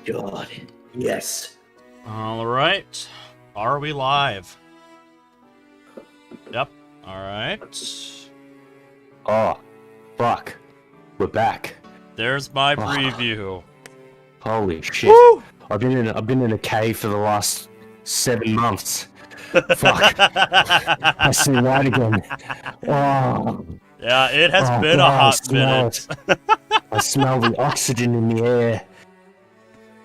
God. Yes. All right. Are we live? Yep. All right. Oh, fuck. We're back. There's my Oh. preview. Holy shit. Woo! I've been in a cave for the last 7 months. Fuck. I see light again. Oh. Yeah, it has Oh, been God, a I hot smell minute. it. I smell the oxygen in the air.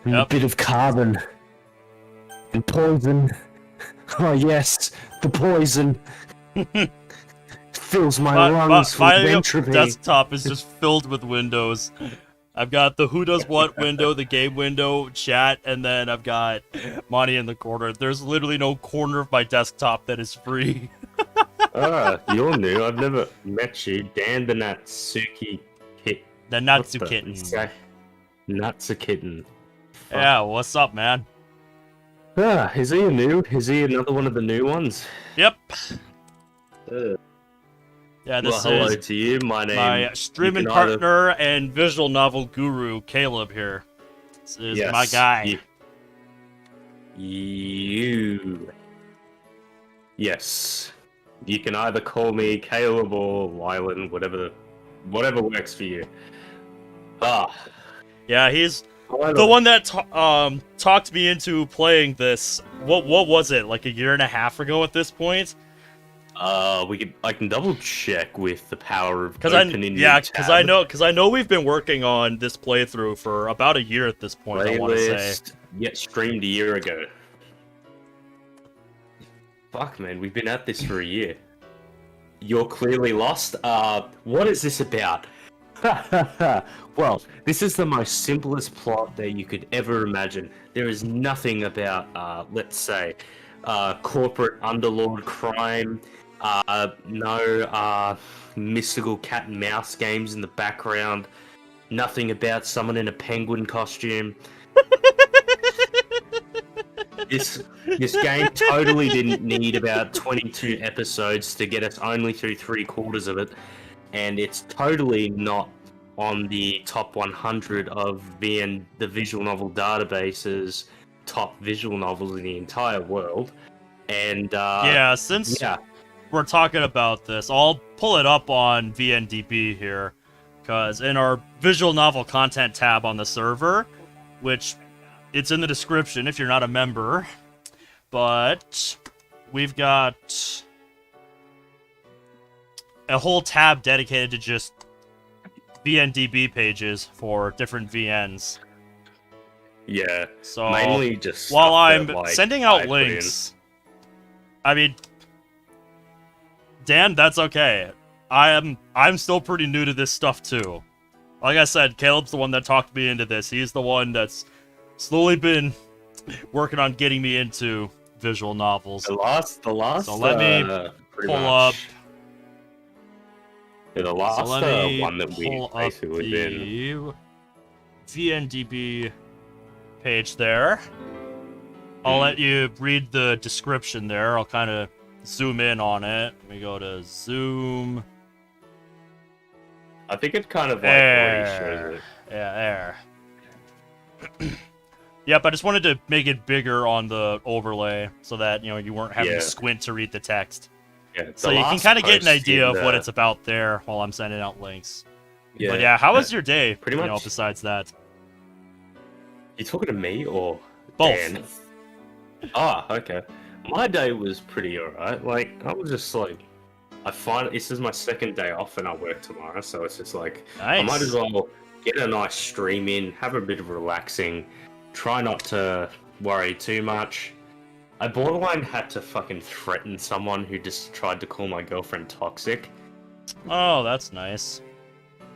And Yep. a bit of carbon. And poison. Oh yes, the poison. Fills my lungs with My entropy. desktop is just filled with windows. I've got the who does what window, the game window, chat, and then I've got Monty in the corner. There's literally no corner of my desktop that is free. You're new. I've never met you. Dan the Natsuki Kit. The Natsu kitten. Natsu kitten. Fuck. Yeah, what's up, man? Is he Is he another one of the new ones? Yep. Yeah, this hello is to you. My name. my streaming partner and visual novel guru, Caleb here. This is my guy. You. Yes. You can either call me Caleb or Wyland, whatever works for you. Yeah, he's the one that talked me into playing this. What was it, like a year and a half ago at this point? I can double check with the power of because I know we've been working on this playthrough for about a year at this point. Playlist, I want to say. Yet streamed a year ago. Fuck, man, we've been at this for a year. You're clearly lost. What is this about? Well, this is the most simplest plot that you could ever imagine. There is nothing about, let's say, corporate underlord crime, no mystical cat and mouse games in the background, nothing about someone in a penguin costume. This game totally didn't need about 22 episodes to get us only through 3/4 of it, and it's totally not on the top 100 of the visual novel database's top visual novels in the entire world. And since we're talking about this, I'll pull it up on VNDB here, because in our visual novel content tab on the server, which it's in the description if you're not a member, but we've got a whole tab dedicated to just VNDB pages for different VNs. Yeah, so mainly just while I'm sending out links, I mean, Dan, that's okay. I'm still pretty new to this stuff too. Like I said, Caleb's the one that talked me into this. He's the one that's slowly been working on getting me into visual novels. The last. So let me pull up. Yeah, the last one that we basically the VNDB page there. I'll let you read the description there. I'll kind of zoom in on it. Let me go to zoom. I think it kind of like already shows it. Yeah, there. Yep, I just wanted to make it bigger on the overlay so that, you weren't having to squint to read the text. Yeah, so you can kind of get an idea of what it's about there while I'm sending out links. Yeah, but yeah, how was your day? Pretty much. Besides that. You talking to me or both? Dan? Okay. My day was pretty alright. Like, I was just like, this is my second day off and I work tomorrow, so it's just like, nice. I might as well get a nice stream in, have a bit of relaxing, try not to worry too much. I borderline had to fucking threaten someone who just tried to call my girlfriend toxic. Oh, that's nice.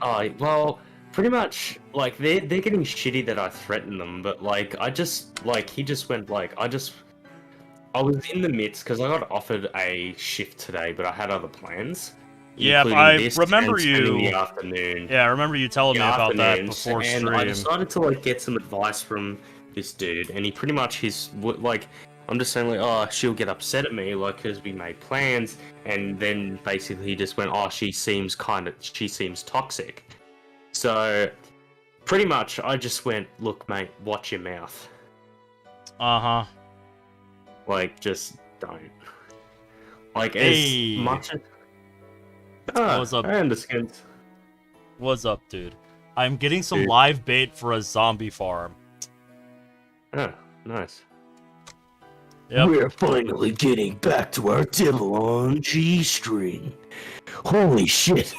Well, pretty much, like, they're getting shitty that I threatened them, but, like, he just went, like, I was in the midst, because I got offered a shift today, but I had other plans. Yeah, I remember you... in the afternoon. Yeah, I remember you telling me about that before stream. And I decided to, like, get some advice from this dude, and he pretty much, I'm just saying, like, oh, she'll get upset at me, like, because we made plans, and then basically he just went, oh, she seems toxic. So, pretty much, I just went, look, mate, watch your mouth. Uh-huh. Like, just don't. Like, Hey. as much as... What's up? I understand. What's up, dude? I'm getting some live bait for a zombie farm. Oh, nice. Yep. We're finally getting back to our devil on G-string. Holy shit.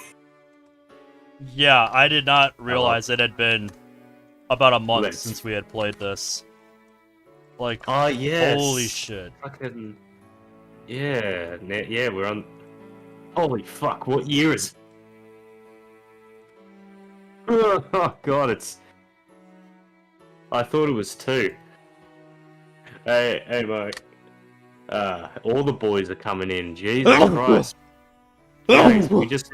Yeah, I did not realize it had been about a month since we had played this. Like, oh yes. Holy shit. Fucking... Yeah, we're on... Holy fuck, what year is... Oh god, it's... I thought it was 2. Hey, mate. All the boys are coming in. Jesus Christ. Guys, we just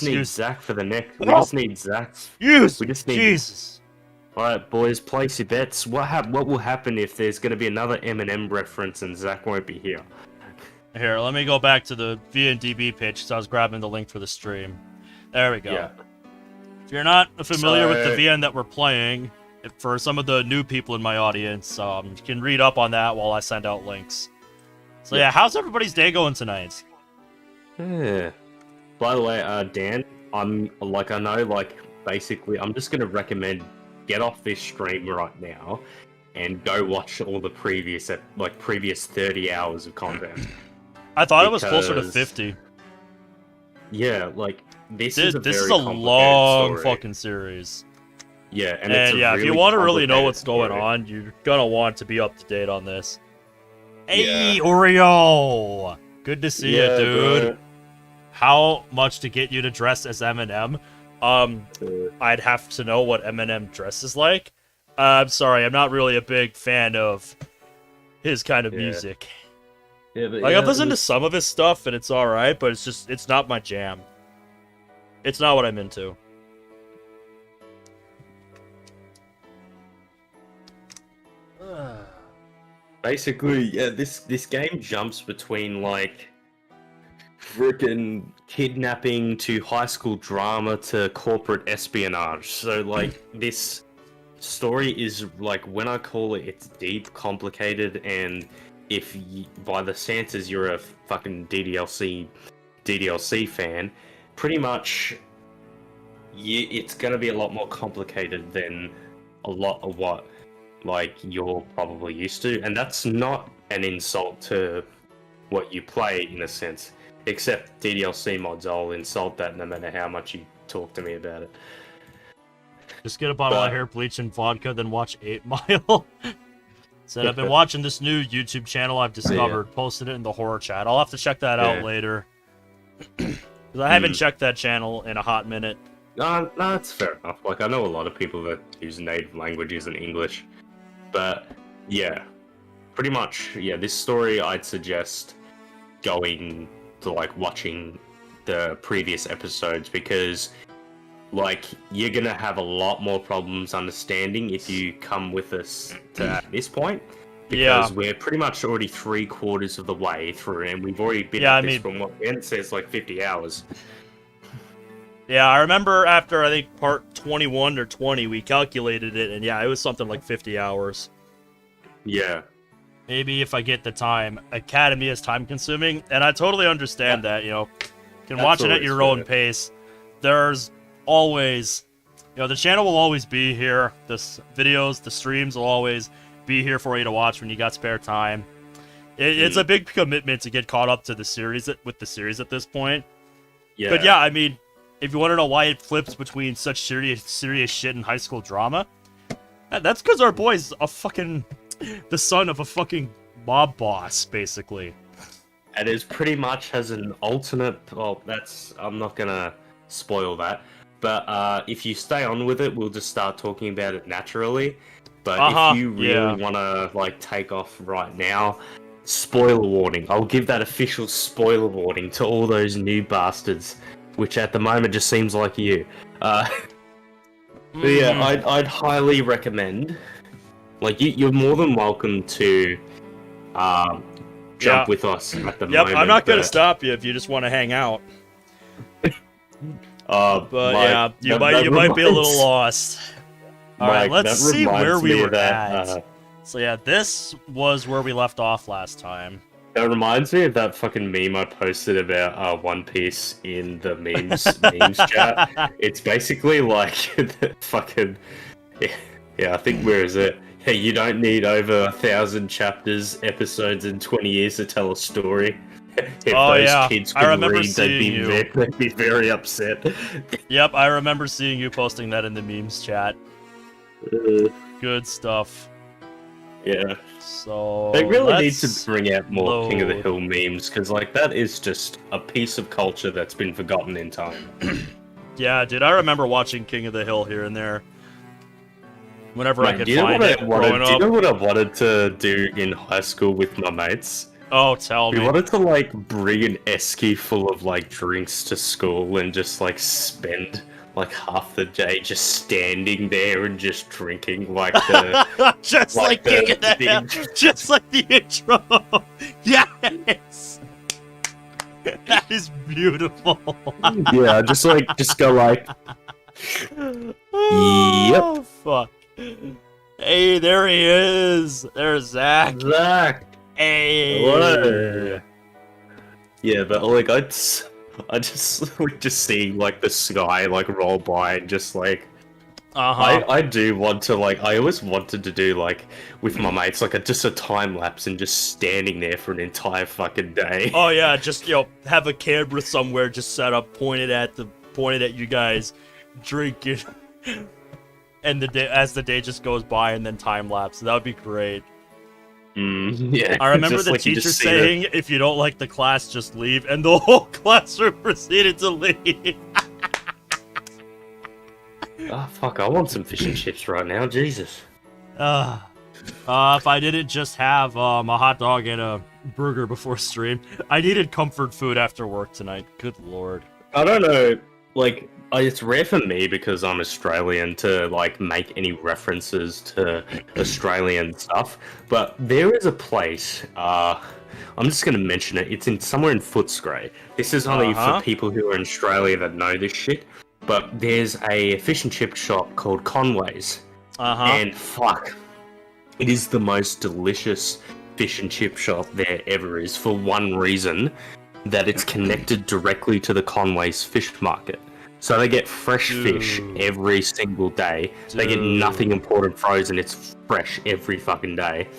need Zach for the next. We just need Zach. Yes. We just need... Jesus. Alright, boys, place your bets. What will happen if there's going to be another Eminem reference and Zach won't be here? Here, let me go back to the VNDB page because I was grabbing the link for the stream. There we go. Yeah. If you're not familiar with the VN that we're playing, for some of the new people in my audience, you can read up on that while I send out links. So yeah, how's everybody's day going tonight? Yeah. By the way, Dan, basically, I'm just gonna recommend get off this stream right now and go watch all the previous 30 hours of content. I thought it was closer to 50. Yeah, like this is a long story. fucking series. Yeah, and if you want to really know what's going on, you're gonna want to be up to date on this. Hey, Oreo! Good to see you, dude. Bro. How much to get you to dress as Eminem? I'd have to know what Eminem dresses like. I'm sorry, I'm not really a big fan of his kind of music. Yeah, but I've listened to some of his stuff, and it's alright, but it's not my jam. It's not what I'm into. Basically, yeah, this game jumps between, like, frickin' kidnapping to high school drama to corporate espionage. So, like, this story is, like, when I call it, it's deep, complicated, and if by the chances you're a fucking DDLC fan, pretty much it's gonna be a lot more complicated than a lot of what, like, you're probably used to, and that's not an insult to what you play in a sense. Except DDLC mods, I'll insult that no matter how much you talk to me about it. Just get a bottle of hair bleach and vodka, then watch 8 Mile. Said I've been watching this new YouTube channel I've discovered. Posted it in the horror chat. I'll have to check that out later. Because I haven't checked that channel in a hot minute. No, that's fair enough. Like, I know a lot of people that use native languages in English. But, yeah. Pretty much, yeah, this story I'd suggest going to, like, watching the previous episodes because, like, you're gonna have a lot more problems understanding if you come with us to this point. Because we're pretty much already 3/4 of the way through, and we've already been at this from what Ben says, like, 50 hours. Yeah, I remember after, I think, part 21 or 20, we calculated it, and yeah, it was something like 50 hours. Yeah. Maybe if I get the time. Academy is time-consuming, and I totally understand that, you know. You can watch it at your own pace. There's always... You know, the channel will always be here. The videos, the streams will always be here for you to watch when you got spare time. It's a big commitment to get caught up to the series with the series at this point. Yeah. But yeah, I mean... If you want to know why it flips between such serious shit and high school drama, that's because our boy's a fucking... the son of a fucking mob boss, basically. And it pretty much has an alternate... Well, that's... I'm not gonna spoil that. But if you stay on with it, we'll just start talking about it naturally. But if you really want to, like, take off right now, spoiler warning. I'll give that official spoiler warning to all those new bastards, which at the moment just seems like you. But yeah, I'd highly recommend. Like, you're more than welcome to jump with us at the moment. I'm not going to stop you if you just want to hang out. But yeah, you might be a little lost. Alright, let's see where we were at. So yeah, this was where we left off last time. That reminds me of that fucking meme I posted about One Piece in the memes chat. It's basically like the fucking I think where is it? Hey, you don't need over 1,000 chapters, episodes, and 20 years to tell a story. If those kids could read, they'd be very upset. Yep, I remember seeing you posting that in the memes chat. Good stuff. Yeah. So they really need to bring out more King of the Hill memes, because like that is just a piece of culture that's been forgotten in time. Yeah, dude, I remember watching King of the Hill here and there. Whenever I could find it growing up. Do you know what I wanted to do in high school with my mates? Oh, tell me. We wanted to like bring an esky full of like drinks to school and just like spend like half the day just standing there and just drinking like the just like the just like the intro. Yes. That is beautiful. Yeah, just go like oh, yep. Fuck. Hey, there he is. There's Zach. Hey. Hello. Yeah, but like I just like just seeing like the sky like roll by and just like I do want to like I always wanted to do like with my mates like just a time lapse and just standing there for an entire fucking day. Oh yeah, just have a camera somewhere just set up pointed at you guys drinking. And as the day just goes by and then time lapse. That would be great. Yeah. I remember the teacher saying, if you don't like the class, just leave. And the whole classroom proceeded to leave. Oh, fuck. I want some fish and chips right now. Jesus. If I didn't just have a hot dog and a burger before stream, I needed comfort food after work tonight. Good lord. I don't know. Like, it's rare for me because I'm Australian to like make any references to Australian stuff, but there is a place. I'm just going to mention it. It's somewhere in Footscray. This is only for people who are in Australia that know this shit. But there's a fish and chip shop called Conway's, and fuck, it is the most delicious fish and chip shop there ever is. For one reason, that it's connected directly to the Conway's fish market. So they get fresh fish every single day. They get nothing imported frozen. It's fresh every fucking day.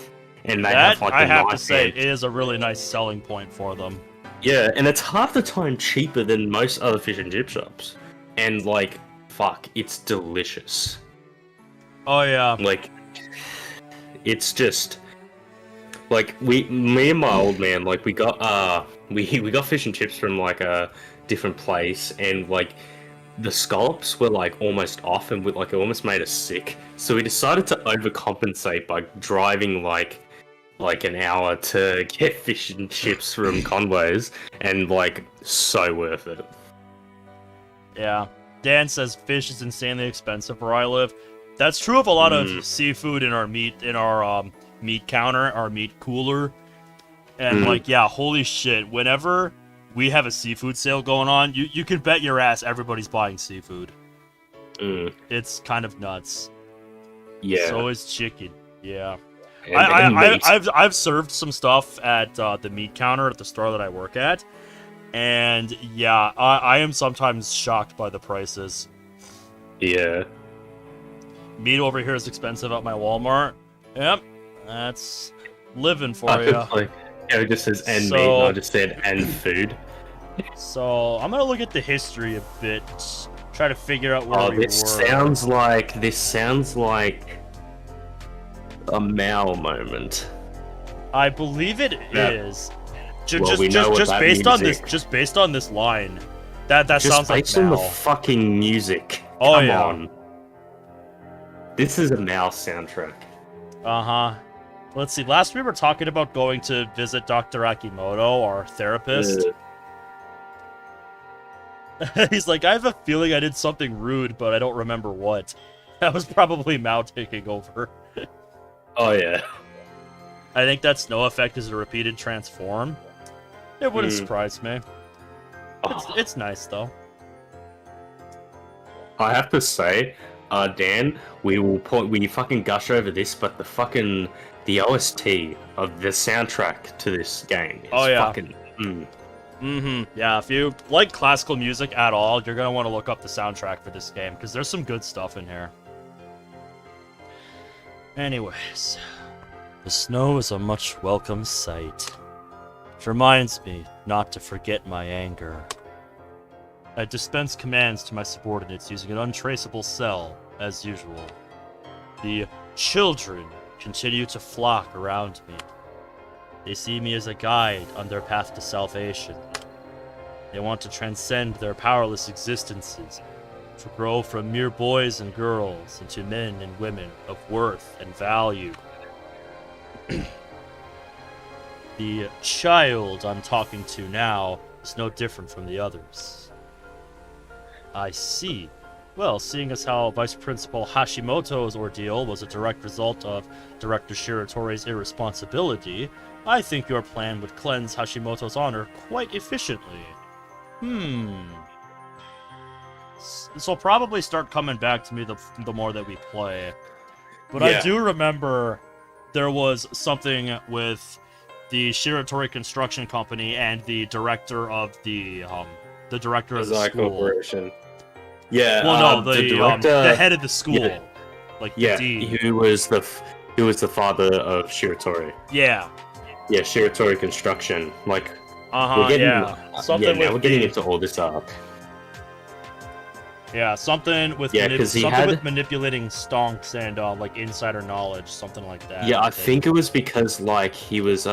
And they have like I have to say, it is a really nice selling point for them. Yeah, and it's half the time cheaper than most other fish and chip shops. And like, fuck, it's delicious. Oh yeah. Like, it's just like me and my old man, like we got we got fish and chips from like a different place, and like the scallops were like almost off, and it almost made us sick. So we decided to overcompensate by driving like an hour to get fish and chips from Conway's, and like so worth it. Yeah. Dan says fish is insanely expensive where I live. That's true of a lot of seafood in our meat counter, our meat cooler. And like, yeah, holy shit, whenever we have a seafood sale going on, you can bet your ass everybody's buying seafood. It's kind of nuts. Yeah. So is chicken. Yeah. I've served some stuff at the meat counter at the store that I work at. And yeah, I am sometimes shocked by the prices. Yeah. Meat over here is expensive at my Walmart. Yep. That's living for you. It just says and meat, and I just said and food. So I'm gonna look at the history a bit, try to figure out where we were. This sounds like a Mao moment. I believe it is. Just based on this line, that sounds like based on the fucking music. Oh, Come on. This is a Mao soundtrack. Let's see. Last we were talking about going to visit Dr. Akimoto, our therapist. He's like, I have a feeling I did something rude, but I don't remember what. That was probably Mao taking over. Oh yeah. I think that snow effect is a repeated transform. It wouldn't surprise me. It's nice though. I have to say, Dan, we fucking gush over this, but the OST of the soundtrack to this game is fucking. Yeah, if you like classical music at all, you're gonna want to look up the soundtrack for this game because there's some good stuff in here. Anyways, the snow is a much welcome sight. It reminds me not to forget my anger. I dispense commands to my subordinates using an untraceable cell, as usual. The children continue to flock around me. They see me as a guide on their path to salvation. They want to transcend their powerless existences, to grow from mere boys and girls into men and women of worth and value. The child I'm talking to now is no different from the others. I see. Well, seeing as how Vice Principal Hashimoto's ordeal was a direct result of Director Shiratori's irresponsibility, I think your plan would cleanse Hashimoto's honor quite efficiently. This will probably start coming back to me the more that we play. But I do remember there was something with the Shiratori Construction Company and the director of the director of the school. Corporation. Yeah. Well, no, the director, the head of the school, the dean. Who was the father of Shiratori. Yeah. Yeah, Shiratori Construction. Like, something we're getting into all this up. Yeah, something with with manipulating stonks and like insider knowledge, something like that. Yeah, I think it was because like he was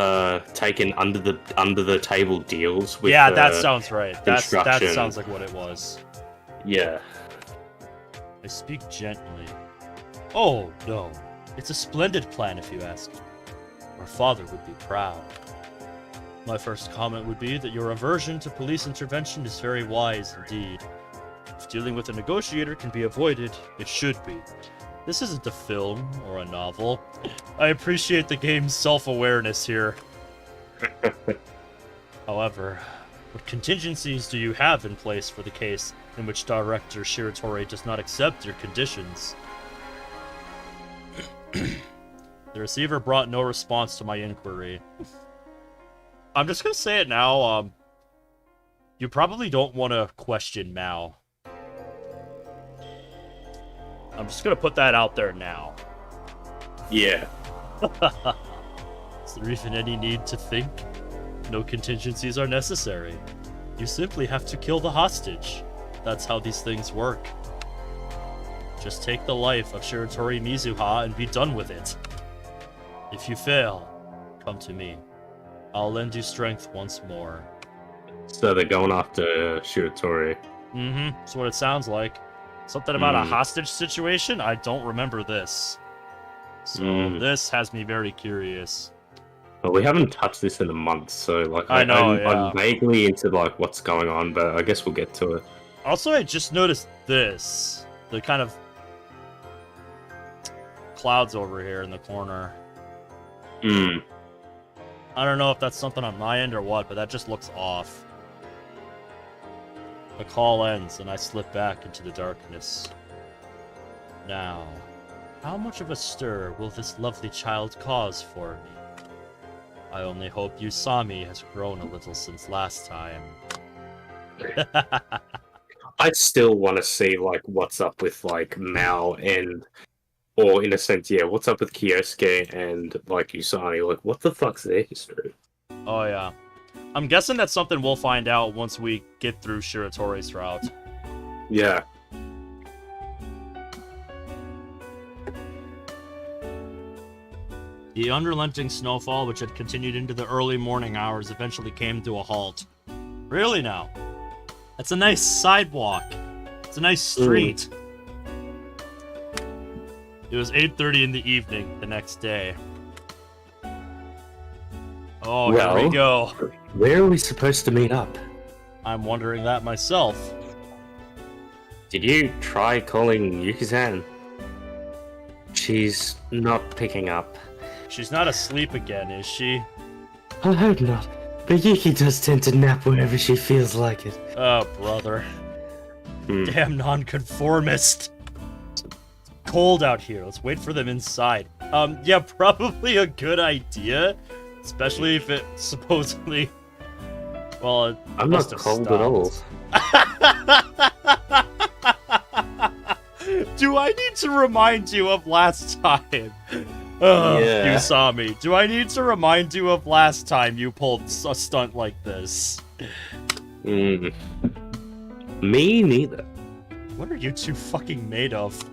taking under the table deals with. Yeah, that sounds right. That sounds like what it was. Yeah. I speak gently. Oh no, it's a splendid plan if you ask me. Our father would be proud. My first comment would be that your aversion to police intervention is very wise indeed. If dealing with a negotiator can be avoided, it should be. This isn't a film or a novel. I appreciate the game's self-awareness here. However, what contingencies do you have in place for the case in which Director Shiratori does not accept your conditions? The receiver brought no response to my inquiry. I'm just gonna say it now, you probably don't want to question Mao. I'm just gonna put that out there now. Yeah. Is there even any need to think? No contingencies are necessary. You simply have to kill the hostage. That's how these things work. Just take the life of Shiratori Mizuha and be done with it. If you fail, come to me. I'll lend you strength once more. So they're going after Shiratori. That's what it sounds like. Something about a hostage situation? I don't remember this. So this has me very curious. Well, we haven't touched this in a month, so like I'm vaguely into like what's going on, but I guess we'll get to it. Also, I just noticed this. The kind of clouds over here in the corner. I don't know if that's something on my end or what, but that just looks off. The call ends, and I slip back into the darkness. Now, how much of a stir will this lovely child cause for me? I only hope Usami has grown a little since last time. I still want to see, like, what's up with, like, Mao or in a sense, what's up with Kyosuke and, like, Usami? Like, what the fuck's their history? Oh, yeah. I'm guessing that's something we'll find out once we get through Shiratori's route. Yeah. The unrelenting snowfall, which had continued into the early morning hours, eventually came to a halt. Really now? That's a nice sidewalk. It's a nice street. It was 8:30 in the evening the next day. Oh, here we go. Where are we supposed to meet up? I'm wondering that myself. Did you try calling Yuki-san? She's not picking up. She's not asleep again, is she? I hope not. But Yuki does tend to nap whenever she feels like it. Oh, brother. Damn nonconformist. It's cold out here. Let's wait for them inside. Yeah, probably a good idea. Especially if it supposedly... Well, it I'm must not have cold at all. Do I need to remind you of last time? Yeah. Usami, do I need to remind you of last time you pulled a stunt like this? Me neither. What are you two fucking made of?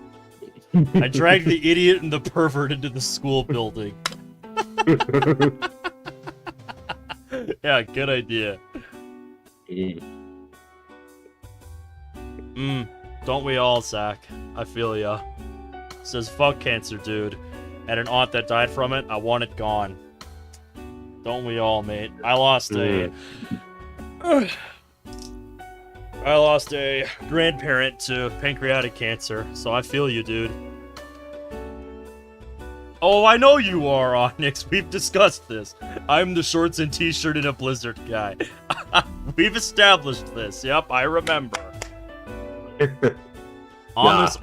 I dragged the idiot and the pervert into the school building. Yeah, good idea. Don't we all, Zach? I feel ya. Says, fuck cancer, dude. Had an aunt that died from it, I want it gone. Don't we all, mate? I lost a grandparent to pancreatic cancer, so I feel you, dude. Oh, I know you are, Onyx. We've discussed this. I'm the shorts and t-shirt in a blizzard guy. We've established this. Yep, I remember. The ones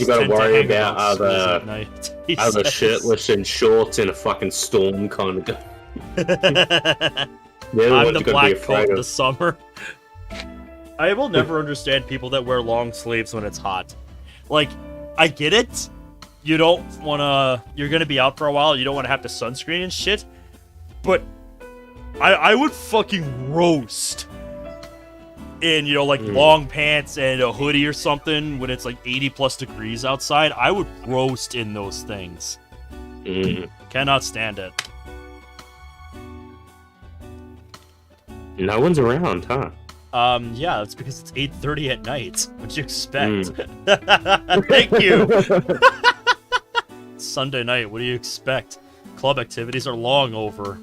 you gotta worry about are the shirtless and shorts in a fucking storm kind of guy. I'm the black coat in the summer. I will never understand people that wear long sleeves when it's hot. Like, I get it. You don't wanna... You're gonna be out for a while. You don't wanna have to sunscreen and shit. But I would fucking roast in, you know, like long pants and a hoodie or something when it's like 80 plus degrees outside. I would roast in those things. Cannot stand it. No one's around, huh? Yeah, that's because it's 8:30 at night. What'd you expect? Thank you! Sunday night, what do you expect? Club activities are long over.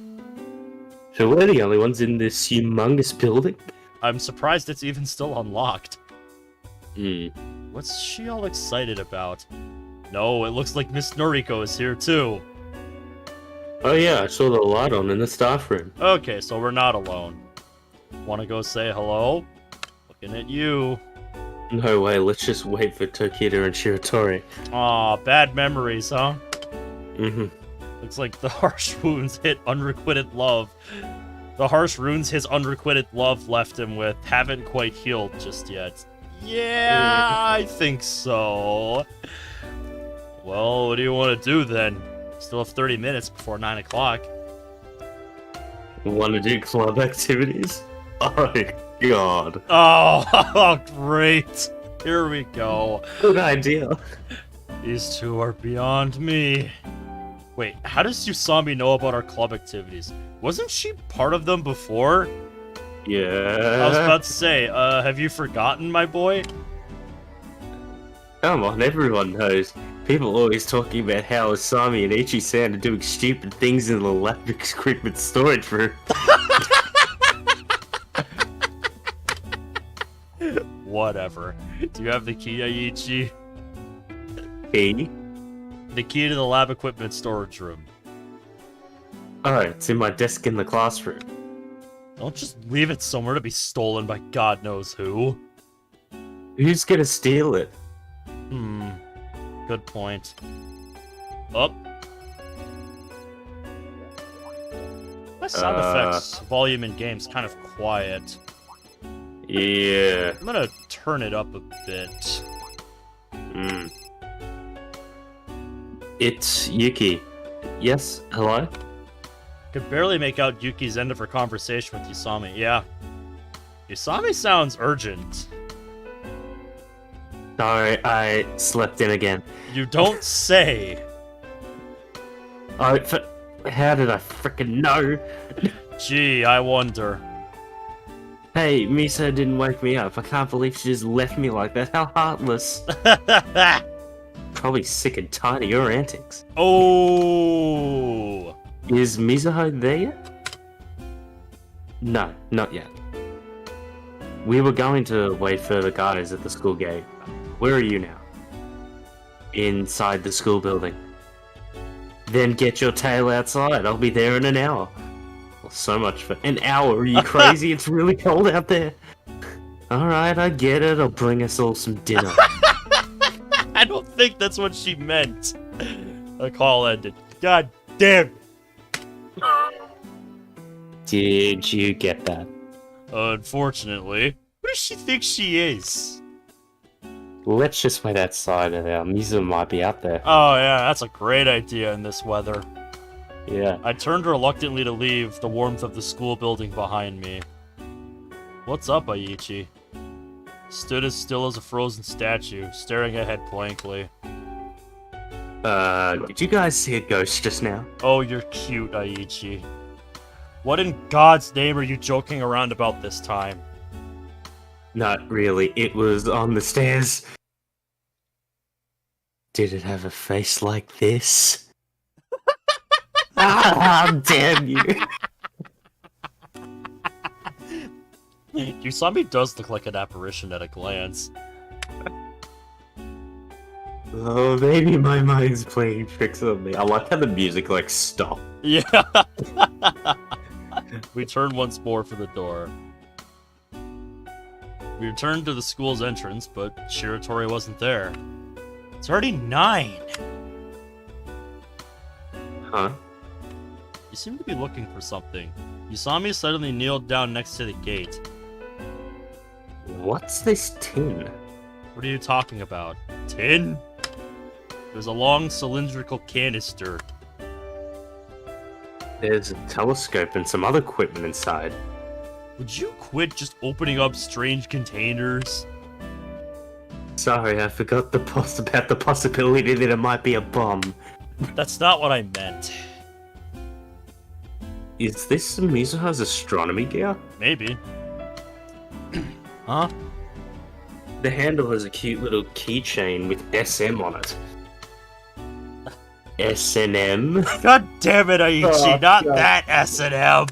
So we're the only ones in this humongous building? I'm surprised it's even still unlocked. Hmm. What's she all excited about? No, it looks like Miss Noriko is here too. Oh yeah, I saw the light on in the staff room. Okay, so we're not alone. Wanna go say hello? Looking at you. No way, let's just wait for Tokita and Shiratori. Aw, bad memories, huh? Mm-hmm. Looks like the harsh wounds hit unrequited love. The harsh runes his unrequited love left him with haven't quite healed just yet. Yeah, I think so. Well, what do you want to do then? Still have 30 minutes before 9 o'clock. Want to do club activities? Oh, God. Oh, great. Here we go. Good idea. These two are beyond me. Wait, how does Usami know about our club activities? Wasn't she part of them before? Yeah. I was about to say, have you forgotten, my boy? Come on, everyone knows. People always talking about how Usami and Ichi-san are doing stupid things in the lab equipment storage room. Whatever. Do you have the key, Aichi? Key? The key to the lab equipment storage room. Oh, it's in my desk in the classroom. Don't just leave it somewhere to be stolen by God knows who. Who's gonna steal it? Good point. Up. My sound effects volume in game's kind of quiet. Yeah. I'm gonna turn it up a bit. It's Yuki. Yes, hello? Could barely make out Yuki's end of her conversation with Usami. Yeah. Usami sounds urgent. Sorry, I slept in again. You don't say. How did I frickin' know? Gee, I wonder. Hey, Misa didn't wake me up. I can't believe she just left me like that. How heartless. Probably sick and tired of your antics. Oh. Is Mizuho there yet? No, not yet. We were going to wait for the guys at the school gate. Where are you now? Inside the school building. Then get your tail outside. I'll be there in an hour. Well, so much for an hour. Are you crazy? It's really cold out there. Alright, I get it. I'll bring us all some dinner. I don't think that's what she meant. The call ended. God damn. Did you get that? Unfortunately. Who does she think she is? Let's just wait outside of there. Mizu might be out there. Oh yeah, that's a great idea in this weather. Yeah. I turned reluctantly to leave, the warmth of the school building behind me. What's up, Aichi? Stood as still as a frozen statue, staring ahead blankly. Did you guys see a ghost just now? Oh, you're cute, Aichi. What in God's name are you joking around about this time? Not really. It was on the stairs. Did it have a face like this? Ah, damn you. Usami does look like an apparition at a glance. Oh, maybe my mind's playing tricks on me. I like how the music, like, stopped. Yeah. We turn once more for the door. We returned to the school's entrance, but Shiratori wasn't there. It's already 9. Huh? You seem to be looking for something. Usami suddenly kneeled down next to the gate. What's this tin? What are you talking about? Tin? There's a long cylindrical canister. There's a telescope and some other equipment inside. Would you quit just opening up strange containers? Sorry, I forgot about the possibility that it might be a bomb. That's not what I meant. Is this Mizuha's astronomy gear? Maybe. Huh? The handle has a cute little keychain with SM on it. S&M? God damn it, Aichi, Oh, not God. that S&M!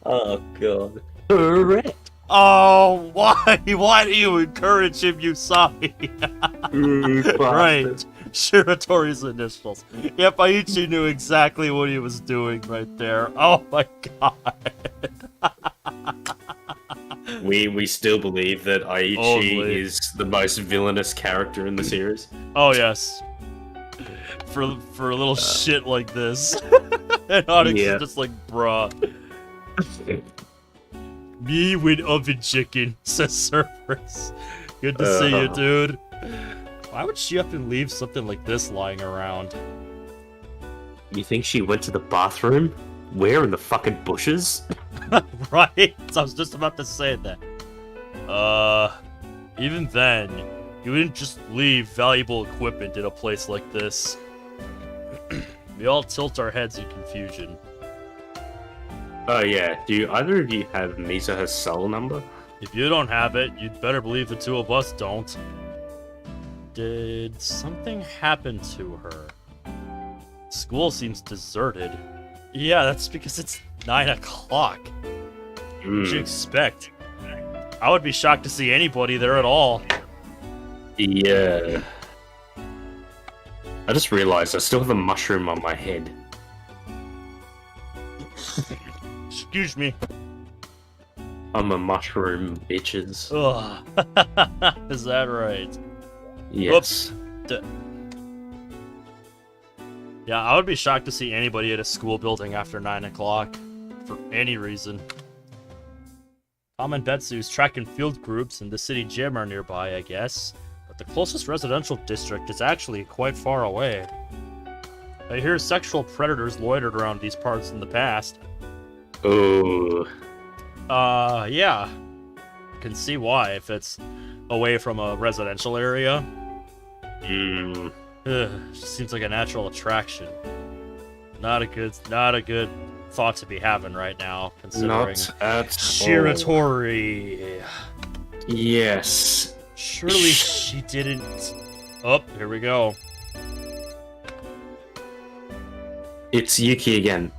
Oh god. Correct. Oh, why? Why do you encourage him, Usami? Right. Shiratori's initials. Yep, Aichi knew exactly what he was doing right there. Oh my god. We still believe that Aichi Only. is the most villainous character in the series. Oh yes. For a little shit like this. And Onyx Yeah. is just like, bruh. Me with oven chicken, says Cerberus. Good to see you, dude. Why would she up and leave something like this lying around? You think she went to the bathroom? Where, in the fucking bushes? Right? I was just about to say that. Even then, you wouldn't just leave valuable equipment in a place like this. We all tilt our heads in confusion. Oh yeah, do either of you have Mizuha's cell number? If you don't have it, you'd better believe the two of us don't. Did something happen to her? School seems deserted. Yeah, that's because it's 9 o'clock. What'd you expect? I would be shocked to see anybody there at all. Yeah. I just realized I still have a mushroom on my head. Excuse me. I'm a mushroom, bitches. Ugh. Is that right? Yes. Yeah, I would be shocked to see anybody at a school building after 9 o'clock. For any reason. Tom and Betsu's track and field groups and the city gym are nearby, I guess. But the closest residential district is actually quite far away. I hear sexual predators loitered around these parts in the past. Oh. Yeah. Can see why if it's away from a residential area. Seems like a natural attraction. Not a good thought to be having right now, considering Not at Shiratori. all. Yes. Surely she didn't. Oh, here we go. It's Yuki again.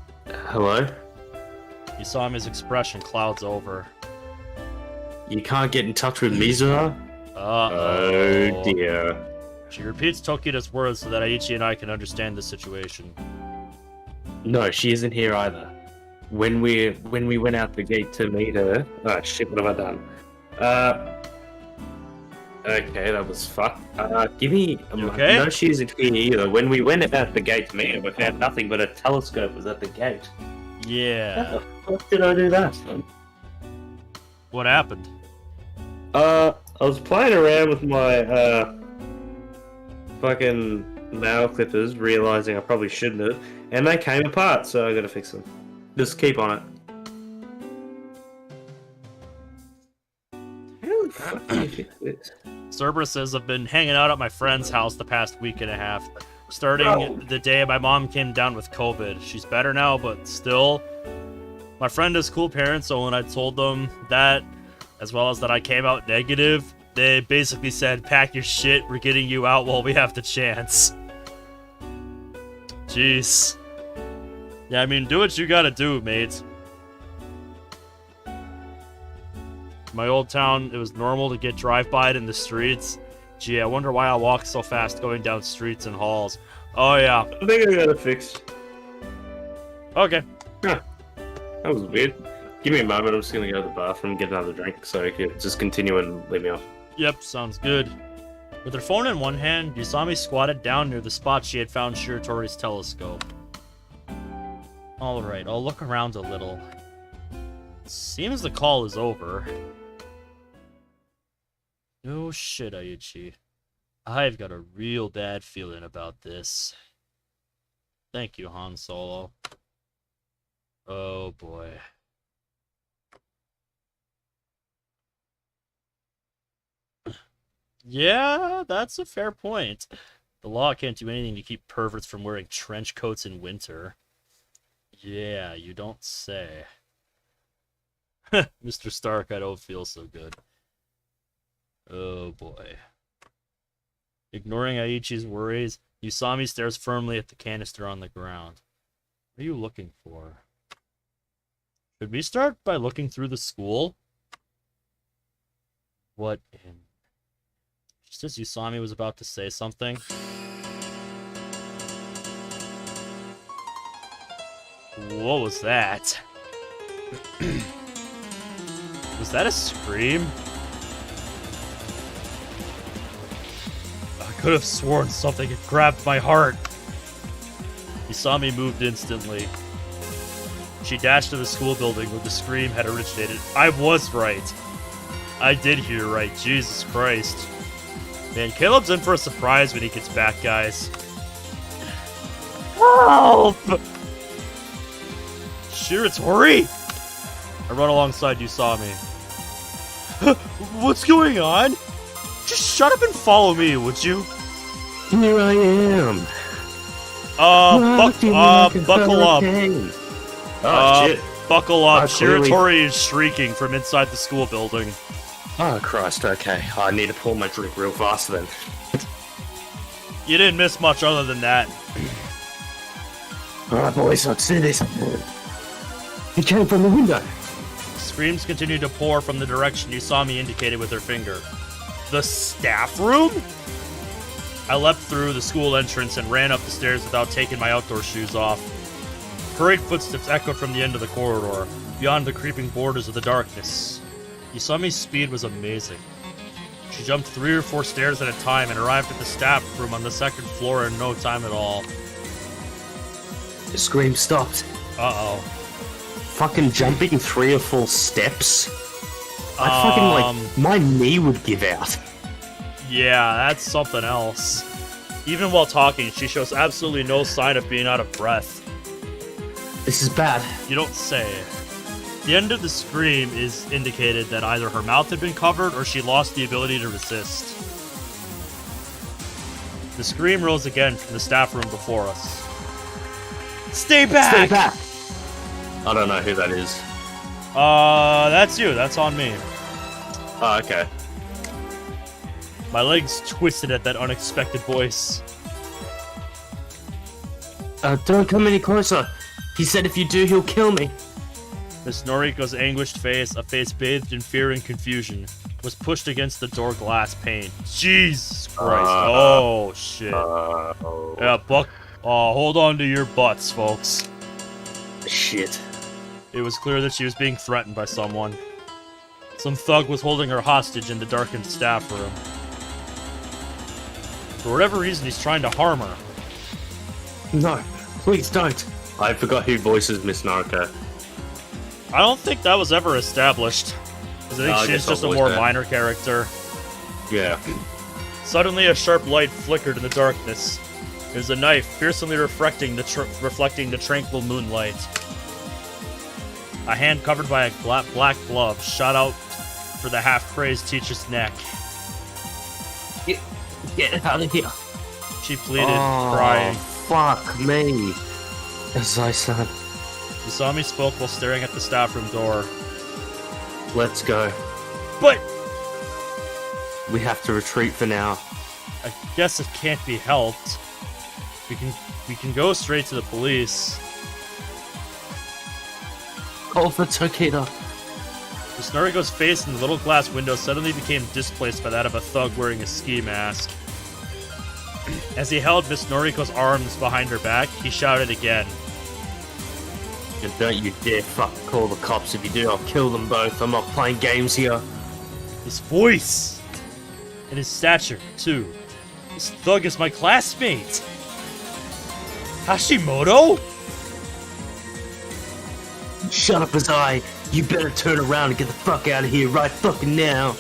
Hello? Usami's expression clouds over. You can't get in touch with Mizuha? Uh-oh. Oh dear. She repeats Tokida's words so that Aichi and I can understand the situation. No, she isn't here either. When we went out the gate to meet her, oh shit, what have I done? Okay, that was fucked. Give me... okay? No, she isn't here either. When we went at the gate to meet her, we found nothing but a telescope was at the gate. Yeah. How the fuck did I do that? What happened? I was playing around with my, fucking nail clippers, realizing I probably shouldn't have, and they came apart, so I gotta fix them. Just keep on it. How the fuck do you fix this? Cerberus says, I've been hanging out at my friend's house the past week and a half. Starting the day my mom came down with COVID. She's better now, but still. My friend has cool parents, so when I told them that, as well as that I came out negative, they basically said, pack your shit, we're getting you out while we have the chance. Jeez. Yeah, I mean, do what you gotta do, mate. My old town, it was normal to get drive-by'd in the streets. Gee, I wonder why I walk so fast going down streets and halls. Oh, yeah. I think I got it fixed. Okay. Huh. That was weird. Give me a moment, I'm just gonna go to the bathroom and get another drink, so you can just continue and leave me off. Yep, sounds good. With her phone in one hand, Usami squatted down near the spot she had found Shiratori's telescope. Alright, I'll look around a little. Seems the call is over. No shit, Aichi. I've got a real bad feeling about this. Thank you, Han Solo. Oh boy. Yeah, that's a fair point. The law can't do anything to keep perverts from wearing trench coats in winter. Yeah, you don't say. Mr. Stark, I don't feel so good. Oh boy. Ignoring Aichi's worries, Usami stares firmly at the canister on the ground. What are you looking for? Should we start by looking through the school? What in... Just as Usami was about to say something... What was that? Was that a scream? I could have sworn something had grabbed my heart. Usami moved instantly. She dashed to the school building where the scream had originated. I was right. I did hear right. Jesus Christ. Man, Caleb's in for a surprise when he gets back, guys. Help! Shiratori! I run alongside Usami. What's going on? Just shut up and follow me, would you? Here I am. Buckle up. Oh, shit. Buckle up. Clearly... Shiratori is shrieking from inside the school building. Oh, Christ, okay. I need to pour my drink real fast then. You didn't miss much other than that. Alright, boys, let's do this. He came from the window. Screams continued to pour from the direction Usami indicated with her finger. The staff room? I leapt through the school entrance and ran up the stairs without taking my outdoor shoes off. Hurried footsteps echoed from the end of the corridor, beyond the creeping borders of the darkness. Usami's speed was amazing. She jumped 3 or 4 stairs at a time and arrived at the staff room on the 2nd floor in no time at all. The scream stopped. Uh-oh. Fucking jumping 3 or 4 steps? I fucking, like, my knee would give out. Yeah, that's something else. Even while talking, she shows absolutely no sign of being out of breath. This is bad. You don't say. The end of the scream is indicated that either her mouth had been covered or she lost the ability to resist. The scream rose again from the staff room before us. Stay back! Stay back! I don't know who that is. That's you. That's on me. Oh, okay. My legs twisted at that unexpected voice. Don't come any closer. He said if you do, he'll kill me. Miss Noriko's anguished face, a face bathed in fear and confusion, was pushed against the door glass pane. Jesus Christ. Oh, shit. Yeah, hold on to your butts, folks. Shit. It was clear that she was being threatened by someone. Some thug was holding her hostage in the darkened staff room. For whatever reason, he's trying to harm her. No, please don't. I forgot who voices Miss Naruto. I don't think that was ever established. Because I think she's just a more minor character. Yeah. Suddenly, a sharp light flickered in the darkness. It was a knife, fearsomely reflecting the tranquil moonlight. A hand covered by a black glove shot out for the half-crazed teacher's neck. Get out of here. She pleaded, crying. Fuck me. As I said. Usami spoke while staring at the staff room door. Let's go. But we have to retreat for now. I guess it can't be helped. We can go straight to the police. Call for Tokita. Miss Noriko's face in the little glass window suddenly became displaced by that of a thug wearing a ski mask. As he held Miss Noriko's arms behind her back, he shouted again. And don't you dare fucking call the cops. If you do, I'll kill them both. I'm not playing games here. His voice! And his stature, too. This thug is my classmate! Hashimoto? Shut up, Azai. You better turn around and get the fuck out of here right fucking now.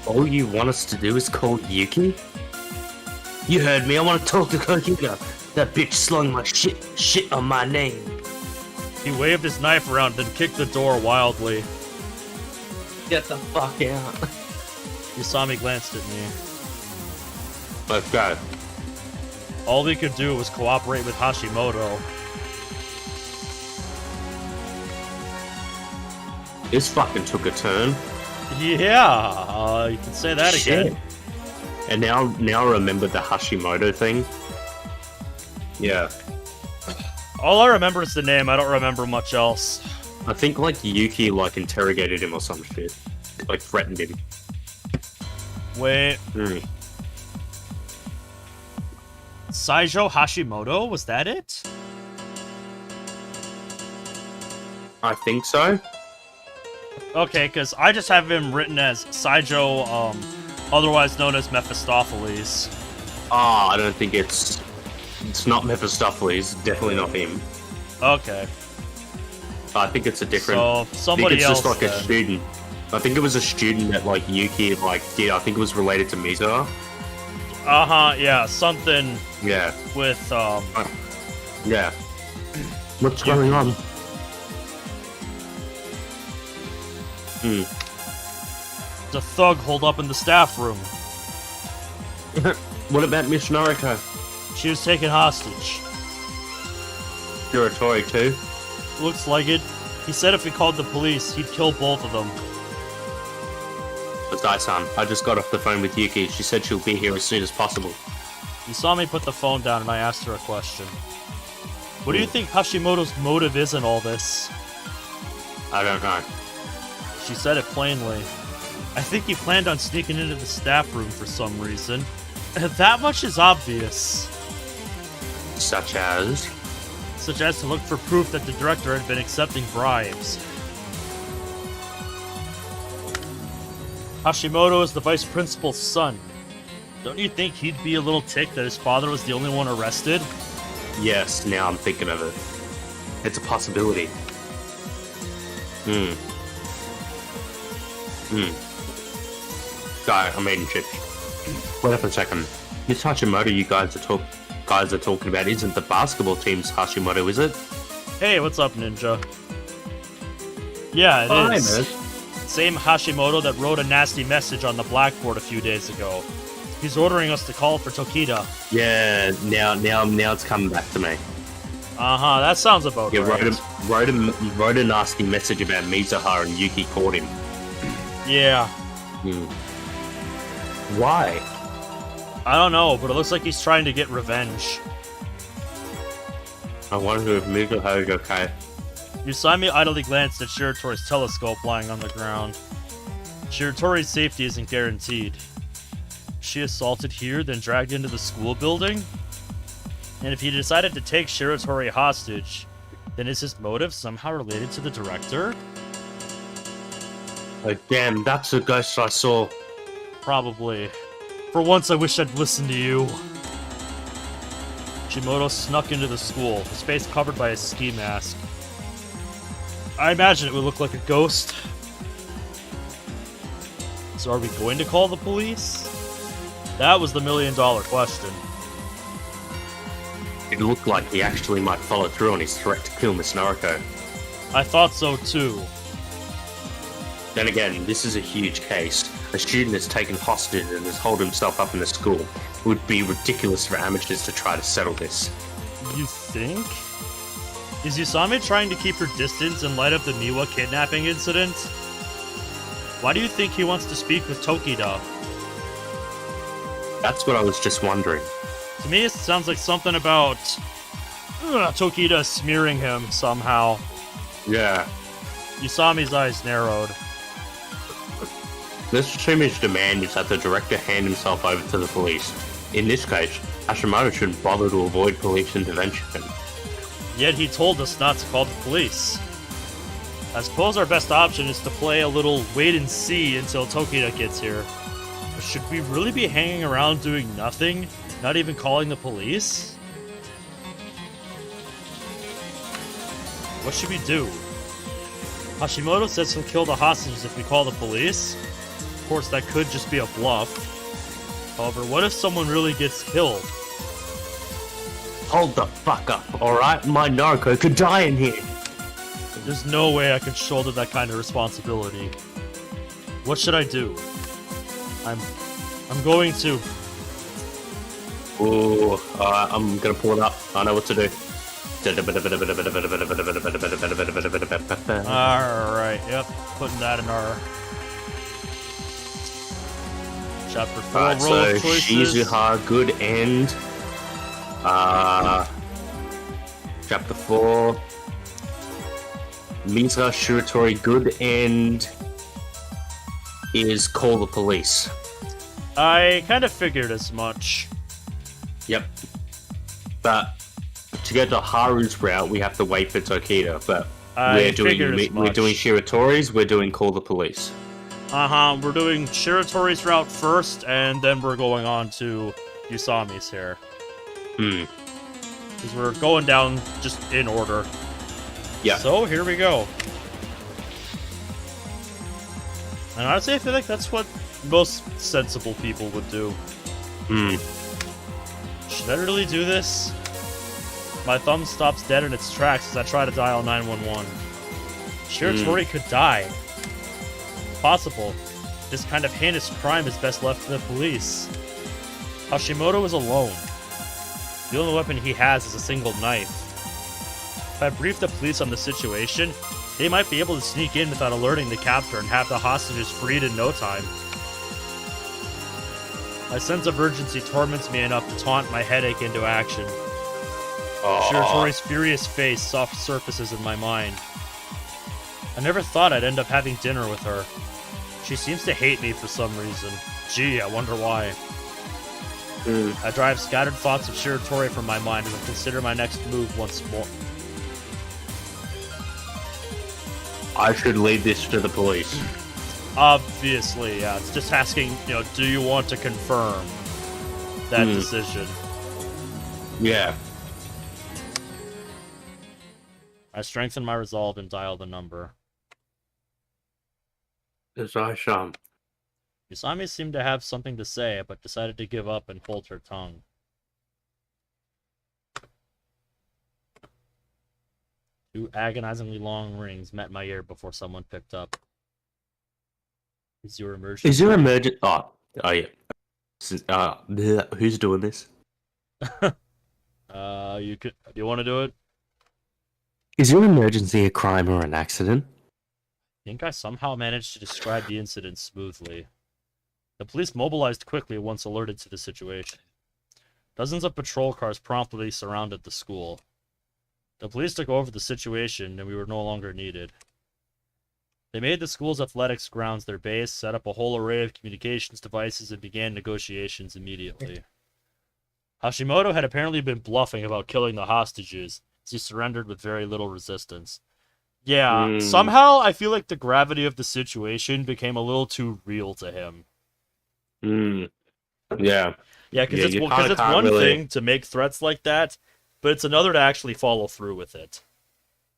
All you want us to do is call Yuki? You heard me. I want to talk to Kokina. That bitch slung my shit on my name. He waved his knife around, then kicked the door wildly. Get the fuck out. Usami glanced at me. Let's go. All we could do was cooperate with Hashimoto. This fucking took a turn. Yeah, you can say that again. And now I remember the Hashimoto thing. Yeah. All I remember is the name. I don't remember much else. I think like Yuki interrogated him or some shit. Like threatened him. Wait. Saijo Hashimoto? Was that it? I think so. Okay, because I just have him written as Saijo, otherwise known as Mephistopheles. I don't think it's not Mephistopheles. Definitely not him. Okay. I think it's a different. So somebody else. It's just like a student. I think it was a student that like Yuki did. I think it was related to Miza. Yeah, something. Yeah. With Yeah. What's going on? The thug holed up in the staff room. What about Miss Noriko? She was taken hostage. Shiratori too? Looks like it. He said if we called the police, he'd kill both of them. It's Dai-san. I just got off the phone with Yuki. She said she'll be here as soon as possible. Usami put the phone down and I asked her a question. What do you think Hashimoto's motive is in all this? I don't know. She said it plainly. I think he planned on sneaking into the staff room for some reason. That much is obvious. Such as? Such as to look for proof that the director had been accepting bribes. Hashimoto is the vice principal's son. Don't you think he'd be a little ticked that his father was the only one arrested? Yes, now I'm thinking of it. It's a possibility. Shit. Wait up a second. This Hashimoto you guys are talking about isn't the basketball team's Hashimoto, is it? Hey, what's up, Ninja? Yeah, it is. Man. Same Hashimoto that wrote a nasty message on the blackboard a few days ago. He's ordering us to call for Tokita. Yeah, now it's coming back to me. That sounds about right. Wrote a nasty message about Mizuha and Yuki caught him. Yeah. Why? I don't know, but it looks like he's trying to get revenge. I wonder if Mizuha is okay. Usami idly glanced at Shiratori's telescope lying on the ground. Shiratori's safety isn't guaranteed. She assaulted here, then dragged into the school building? And if he decided to take Shiratori hostage, Then is his motive somehow related to the director? Oh, damn, that's a ghost I saw. Probably. For once, I wish I'd listened to you. Hashimoto snuck into the school, his face covered by a ski mask. I imagine it would look like a ghost. So are we going to call the police? That was the million-dollar question. It looked like he actually might follow through on his threat to kill Miss Naruto. I thought so too. Then again, this is a huge case. A student is taken hostage and has holed himself up in the school. It would be ridiculous for amateurs to try to settle this. You think? Is Usami trying to keep her distance in light of the Miwa kidnapping incident? Why do you think he wants to speak with Tokida? That's what I was just wondering. To me, it sounds like something about Tokida smearing him somehow. Yeah. Usami's eyes narrowed. This Sumi's demand is that the director hand himself over to the police. In this case, Hashimoto shouldn't bother to avoid police intervention. Yet he told us not to call the police. I suppose our best option is to play a little wait and see until Tokida gets here. But should we really be hanging around doing nothing? Not even calling the police? What should we do? Hashimoto says he'll kill the hostages if we call the police. Of course, that could just be a bluff. However, what if someone really gets killed? Hold the fuck up, alright? My Naruto could die in here! There's no way I can shoulder that kind of responsibility. What should I do? I'm going to... Ooh, I'm gonna pull it up. I know what to do. Alright, yep. Putting that in our... Chapter 4 roll so of choices. Shizuha, good end. Chapter 4. Misa Shiratori, good end. Is call the police. I kind of figured as much. Yep. But to get to Haru's route, we have to wait for Tokida. But we're doing Shiratori's, we're doing call the police. We're doing Shiratori's route first, and then we're going on to Usami's here. Because we're going down just in order. Yeah. So, here we go. And honestly, I feel like that's what most sensible people would do. Should I really do this? My thumb stops dead in its tracks as I try to dial 911. Shiratori could die. Possible. This kind of heinous crime is best left to the police. Hashimoto is alone. The only weapon he has is a single knife. If I brief the police on the situation, they might be able to sneak in without alerting the captor and have the hostages freed in no time. My sense of urgency torments me enough to taunt my headache into action. Shiratori's furious face soft surfaces in my mind. I never thought I'd end up having dinner with her. She seems to hate me for some reason. Gee, I wonder why. I drive scattered thoughts of Shiratori from my mind as I consider my next move once more. I should lead this to the police. Obviously, yeah. It's just asking, do you want to confirm that decision? Yeah. I strengthen my resolve and dial the number. Usami Usami seemed to have something to say, but decided to give up and hold her tongue. Two agonizingly long rings met my ear before someone picked up. Is your emergency? Oh yeah. Who's doing this? Do you want to do it? Is your emergency a crime or an accident? I think I somehow managed to describe the incident smoothly. The police mobilized quickly once alerted to the situation. Dozens of patrol cars promptly surrounded the school. The police took over the situation, and we were no longer needed. They made the school's athletics grounds their base, set up a whole array of communications devices, and began negotiations immediately. Hashimoto had apparently been bluffing about killing the hostages, He surrendered with very little resistance. Yeah, somehow I feel like the gravity of the situation became a little too real to him. Yeah. Yeah, because it's one thing to make threats like that, but it's another to actually follow through with it.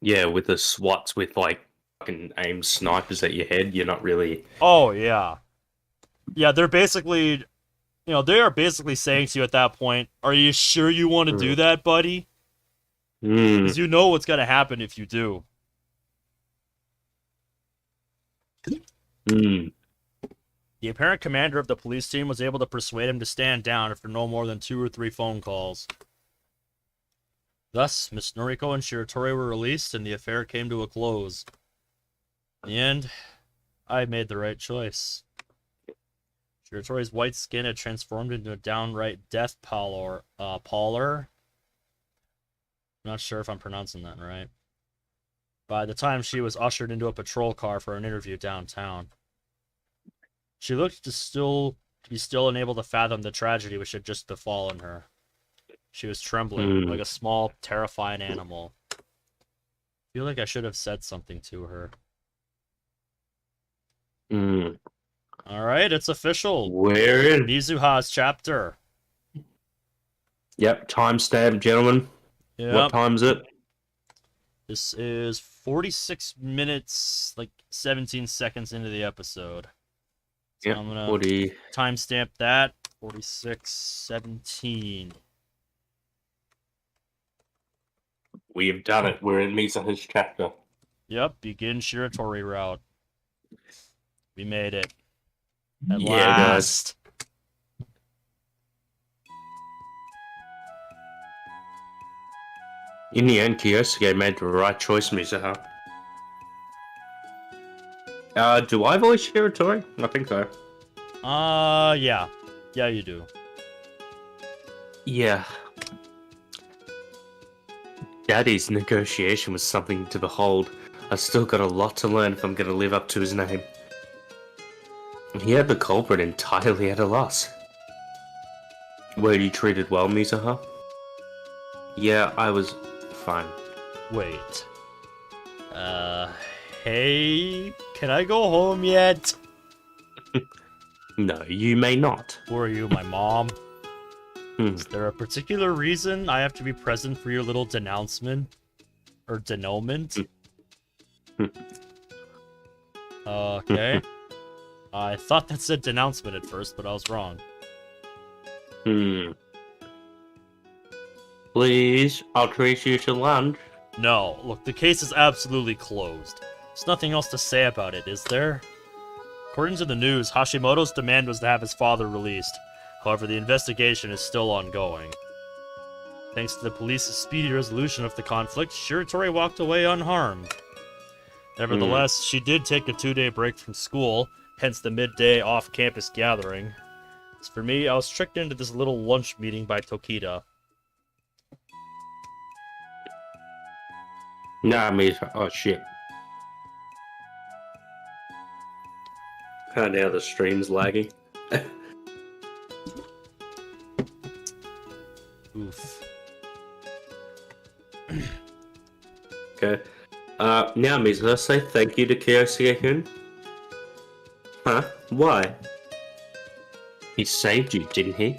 Yeah, with the SWATs with like fucking aim snipers at your head, you're not really. Oh yeah, yeah. They're basically, they are basically saying to you at that point, "Are you sure you want to do that, buddy? Because you know what's gonna happen if you do." The apparent commander of the police team was able to persuade him to stand down after no more than 2 or 3 phone calls. Thus, Miss Noriko and Shiratori were released, and the affair came to a close. In the end, I made the right choice. Shiratori's white skin had transformed into a downright death pallor. I'm not sure if I'm pronouncing that right. By the time she was ushered into a patrol car for an interview downtown, she looked to be still unable to fathom the tragedy which had just befallen her. She was trembling like a small, terrifying animal. I feel like I should have said something to her. Alright, it's official. We're in. Mizuha's chapter. Yep, timestamp, gentlemen. Yep. What time is it? This is 46 minutes, like 17 seconds into the episode. So yep, I'm going to timestamp that. 46:17. We have done it. We're in Mizuha's chapter. Yep, begin Shiratori Route. We made it. At last. Guys. In the end, Kyosuke made the right choice, Mizuha. Do I voice Shiratori? I think so. Yeah. Yeah, you do. Yeah. Daddy's negotiation was something to behold. I've still got a lot to learn if I'm going to live up to his name. He had the culprit entirely at a loss. Were you treated well, Mizuha? Yeah, I was fine. Wait. Hey, can I go home yet? No, you may not. Who are you, my mom? Is there a particular reason I have to be present for your little denouncement? Or denouement? Okay. I thought that said denouncement at first, but I was wrong. Please, I'll treat you to lunch. No, look, the case is absolutely closed. There's nothing else to say about it, is there? According to the news, Hashimoto's demand was to have his father released. However, the investigation is still ongoing. Thanks to the police's speedy resolution of the conflict, Shiratori walked away unharmed. Nevertheless, she did take a 2-day break from school, hence the midday off-campus gathering. As for me, I was tricked into this little lunch meeting by Tokita. Nah, Mizuha. Oh, shit. Oh, now the stream's lagging. Oof. Okay. Now, Mizuha, say thank you to Kyosuke-kun. Huh? Why? He saved you, didn't he?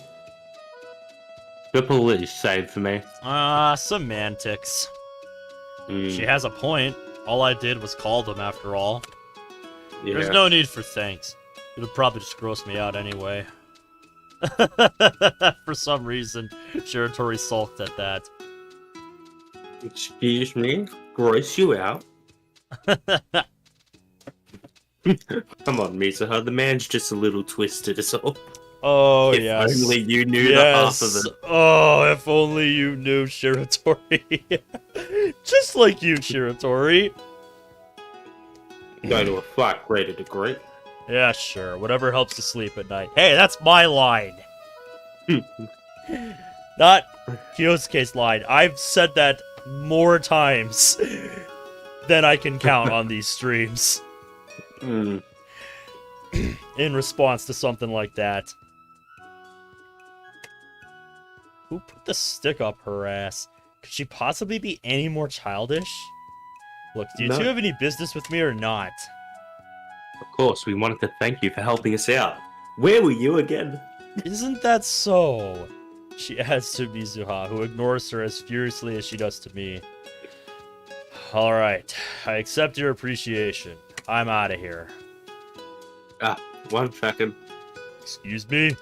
Triple is saved for me. Semantics. She has a point. All I did was call them, after all. Yeah. There's no need for thanks. It'll probably just gross me out anyway. For some reason, Shiratori sulked at that. Excuse me? Gross you out? Come on, Mizuha. The man's just a little twisted, is all. Oh, if yes. If only you knew the half of it. Oh, if only you knew, Shiratori. Just like you, Shiratori. Go to a far greater degree. Yeah, sure. Whatever helps you sleep at night. Hey, that's my line. Not Kyosuke's line. I've said that more times than I can count on these streams. In response to something like that. Who put the stick up her ass? Could she possibly be any more childish? Look, do you No. two have any business with me or not? Of course, we wanted to thank you for helping us out. Where were you again? Isn't that so? She adds to Mizuha, who ignores her as furiously as she does to me. Alright, I accept your appreciation. I'm out of here. Ah, 1 second. Excuse me?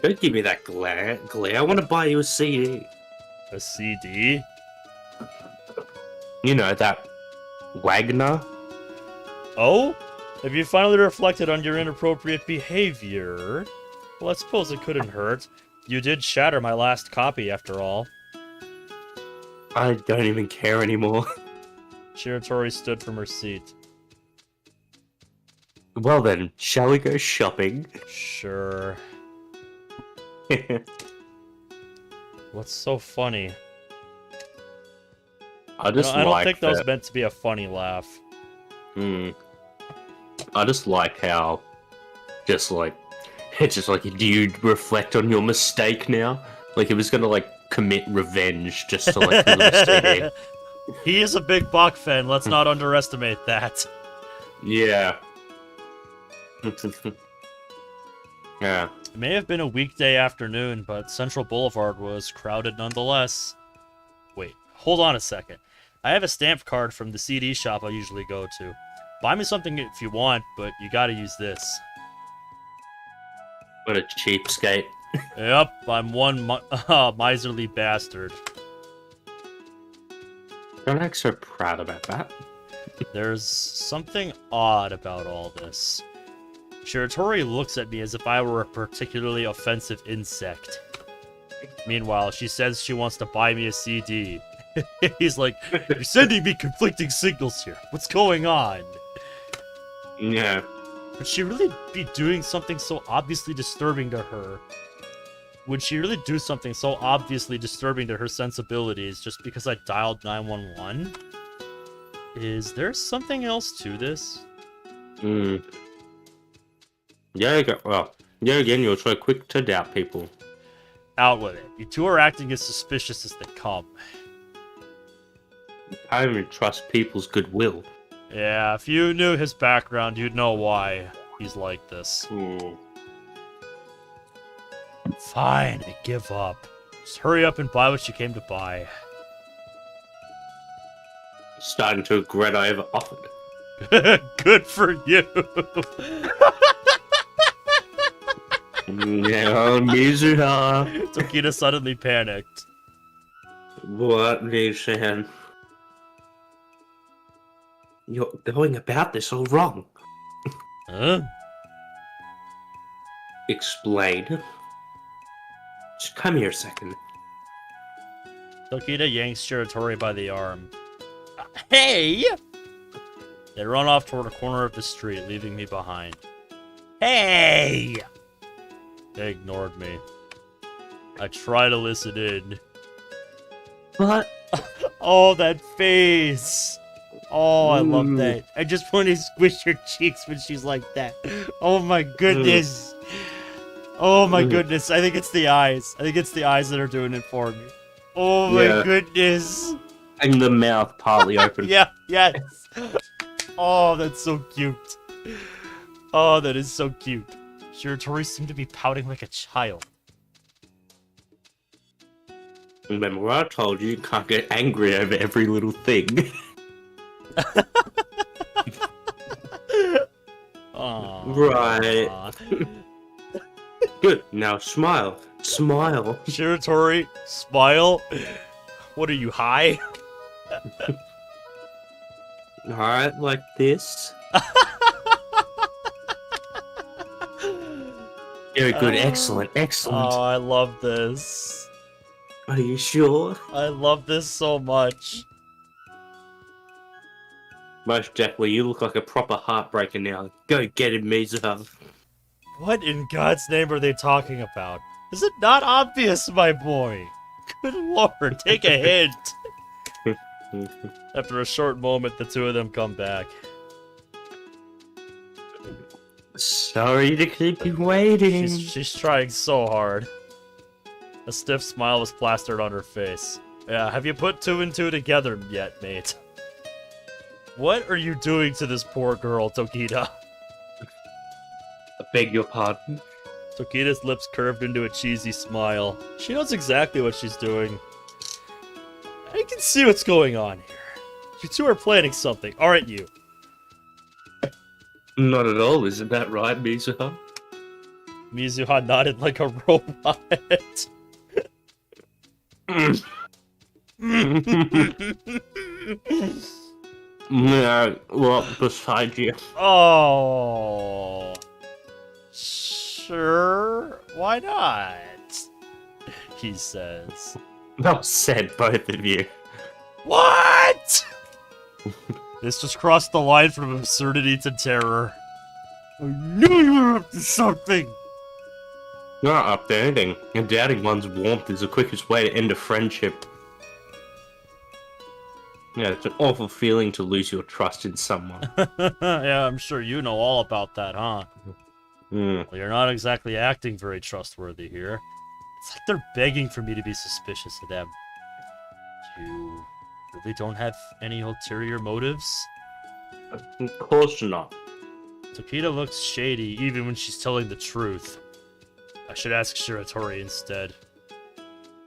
Don't give me that glare. I want to buy you a CD. A CD? You know, that Wagner? Oh? Have you finally reflected on your inappropriate behavior? Well, I suppose it couldn't hurt. You did shatter my last copy, after all. I don't even care anymore. Shiratori stood from her seat. Well then, shall we go shopping? Sure. What's so funny? I just I don't like think that was that. meant to be a funny laugh. I just like how, it's just like, do you reflect on your mistake now? Like, he was gonna, like, commit revenge just to, like, kill the CD. He is a big Bach fan, let's not underestimate that. Yeah. Yeah. It may have been a weekday afternoon, but Central Boulevard was crowded nonetheless. Wait, hold on a second. I have a stamp card from the CD shop I usually go to. Buy me something if you want, but you gotta use this. What a cheapskate. Yep, I'm one miserly bastard. I'm not so proud about that. There's something odd about all this. Shiratori looks at me as if I were a particularly offensive insect. Meanwhile, she says she wants to buy me a CD. He's like, you're sending me conflicting signals here. What's going on? Yeah. Would she really be doing something so obviously disturbing to her? Would she really do something so obviously disturbing to her sensibilities just because I dialed 911? Is there something else to this? Yeah, again, you're so quick to doubt people. Out with it. You two are acting as suspicious as they come. I don't even trust people's goodwill. Yeah, if you knew his background, you'd know why he's like this. Fine, I give up. Just hurry up and buy what you came to buy. Starting to regret I ever offered. Good for you. Yeah, Mizuha. Tokita suddenly panicked. What, Nishan? You're going about this all wrong. Huh? Explain. Just come here a second. Tokita yanks Shiratori by the arm. Hey! They run off toward a corner of the street, leaving me behind. Hey! They ignored me. I try to listen in. What? Oh, that face! Oh, I love that. I just want to squish her cheeks when she's like that. Oh my goodness. Oh my goodness. I think it's the eyes. I think it's the eyes that are doing it for me. Oh my goodness. And the mouth partly open. Yeah, yes. Oh, that's so cute. Oh, that is so cute. Shiratori seemed to be pouting like a child. Remember what I told you can't get angry over every little thing. Aww. Right. Good. Now smile. Smile. Shiratori, smile. What are you, high? Alright, like this. Very good. Excellent. Excellent. Oh, I love this. Are you sure? I love this so much. Most definitely. You look like a proper heartbreaker now. Go get him, Mizuha. What in God's name are they talking about? Is it not obvious, my boy? Good lord, take a hint. After a short moment, the two of them come back. Sorry to keep you waiting. She's trying so hard. A stiff smile was plastered on her face. Yeah, have you put 2 and 2 together yet, mate? What are you doing to this poor girl, Tokita? I beg your pardon? Tokita's lips curved into a cheesy smile. She knows exactly what she's doing. I can see what's going on here. You two are planning something, aren't you? Not at all, isn't that right, Mizuha? Mizuha nodded like a robot. Yeah, well, beside you. Oh. Sure, why not? He says. Well said, both of you. What? This just crossed the line from absurdity to terror. I knew you were up to something! You're not up to anything. And doubting one's warmth is the quickest way to end a friendship. Yeah, it's an awful feeling to lose your trust in someone. Yeah, I'm sure you know all about that, huh? Mm. Well, you're not exactly acting very trustworthy here. It's like they're begging for me to be suspicious of them. You really don't have any ulterior motives? Of course not. Tokita looks shady even when she's telling the truth. I should ask Shiratori instead.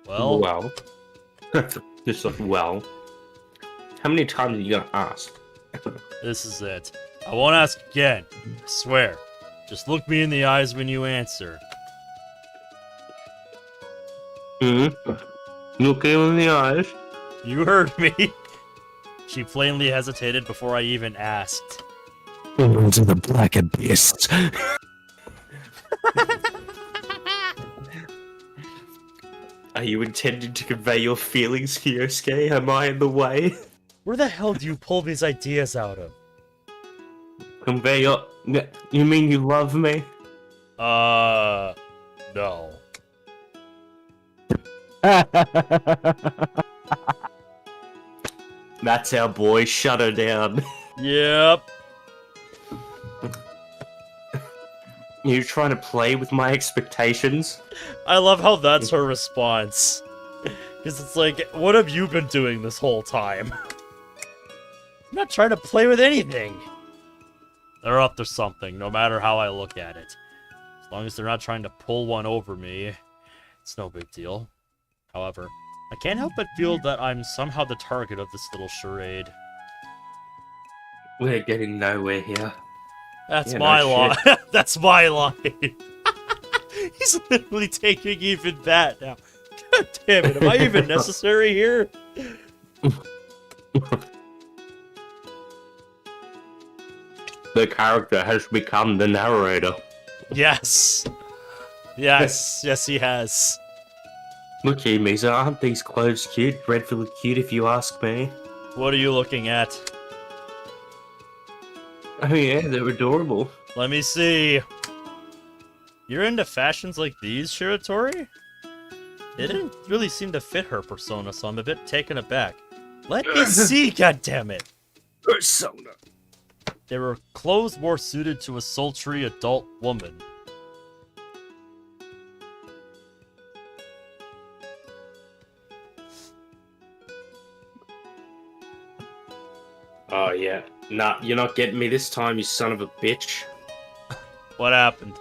Well... Well. Just like, well. How many times are you gonna ask? This is it. I won't ask again. I swear. Just look me in the eyes when you answer. Look him in the eyes. You heard me. She plainly hesitated before I even asked. Into the black abyss. Are you intending to convey your feelings, Kyosuke? Am I in the way? Where the hell do you pull these ideas out of? Convey your... You mean you love me? No. That's our boy, shut her down. Yep. You trying to play with my expectations? I love how that's her response. Because it's like, what have you been doing this whole time? I'm not trying to play with anything. They're up to something, no matter how I look at it. As long as they're not trying to pull one over me, it's no big deal. However, I can't help but feel that I'm somehow the target of this little charade. We're getting nowhere here. That's Yeah, my no line. That's my line. He's literally taking even that now. God damn it, am I even necessary here? The character has become the narrator. Yes. Yes, yes he has. Look here, Misa, aren't these clothes cute? Dreadfully cute if you ask me. What are you looking at? Oh yeah, they're adorable. Let me see. You're into fashions like these, Shiratori? They didn't really seem to fit her persona, so I'm a bit taken aback. Let me see, goddammit! Persona. They were clothes more suited to a sultry adult woman. Oh yeah. Nah, you're not getting me this time, you son of a bitch. What happened?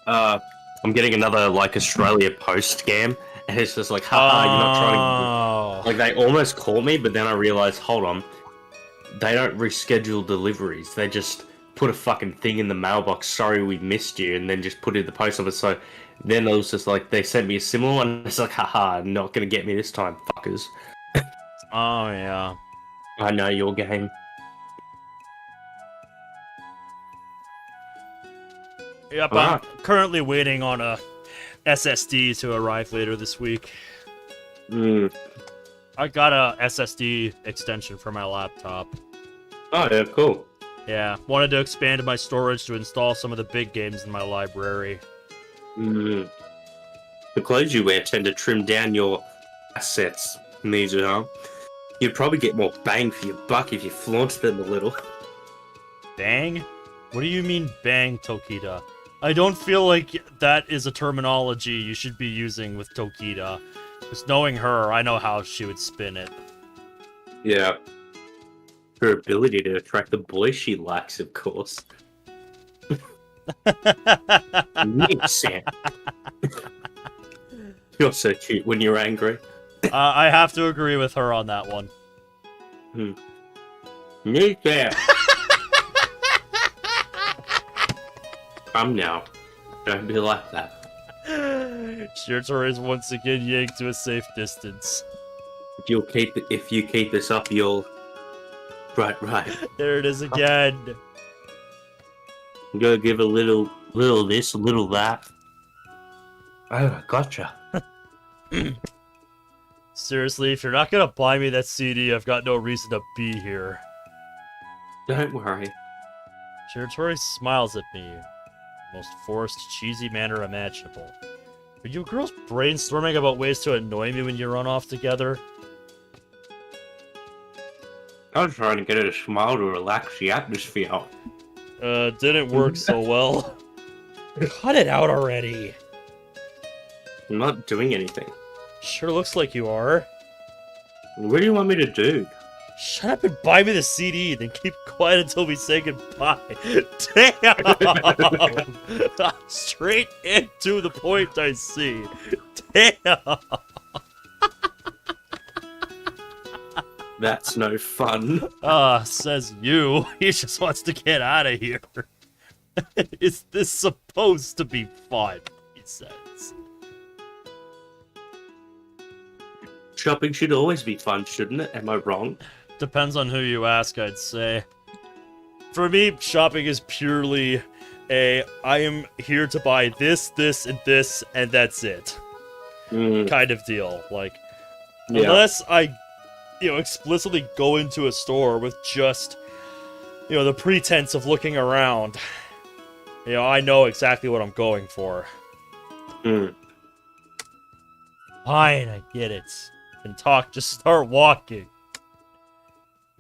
I'm getting another, like, Australia Post scam, and it's just like, haha, you're not trying to... Like, they almost called me, but then I realized, hold on, they don't reschedule deliveries, they just put a fucking thing in the mailbox, sorry we missed you, and then just put it in the post office, so then it was just like, they sent me a similar one, it's like, haha, not gonna get me this time, fuckers. Oh, yeah. I know your game. Yep, I'm currently waiting on a SSD to arrive later this week. I got a SSD extension for my laptop. Oh, yeah, cool. Yeah, wanted to expand my storage to install some of the big games in my library. The clothes you wear tend to trim down your assets, Mizu, huh? You'd probably get more bang for your buck if you flaunted them a little. Bang? What do you mean bang, Tokita? I don't feel like that is a terminology you should be using with Tokita. Because knowing her, I know how she would spin it. Yeah. Her ability to attract the boys she likes, of course. Nick Sam. You're so cute when you're angry. I have to agree with her on that one. Nick Sam. Come now. Don't be like that. Shiratori is once again yanked to a safe distance. If you keep this up, you'll... Right. There it is again. I'm gonna give a little this, a little that. Oh, gotcha. Seriously, if you're not gonna buy me that CD, I've got no reason to be here. Don't worry. Shiratori smiles at me. Most forced, cheesy manner imaginable. Are you girls brainstorming about ways to annoy me when you run off together? I was trying to get her to smile to relax the atmosphere. Didn't work so well. Cut it out already. I'm not doing anything. Sure looks like you are. What do you want me to do? Shut up and buy me the CD, then keep quiet until we say goodbye. Damn! Straight into the point, I see. Damn! That's no fun. Says you. He just wants to get out of here. Is this supposed to be fun? He says. Shopping should always be fun, shouldn't it? Am I wrong? Depends on who you ask, I'd say. For me, shopping is purely I am here to buy this, and that's it. Kind of deal. Like, unless I, explicitly go into a store with just, the pretense of looking around, I know exactly what I'm going for. Fine, I get it. Can talk, just start walking.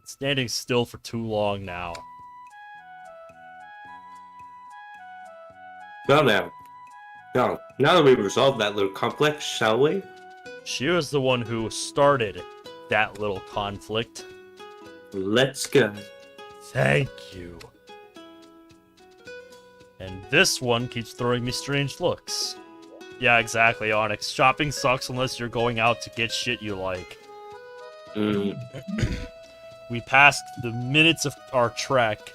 Standing still for too long now. Well now. Now that we've resolved that little conflict, shall we? She was the one who started that little conflict. Let's go. Thank you. And this one keeps throwing me strange looks. Yeah, exactly, Onyx. Shopping sucks unless you're going out to get shit you like. We passed the minutes of our trek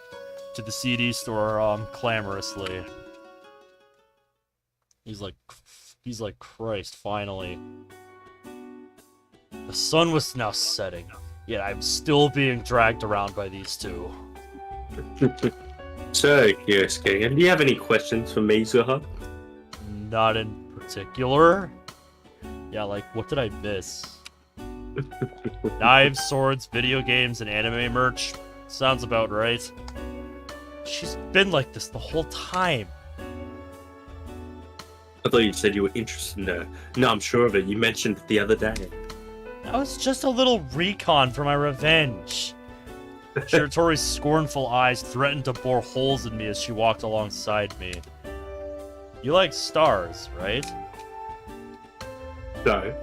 to the CD store clamorously. He's like, Christ, finally. The sun was now setting, yet I'm still being dragged around by these two. So, Yosuke, do you have any questions for me, Zuha? Not in particular. Yeah, like, what did I miss? Knives, swords, video games, and anime merch. Sounds about right. She's been like this the whole time. I thought you said you were interested in her. No, I'm sure of it. You mentioned it the other day. That was just a little recon for my revenge. Shiratori's scornful eyes threatened to bore holes in me as she walked alongside me. You like stars, right? No.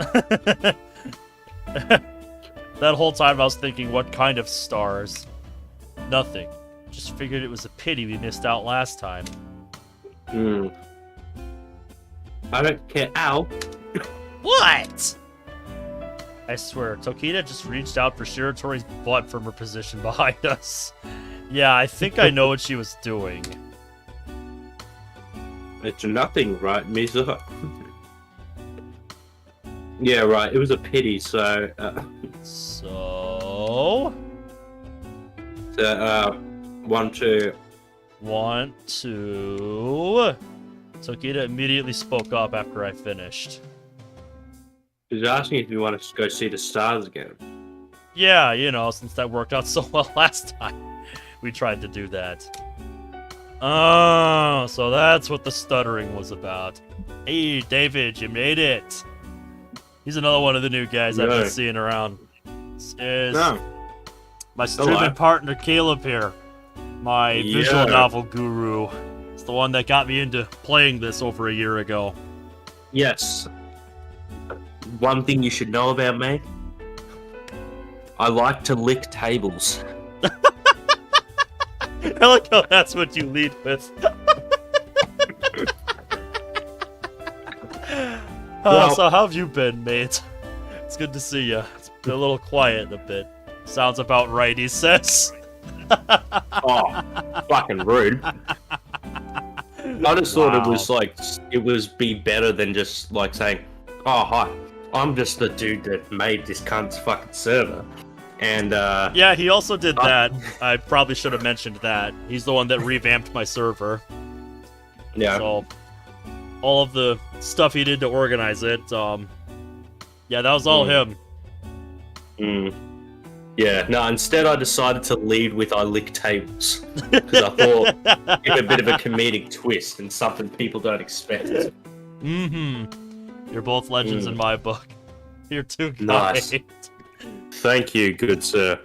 That whole time I was thinking, what kind of stars? Nothing. Just figured it was a pity we missed out last time. I don't care. Ow. What? I swear, Tokita just reached out for Shiratori's butt from her position behind us. Yeah, I think I know what she was doing. It's nothing, right, Mizuha? Yeah, right. It was a pity, so... So... 1, 2... 1, 2... Tokita immediately spoke up after I finished. He was asking if you wanted to go see the stars again. Yeah, since that worked out so well last time. We tried to do that. Oh, so that's what the stuttering was about. Hey, David, you made it. He's another one of the new guys I've been seeing around. This is my streaming partner, Caleb here. My visual novel guru. It's the one that got me into playing this over a year ago. Yes. One thing you should know about me, I like to lick tables. I like how that's what you lead with. Well, so how have you been, mate? It's good to see you. It's been a little quiet a bit. Sounds about right, he says. Oh, fucking rude. I just thought it was like, it was be better than just like saying, oh, hi, I'm just the dude that made this cunt's fucking server. And, yeah, he also did that. I probably should have mentioned that. He's the one that revamped my server. Yeah. So, all of the stuff he did to organize it, yeah, that was all him. Yeah, no, instead I decided to lead with I lick tables. Because I thought give a bit of a comedic twist and something people don't expect. You're both legends in my book. You're too kind. Nice. Thank you, good sir.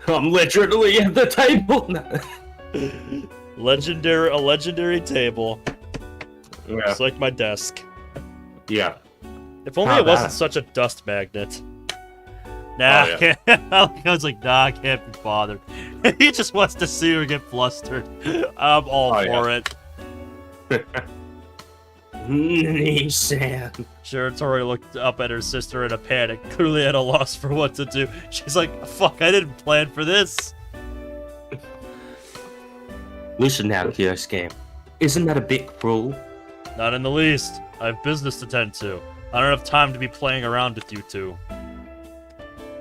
I'm literally at the table now. A legendary table. Yeah. It's like my desk. Yeah. If only it wasn't such a dust magnet. Nah, I was like, nah, I can't be bothered. He just wants to see her get flustered. I'm all for it. Sam. Shiratori looked up at her sister in a panic, clearly at a loss for what to do. She's like, fuck, I didn't plan for this. Listen now, Kyosuke. Isn't that a bit cruel? Not in the least. I have business to tend to. I don't have time to be playing around with you two.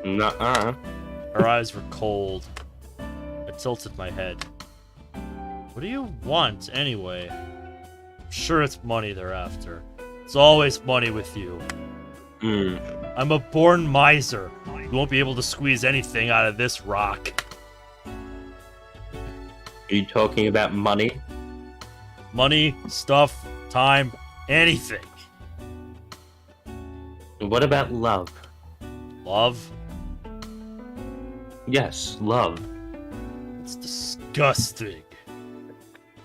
Nuh-uh. Her eyes were cold. I tilted my head. What do you want, anyway? I'm sure it's money they're after. It's always money with you. I'm a born miser. You won't be able to squeeze anything out of this rock. Are you talking about money? Money, stuff, time, anything. What about love? Love? Yes, love. It's disgusting.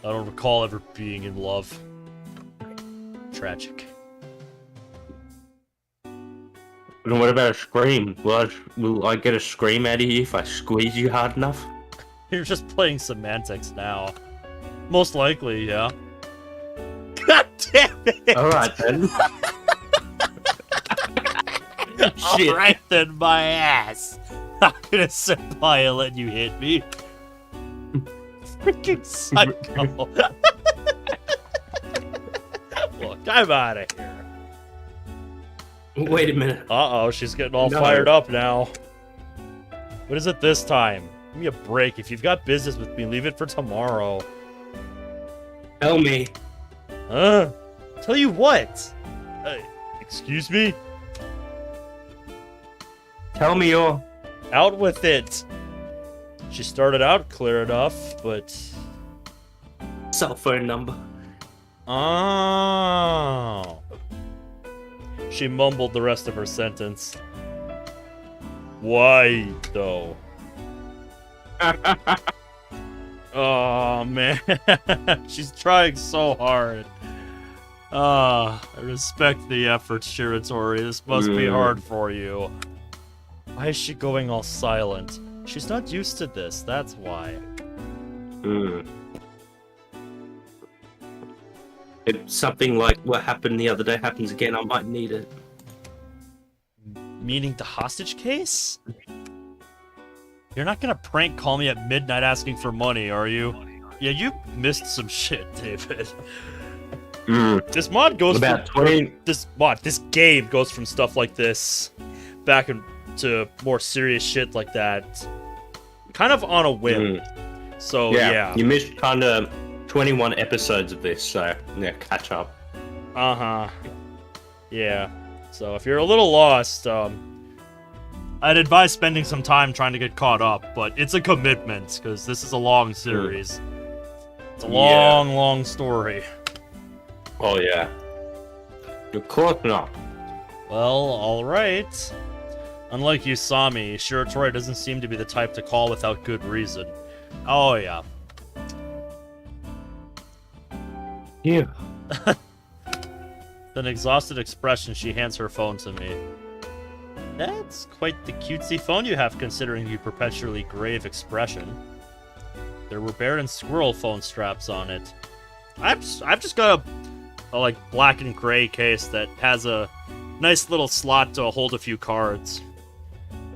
I don't recall ever being in love. Tragic. And what about a scream? Will I get a scream out of you if I squeeze you hard enough? You're just playing semantics now. Most likely, yeah. God damn it! Alright then. Shit. Alright then, my ass. I'm gonna sit by and let you hit me. Freaking psycho. Look, I'm out of here. Wait a minute. Uh-oh, she's getting all fired up now. What is it this time? Give me a break. If you've got business with me, leave it for tomorrow. Tell me. Huh? Tell you what? Excuse me? Tell me your... Out with it. She started out clear enough, but... cell phone number. Oh. She mumbled the rest of her sentence. Why, though? Oh, man. She's trying so hard. I respect the effort, Shiratori. This must be hard for you. Why is she going all silent? She's not used to this, that's why. If something like what happened the other day happens again, I might need it. Meaning the hostage case? You're not gonna prank call me at midnight asking for money, are you? Yeah, you missed some shit, David. This mod goes about from 20... this game goes from stuff like this back into more serious shit like that, kind of on a whim. So yeah, you missed kind of 21 episodes of this, so yeah, catch up. Yeah. So if you're a little lost, I'd advise spending some time trying to get caught up, but it's a commitment because this is a long series. It's a long story. Oh yeah. Of course not. Well, alright. Unlike Usami, Shiratori doesn't seem to be the type to call without good reason. Oh yeah. Yeah. With an exhausted expression, she hands her phone to me. That's quite the cutesy phone you have, considering your perpetually grave expression. There were bear and squirrel phone straps on it. I've just got a like black and gray case that has a nice little slot to hold a few cards.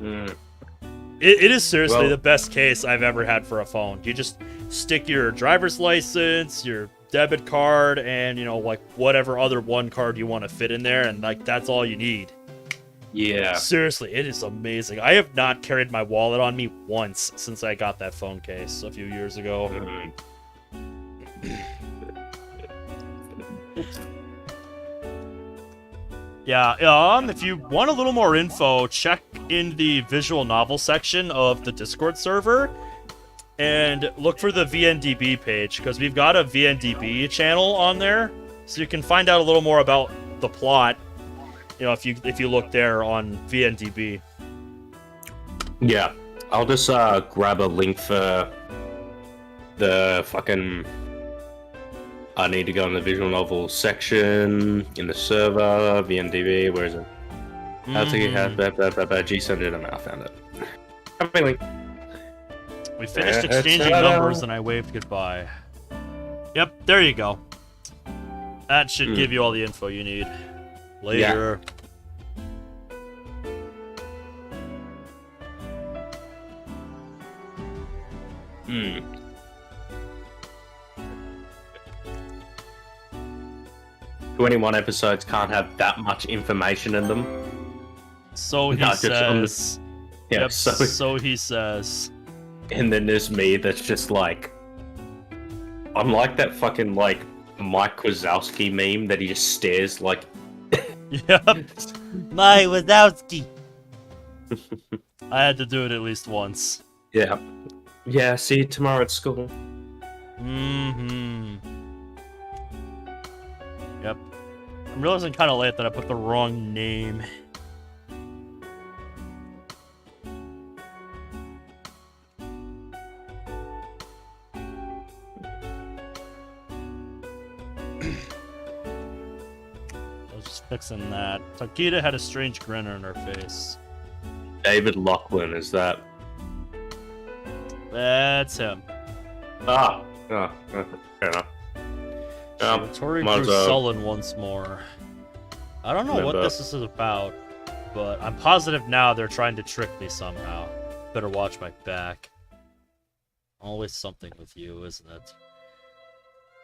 It is seriously the best case I've ever had for a phone. You just stick your driver's license, your debit card, and like whatever other one card you want to fit in there, and like that's all you need. Yeah. Seriously, it is amazing. I have not carried my wallet on me once since I got that phone case a few years ago. Yeah, if you want a little more info, check in the visual novel section of the Discord server and look for the VNDB page, because we've got a VNDB channel on there, so you can find out a little more about the plot. If you look there on VNDB. Yeah, I'll just grab a link for the fucking. I need to go in the visual novel section in the server VNDB. Where is it? How to get g-senjou. I found it. Copy link. We finished exchanging numbers and I waved goodbye. Yep, there you go. That should give you all the info you need. Later. Yeah. 21 episodes can't have that much information in them. So he says. Yeah, yep, so he says. And then there's me that's just like... I'm like that fucking, like, Mike Wazowski meme that he just stares like... Yep. Mike Wazowski. I had to do it at least once. Yeah. Yeah, see you tomorrow at school. Yep. I'm realizing kind of late that I put the wrong name. I was just fixing that. Takeda had a strange grin on her face. David Lachlan, is that? That's him. Ah. Oh, fair enough. Shiratori grew sullen once more. I don't know what this is about, but I'm positive now they're trying to trick me somehow. Better watch my back. Always something with you, isn't it?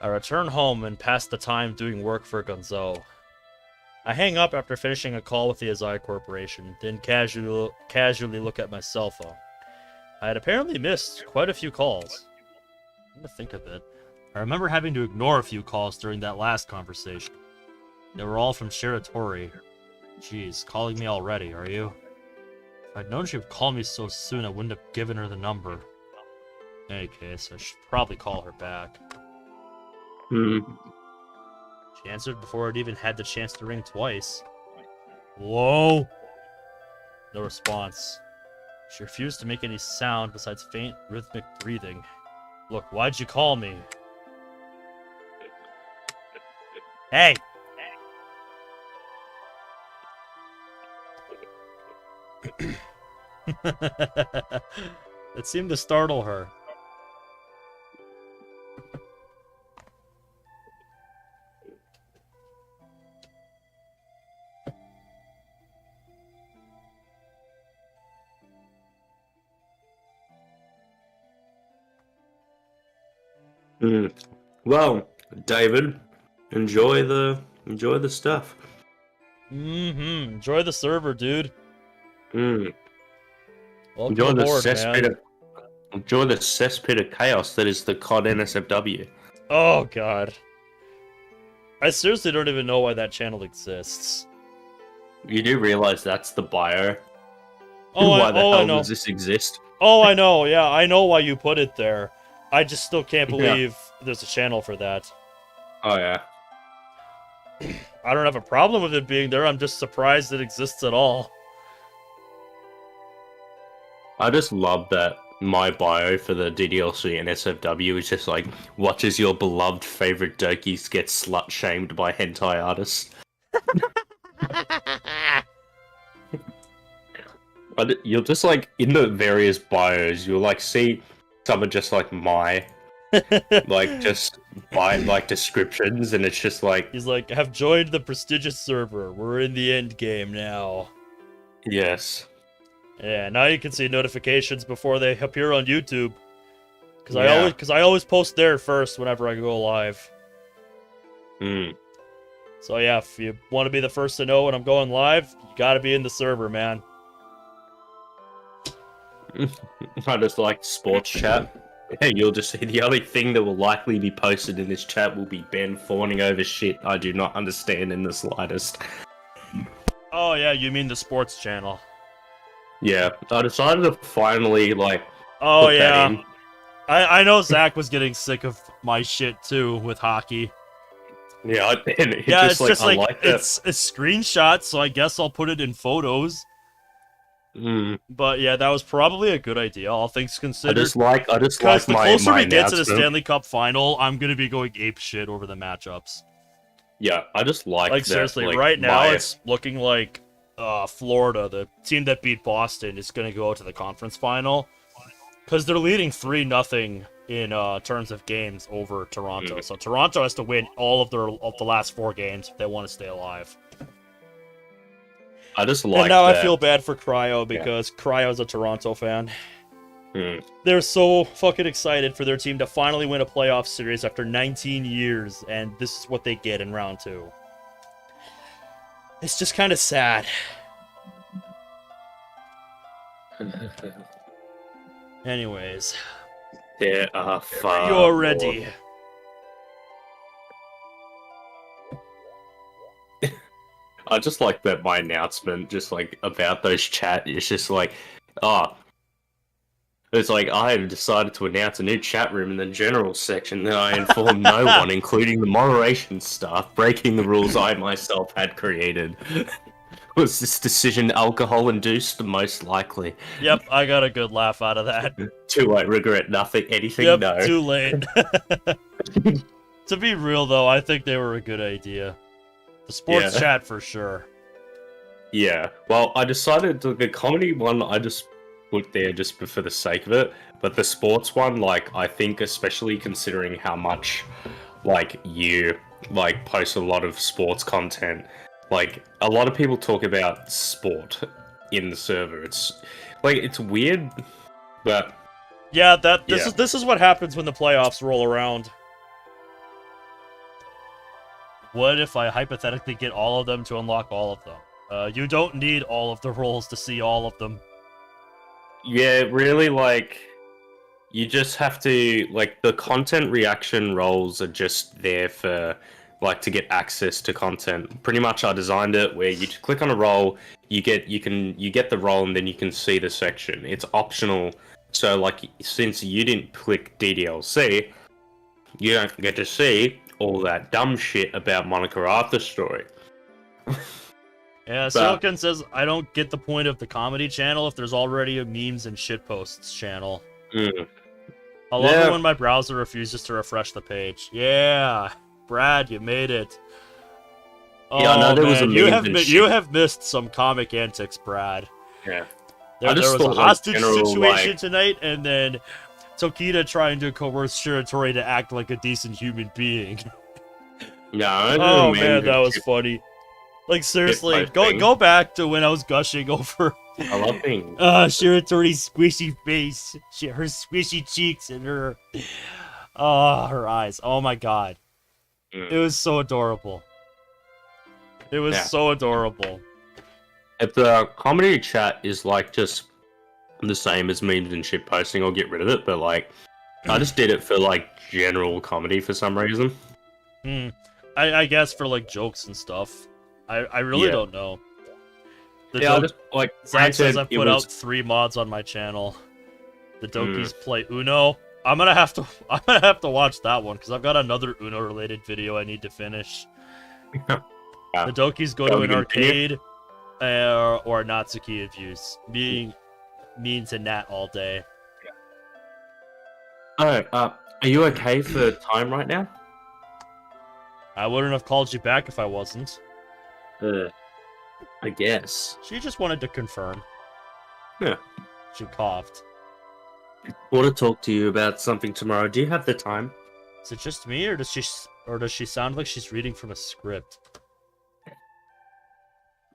I return home and pass the time doing work for Gonzo. I hang up after finishing a call with the Azai Corporation, then casually look at my cell phone. I had apparently missed quite a few calls. I'm gonna think of it. I remember having to ignore a few calls during that last conversation. They were all from Shiratori. Jeez, calling me already, are you? If I'd known she would call me so soon, I wouldn't have given her the number. In any case, I should probably call her back. She answered before I'd even had the chance to ring twice. Hello? No response. She refused to make any sound besides faint, rhythmic breathing. Look, why'd you call me? Hey! It seemed to startle her. Well, David, enjoy the stuff. Enjoy the server, dude. Welcome Enjoy aboard, the cesspit man. Enjoy the cesspit of chaos that is the COD NSFW. Oh god. I seriously don't even know why that channel exists. You do realize that's the bio? Oh, why the hell I know. does this exist? Oh, I know. Yeah, I know why you put it there. I just still can't believe there's a channel for that. Oh, yeah. I don't have a problem with it being there. I'm just surprised it exists at all. I just love that my bio for the DDLC and SFW is just like, watches your beloved favorite dokis get slut shamed by hentai artists. But you'll just like in the various bios, you'll like see some are just like my like just by like descriptions, and it's just like he's like, have joined the prestigious server. We're in the end game now. yes. Yeah, now you can see notifications before they appear on YouTube. Because Yeah. I always post there first whenever I go live. So yeah, if you want to be the first to know when I'm going live, you gotta be in the server, man. I just like sports chat. Hey, you'll just see the only thing that will likely be posted in this chat will be Ben fawning over shit I do not understand in the slightest. Oh yeah, you mean the sports channel. Yeah, I decided to finally like Oh put that yeah. in. I know Zach was getting sick of my shit too with hockey. Yeah, It's just like I like that. it's a screenshot, so I guess I'll put it in photos. But yeah, that was probably a good idea, all things considered. I just like because the my closer my we get to the announcement. Stanley Cup final, I'm gonna be going ape shit over the matchups. Yeah, I just like that, seriously, like, right now my- it's looking like Florida, the team that beat Boston, is gonna go to the conference final because they're leading 3-0 in terms of games over Toronto. So Toronto has to win all of the last 4 games if they want to stay alive. I just like and now that. I feel bad for Cryo because Cryo's a Toronto fan. Hmm. They're so fucking excited for their team to finally win a playoff series after 19 years, and this is what they get in round 2. It's just kind of sad. Anyways, There are far you're more- ready. I just like that my announcement, just like about those chat, is just like, it's like I have decided to announce a new chat room in the general section. Then I inform no one, including the moderation staff, breaking the rules I myself had created. Was this decision alcohol-induced? Most likely. Yep, I got a good laugh out of that. Too late. Regret nothing. Anything? Yep, No. too late. To be real, though, I think they were a good idea. The sports Yeah. chat for sure. Yeah. Well, I decided the comedy one I just put there just for the sake of it, but the sports one, like, I think especially considering how much like you like post a lot of sports content, like a lot of people talk about sport in the server. It's like it's weird, but Yeah, this is what happens when the playoffs roll around. What if I hypothetically get all of them to unlock all of them? You don't need all of the roles to see all of them. yeah, really, like, you just have to, like, the content reaction roles are just there for, like, to get access to content. Pretty much I designed it where you click on a role, you get the role, and then you can see the section. It's optional. So, like, since you didn't click DDLC, you don't get to see all that dumb shit about Monica Arthur's story. Yeah, Silicon says, I don't get the point of the comedy channel if there's already a memes and shitposts channel. I love it when my browser refuses to refresh the page. Yeah, Brad, you made it. Oh, Yeah, I know there was a you meme and you have missed some comic antics, Brad. Yeah. There I just was a thought, like, hostage general, situation like- tonight, and then Tokita trying to coerce Shiratori to act like a decent human being. No, Oh man, that was funny. Like seriously, go back to when I was gushing over I love things. Shiratori's squishy face, her squishy cheeks, and her her eyes. Oh my god, it was so adorable. It was so adorable. If the comedy chat is like just the same as memes and shit posting, I'll get rid of it. But like, I just did it for like general comedy for some reason. I guess for like jokes and stuff. I really don't know. I just like Zach says I put out 3 mods on my channel. The Dokis play Uno. I'm gonna have to watch that one because I've got another Uno related video I need to finish. The Dokis go to an arcade or Natsuki abuse. Being mean to Nat all day. Oh, are you okay for time right now? I wouldn't have called you back if I wasn't. I guess. She just wanted to confirm. Yeah. She coughed. I want to talk to you about something tomorrow. Do you have the time? Is it just me, or does she sound like she's reading from a script?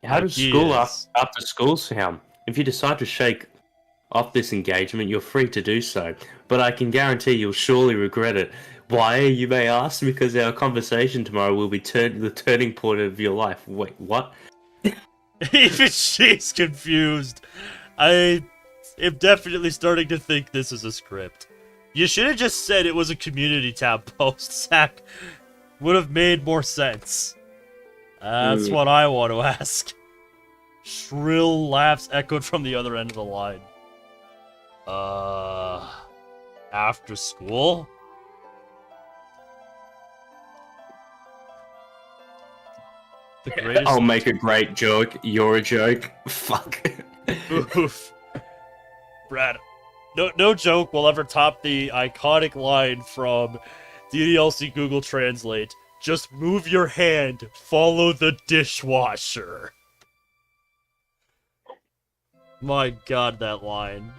How does school after school sound? If you decide to shake off this engagement, you're free to do so. But I can guarantee you'll surely regret it. Why, you may ask? Because our conversation tomorrow will be the turning point of your life. Wait, what? Even she's confused. I am definitely starting to think this is a script. You should have just said it was a community tab post, Zach. Would have made more sense. That's what I want to ask. Shrill laughs echoed from the other end of the line. After school? The greatest... I'll make a great joke. You're a joke. Fuck. Oof. Brad, no joke will ever top the iconic line from DDLC Google Translate. Just move your hand, follow the dishwasher. My god, that line.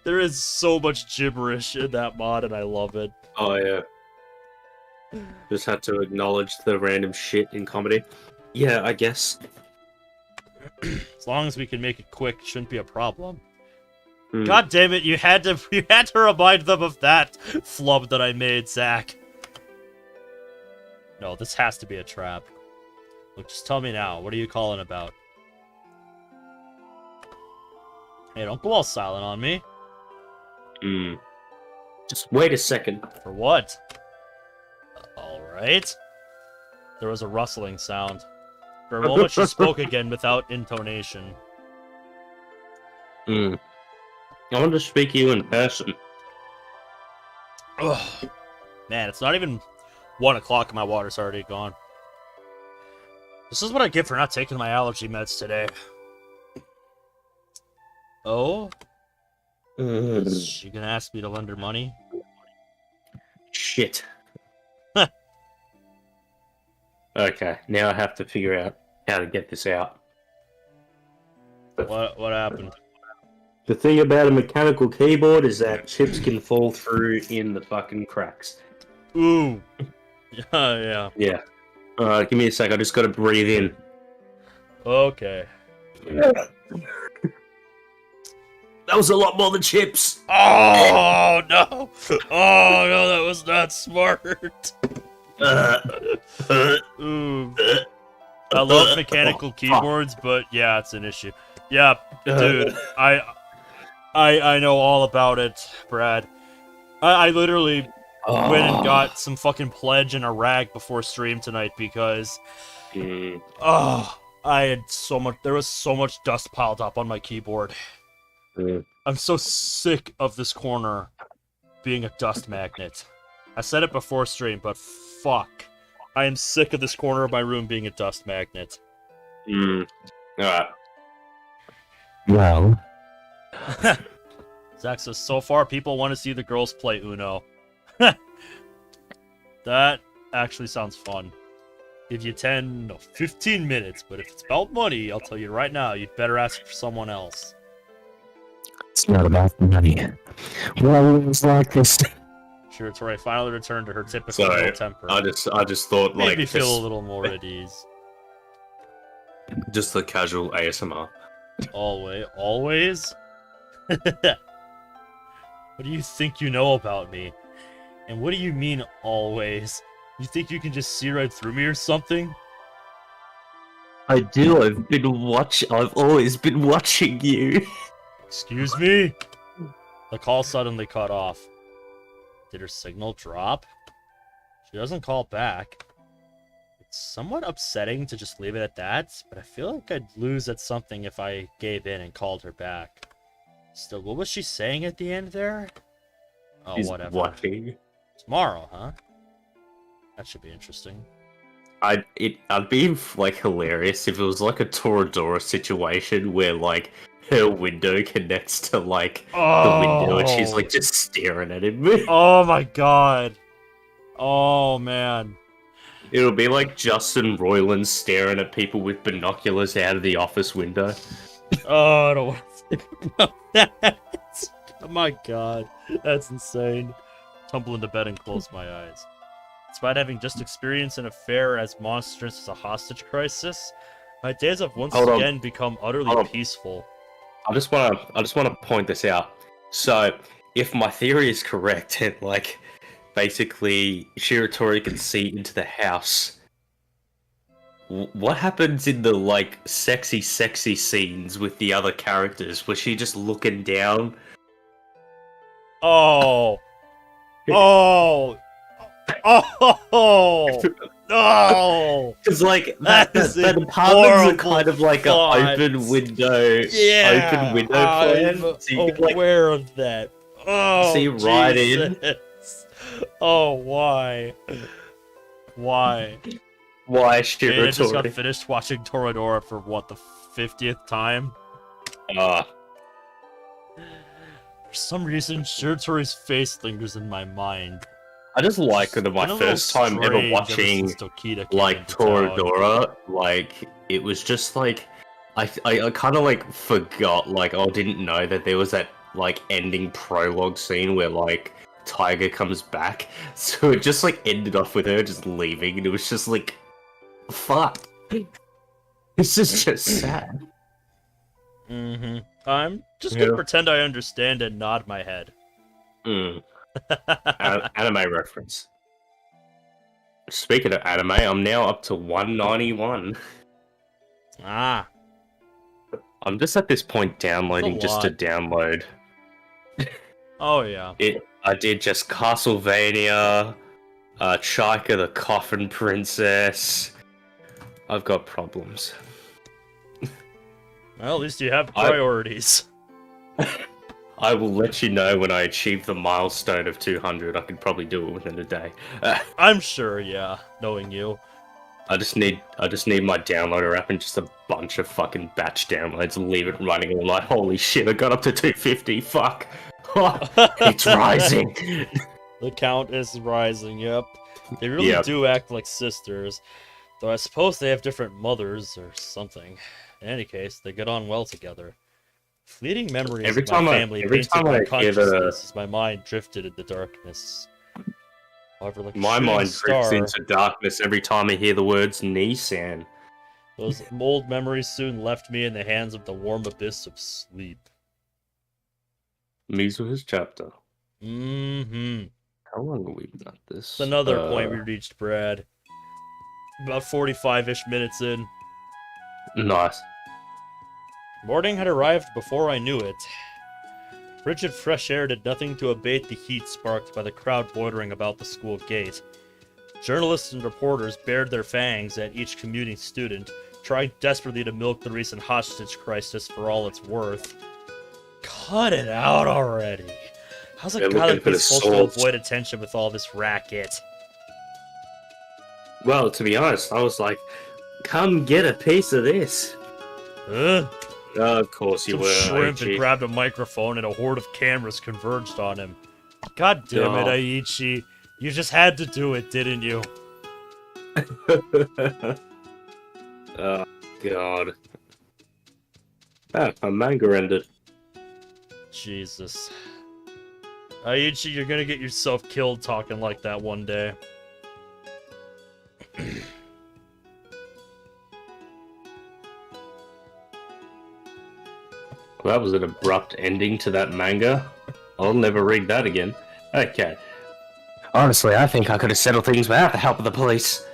There is so much gibberish in that mod, and I love it. Oh, yeah. Just had to acknowledge the random shit in comedy. Yeah, I guess. As long as we can make it quick, shouldn't be a problem. God damn it, you had to remind them of that flub that I made, Zach. No, this has to be a trap. Look, just tell me now. What are you calling about? Hey, don't go all silent on me. Just wait a second. For what? Alright. There was a rustling sound. For a moment, she spoke again without intonation. I want to speak to you in person. Ugh. Man, it's not even 1 o'clock and my water's already gone. This is what I get for not taking my allergy meds today. Oh? Is she gonna ask me to lend her money? Shit. Okay, now I have to figure out how to get this out. What happened? The thing about a mechanical keyboard is that chips can fall through in the fucking cracks. Ooh. Yeah. Yeah. Alright, give me a sec, I just gotta breathe in. Okay. That was a lot more than chips! Oh, no! Oh, no, that was not smart! Ooh. I love mechanical keyboards, but yeah, it's an issue. Yeah, dude, I know all about it, Brad. I literally went and got some fucking pledge and a rag before stream tonight because I had so much. There was so much dust piled up on my keyboard. I'm so sick of this corner being a dust magnet. I said it before stream, but fuck. I am sick of this corner of my room being a dust magnet. Alright. Well. Zach says, so far people want to see the girls play Uno. That actually sounds fun. Give you 15 minutes, but if it's about money, I'll tell you right now, you'd better ask for someone else. It's not about money. Well, it was like this. Shiratori finally returned to her typical low temper. I just thought Made like me feel a little more at ease. Just the casual ASMR. Always? What do you think you know about me? And what do you mean, always? You think you can just see right through me or something? I do, I've always been watching you. Excuse me? The call suddenly cut off. Did her signal drop? She doesn't call back. It's somewhat upsetting to just leave it at that, but I feel like I'd lose at something if I gave in and called her back. Still, what was she saying at the end there? Oh, She's whatever. watching. Tomorrow, huh? That should be interesting. I'd be like hilarious if it was like a Toradora situation where like her window connects to like the window, and she's like just staring at him. Oh my god. Oh man. It'll be like Justin Roiland staring at people with binoculars out of the office window. Oh, I don't want to think about that. Oh my god, that's insane. Tumble into bed and close my eyes. Despite having just experienced an affair as monstrous as a hostage crisis, my days have once again become utterly peaceful. I just want to point this out. So, if my theory is correct, and like basically Shiratori can see into the house, what happens in the like sexy scenes with the other characters? Was she just looking down? Oh. Oh. Oh. No! Because like that apartment's kind of like an open window, plan. So you could, like, aware of that. Oh, see right in. Oh, why? Why? Why Shiratori? I just got finished watching Toradora for what, the 50th time? For some reason, Shiratori's face lingers in my mind. I just like that my first time ever watching like Toradora, like it was just like I kind of like forgot, like I didn't know that there was that like ending prologue scene where like Tiger comes back, so it just like ended off with her just leaving, and it was just like, fuck, this is just sad. I'm just gonna pretend I understand and nod my head. Anime reference. Speaking of anime, I'm now up to 191. I'm just at this point downloading just to download. Oh yeah. I did just Castlevania, Chaika the Coffin Princess. I've got problems. Well, at least you have priorities. I will let you know when I achieve the milestone of 200. I could probably do it within a day. I'm sure, yeah, knowing you. I just need my downloader app and just a bunch of fucking batch downloads and leave it running all night. Holy shit, I got up to 250. Fuck. It's rising. The count is rising, yep. They really do act like sisters. Though I suppose they have different mothers or something. In any case, they get on well together. Fleeting memories of my family painted my consciousness as my mind drifted into darkness. However, like my mind drifts into darkness every time I hear the words Nissan. Those old memories soon left me in the hands of the warm abyss of sleep. Mizuha's chapter. How long have we been at this? It's another point we reached, Brad. About 45-ish minutes in. Nice. Morning had arrived before I knew it. Frigid fresh air did nothing to abate the heat sparked by the crowd loitering about the school gate. Journalists and reporters bared their fangs at each commuting student, trying desperately to milk the recent hostage crisis for all it's worth. Cut it out already! How's a guy like this supposed to avoid attention with all this racket? Well, to be honest, I was like, come get a piece of this. Of course you were. Shrimp and grabbed a microphone, and a horde of cameras converged on him. God damn it, Aichi. You just had to do it, didn't you? Oh, God. My manga ended. Jesus. Aichi, you're gonna get yourself killed talking like that one day. Well, that was an abrupt ending to that manga. I'll never read that again. Okay. Honestly, I think I could have settled things without the help of the police.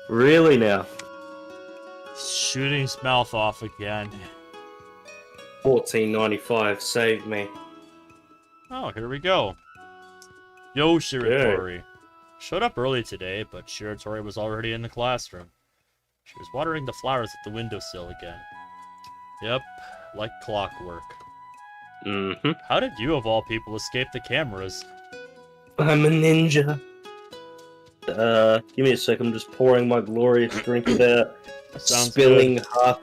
Really now? Shooting his mouth off again. 14.95, save me. Oh, here we go. Yo, Shiratori. Showed up early today, but Shiratori was already in the classroom. She was watering the flowers at the windowsill again. Yep, like clockwork. How did you, of all people, escape the cameras? I'm a ninja. Give me a sec, I'm just pouring my glorious drink without spilling half.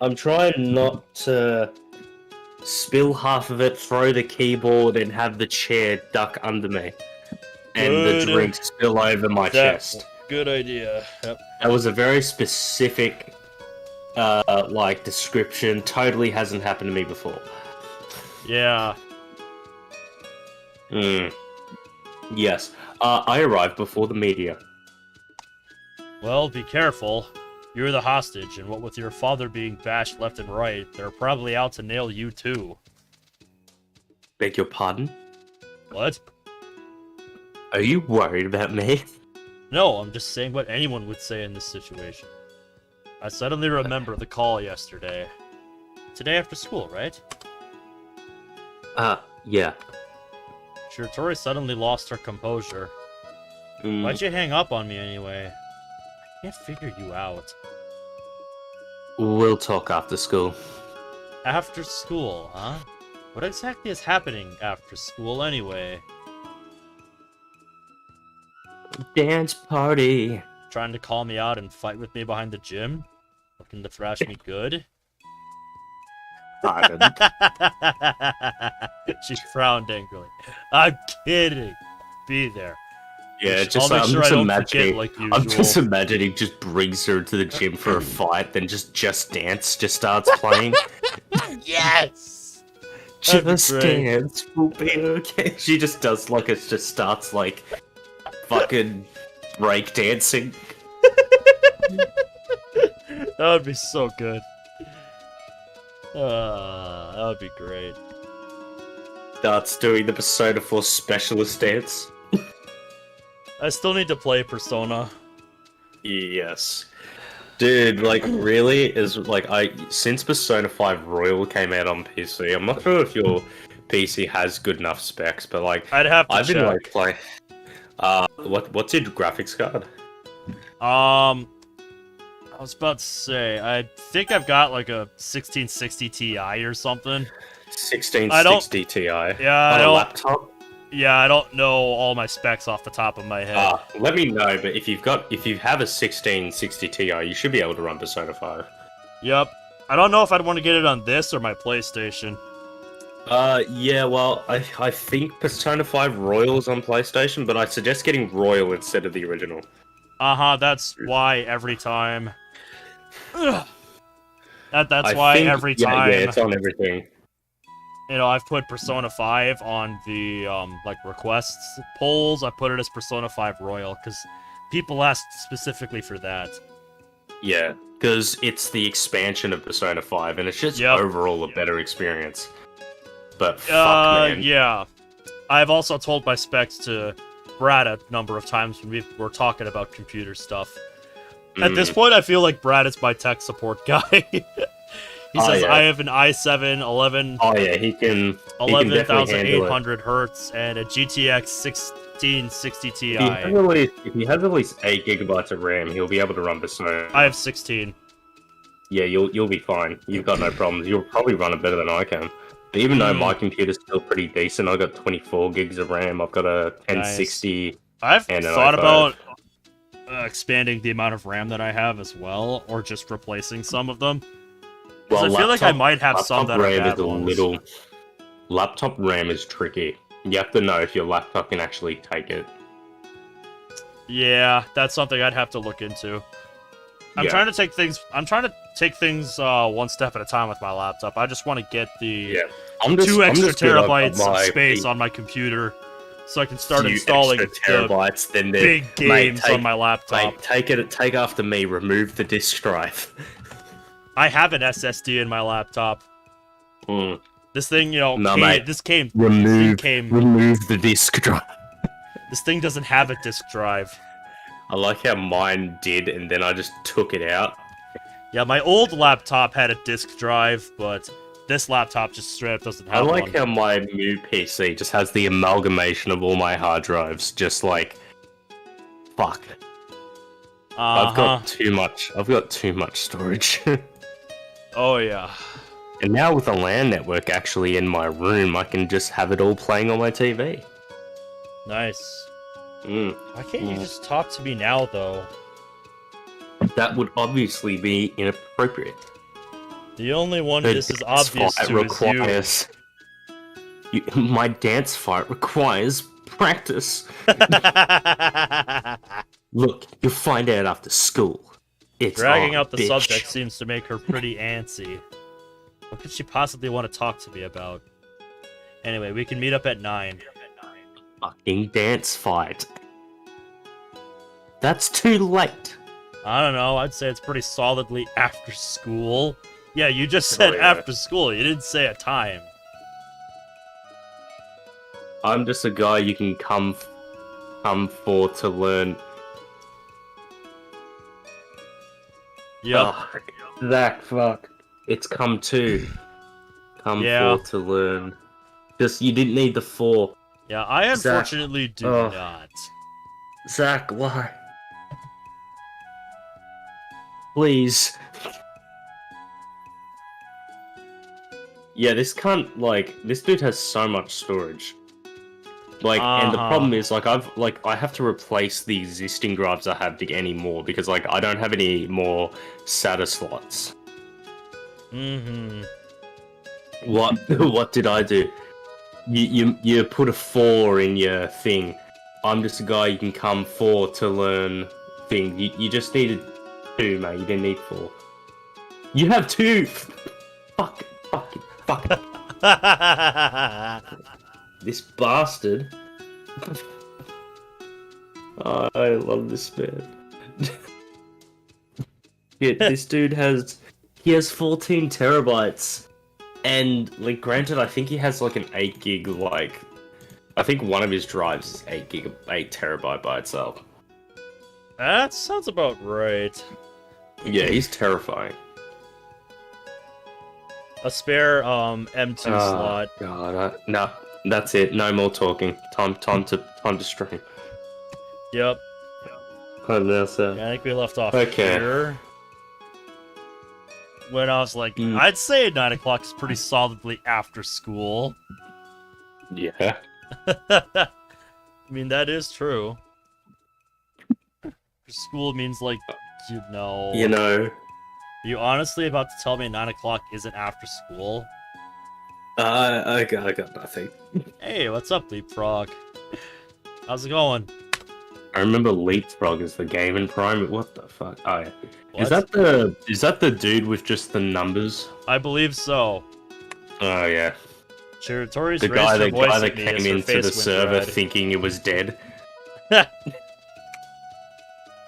I'm trying not to spill half of it, throw the keyboard, and have the chair duck under me. And the drink spill over my chest. Good idea. Yep. That was a very specific, description. Totally hasn't happened to me before. Yeah. Yes. I arrived before the media. Well, be careful. You're the hostage, and what with your father being bashed left and right, they're probably out to nail you too. Beg your pardon? What? Are you worried about me? No, I'm just saying what anyone would say in this situation. I suddenly remember the call yesterday. Today after school, right? Yeah. Shiratori suddenly lost her composure. Why'd you hang up on me anyway? I can't figure you out. We'll talk after school. After school, huh? What exactly is happening after school anyway? Dance party. Trying to call me out and fight with me behind the gym? Looking to thrash me good? Pardon. She frowned angrily. I'm kidding. Be there. Yeah, I'll make sure I don't forget like usual. I'm just imagining just brings her to the gym for a fight, then just Dance just starts playing. Yes! Just Dance will be okay. She just does just starts fucking break dancing. That would be so good. That would be great. Starts doing the Persona 4 specialist dance. I still need to play Persona. Yes. Dude, really? Since Persona 5 Royal came out on PC, I'm not sure if your PC has good enough specs, but I'd have to I've check. been playing. What's your graphics card? I was about to say, I think I've got a 1660 Ti or something. 1660 Ti. Yeah, on a laptop. Yeah, I don't know all my specs off the top of my head. Let me know. But if you have a 1660 Ti, you should be able to run Persona 5. Yep. I don't know if I'd want to get it on this or my PlayStation. Yeah. Well, I think Persona 5 Royal's on PlayStation, but I suggest getting Royal instead of the original. That's why every time. That's why every time. Yeah, it's on everything. I've put Persona 5 on the requests polls. I put it as Persona 5 Royal because people asked specifically for that. Yeah, because it's the expansion of Persona 5, and it's just overall a better experience. But fuck, man. Yeah. I've also told my specs to Brad a number of times when we were talking about computer stuff. At this point, I feel like Brad is my tech support guy. He says, I have an i7 11. Oh yeah, he can 11,800 hertz and a GTX 1660 Ti. If he has at least 8 gigabytes of RAM, he'll be able to run Persona. I have 16. Yeah, you'll be fine. You've got no problems. You'll probably run it better than I can. But even though my computer's still pretty decent, I've got 24 gigs of RAM. I've got a 1060. Nice. I've and thought about expanding the amount of RAM that I have as well, or just replacing some of them. Well, I feel like I might have some that are bad ones. Laptop RAM is tricky. You have to know if your laptop can actually take it. Yeah, that's something I'd have to look into. I'm trying to take things one step at a time with my laptop. I just want to get the 2 extra terabytes of space on my computer so I can start installing the big games on my laptop. Take after me, remove the disk drive. I have an SSD in my laptop. This thing, remove the disk drive. This thing doesn't have a disk drive. I like how mine did, and then I just took it out. Yeah, my old laptop had a disk drive, but this laptop just straight up doesn't have one. I like how my new PC just has the amalgamation of all my hard drives, just fuck. I've got too much storage. Oh, yeah. And now with a LAN network actually in my room, I can just have it all playing on my TV. Nice. Why can't you just talk to me now, though? That would obviously be inappropriate. The only one The this is dance obvious fight to is you. My dance fight requires practice. Look, you'll find out after school. It's Dragging on, out the bitch. subject seems to make her pretty antsy. What could she possibly want to talk to me about? Anyway, we can meet up at 9. Fucking dance fight. That's too late. I don't know, I'd say it's pretty solidly after school. Yeah, you just said after school, you didn't say a time. I'm just a guy you can come for to learn. Yep. Oh, Zach, fuck. It's come to. Come for to learn. Just, you didn't need the 4. Yeah, I unfortunately do not. Zach, why? Please. Yeah, this dude has so much storage. And the problem is, I have to replace the existing drives I have to get any more, because, I don't have any more SATA slots. Mm-hmm. What did I do? You put a 4 in your thing. I'm just a guy you can come for to learn thing. You just needed 2, mate. You didn't need 4. You have 2! Fuck. This bastard. Oh, I love this man. Yeah, this dude has 14 terabytes. And, granted, I think he has, an 8 gig, I think one of his drives is 8 terabyte by itself. That sounds about right. Yeah, he's terrifying. A spare, M2 slot. God, no, that's it. No more talking. Time to stream. Yep. Yeah, I think we left off here. When I was I'd say 9 o'clock is pretty solidly after school. Yeah. I mean, that is true. School means, you know... Are you honestly about to tell me 9 o'clock isn't after school? I got nothing. Hey, what's up, Leapfrog? How's it going? I remember Leapfrog is the game in Prime. What the fuck? Oh, yeah. What? Is that the dude with just the numbers? I believe so. Oh yeah. Shiratori's the guy that came into the server thinking it was dead.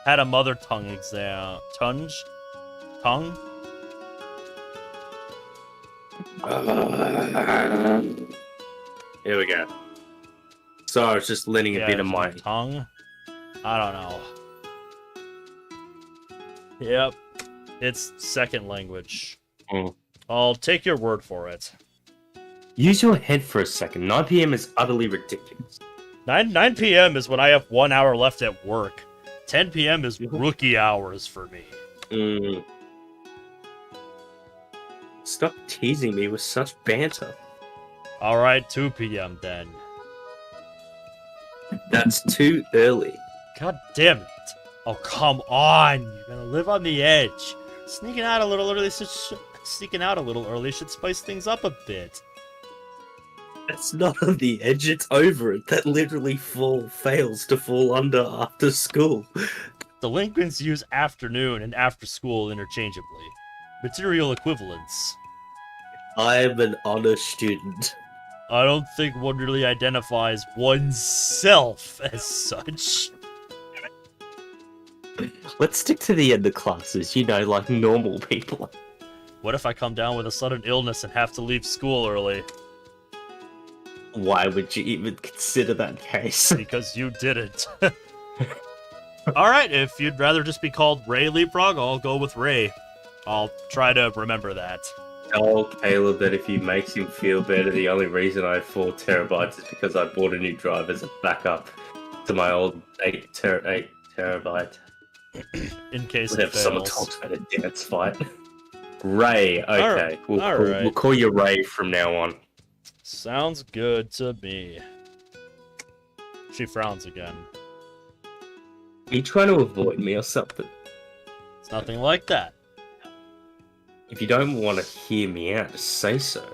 Had a mother tongue exam. Tongue? Here we go. So I was just lending a bit of my tongue. I don't know. Yep. It's second language. I'll take your word for it. Use your head for a second. 9 PM is utterly ridiculous. 9 PM is when I have 1 hour left at work. 10 PM is rookie hours for me. Stop teasing me with such banter. Alright, 2 PM then. That's too early. God damn it. Oh, come on. You're gonna live on the edge. Sneaking out a little early should spice things up a bit. It's not on the edge, it's over it. That literally fails to fall under after school. Delinquents use afternoon and after school interchangeably. Material equivalence. I'm an honor student. I don't think one really identifies oneself as such. Let's stick to the end of classes, like normal people. What if I come down with a sudden illness and have to leave school early? Why would you even consider that case? Because you didn't. Alright, if you'd rather just be called Ray Leapfrog, I'll go with Ray. I'll try to remember that. Tell Caleb that if he makes him feel better, the only reason I have 4 terabytes is because I bought a new drive as a backup to my old 8 terabyte. In case Whenever it fails. someone talks about a dance fight. Ray, okay. Alright. We'll call you Ray from now on. Sounds good to me. She frowns again. Are you trying to avoid me or something? It's nothing like that. If you don't want to hear me out, just say so.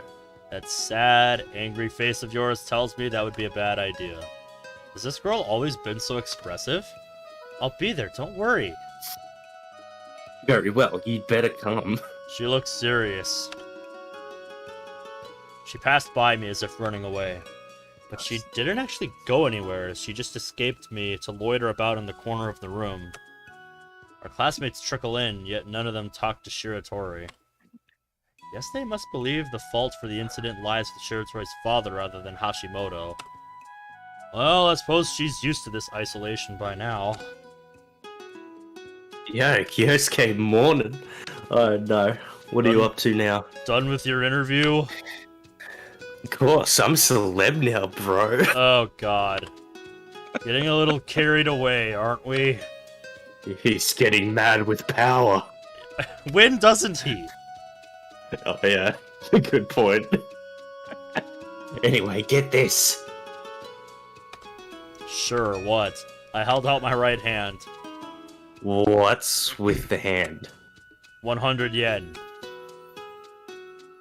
That sad, angry face of yours tells me that would be a bad idea. Has this girl always been so expressive? I'll be there, don't worry. Very well, you'd better come. She looks serious. She passed by me as if running away. But she didn't actually go anywhere, she just escaped me to loiter about in the corner of the room. Our classmates trickle in, yet none of them talk to Shiratori. Guess they must believe the fault for the incident lies with Shiratori's father rather than Hashimoto. Well, I suppose she's used to this isolation by now. Yo, Kyosuke, morning. Oh no, what are you up to now? Done with your interview? Of course, I'm celeb now, bro. Oh god. Getting a little carried away, aren't we? He's getting mad with power. When doesn't he? Oh yeah, good point. Anyway, get this. Sure, what? I held out my right hand. What's with the hand? 100 yen.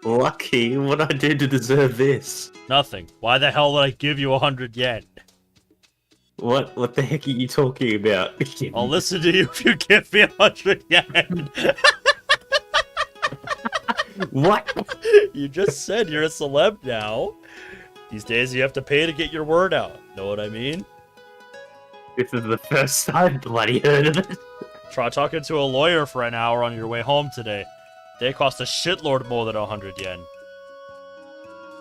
Lucky, what'd I do to deserve this? Nothing. Why the hell would I give you 100 yen? What the heck are you talking about? I'll listen to you if you give me 100 yen. What? You just said you're a celeb now. These days you have to pay to get your word out. Know what I mean? This is the first time I've bloody heard of it. Try talking to a lawyer for an hour on your way home today. They cost a shitload more than 100 yen.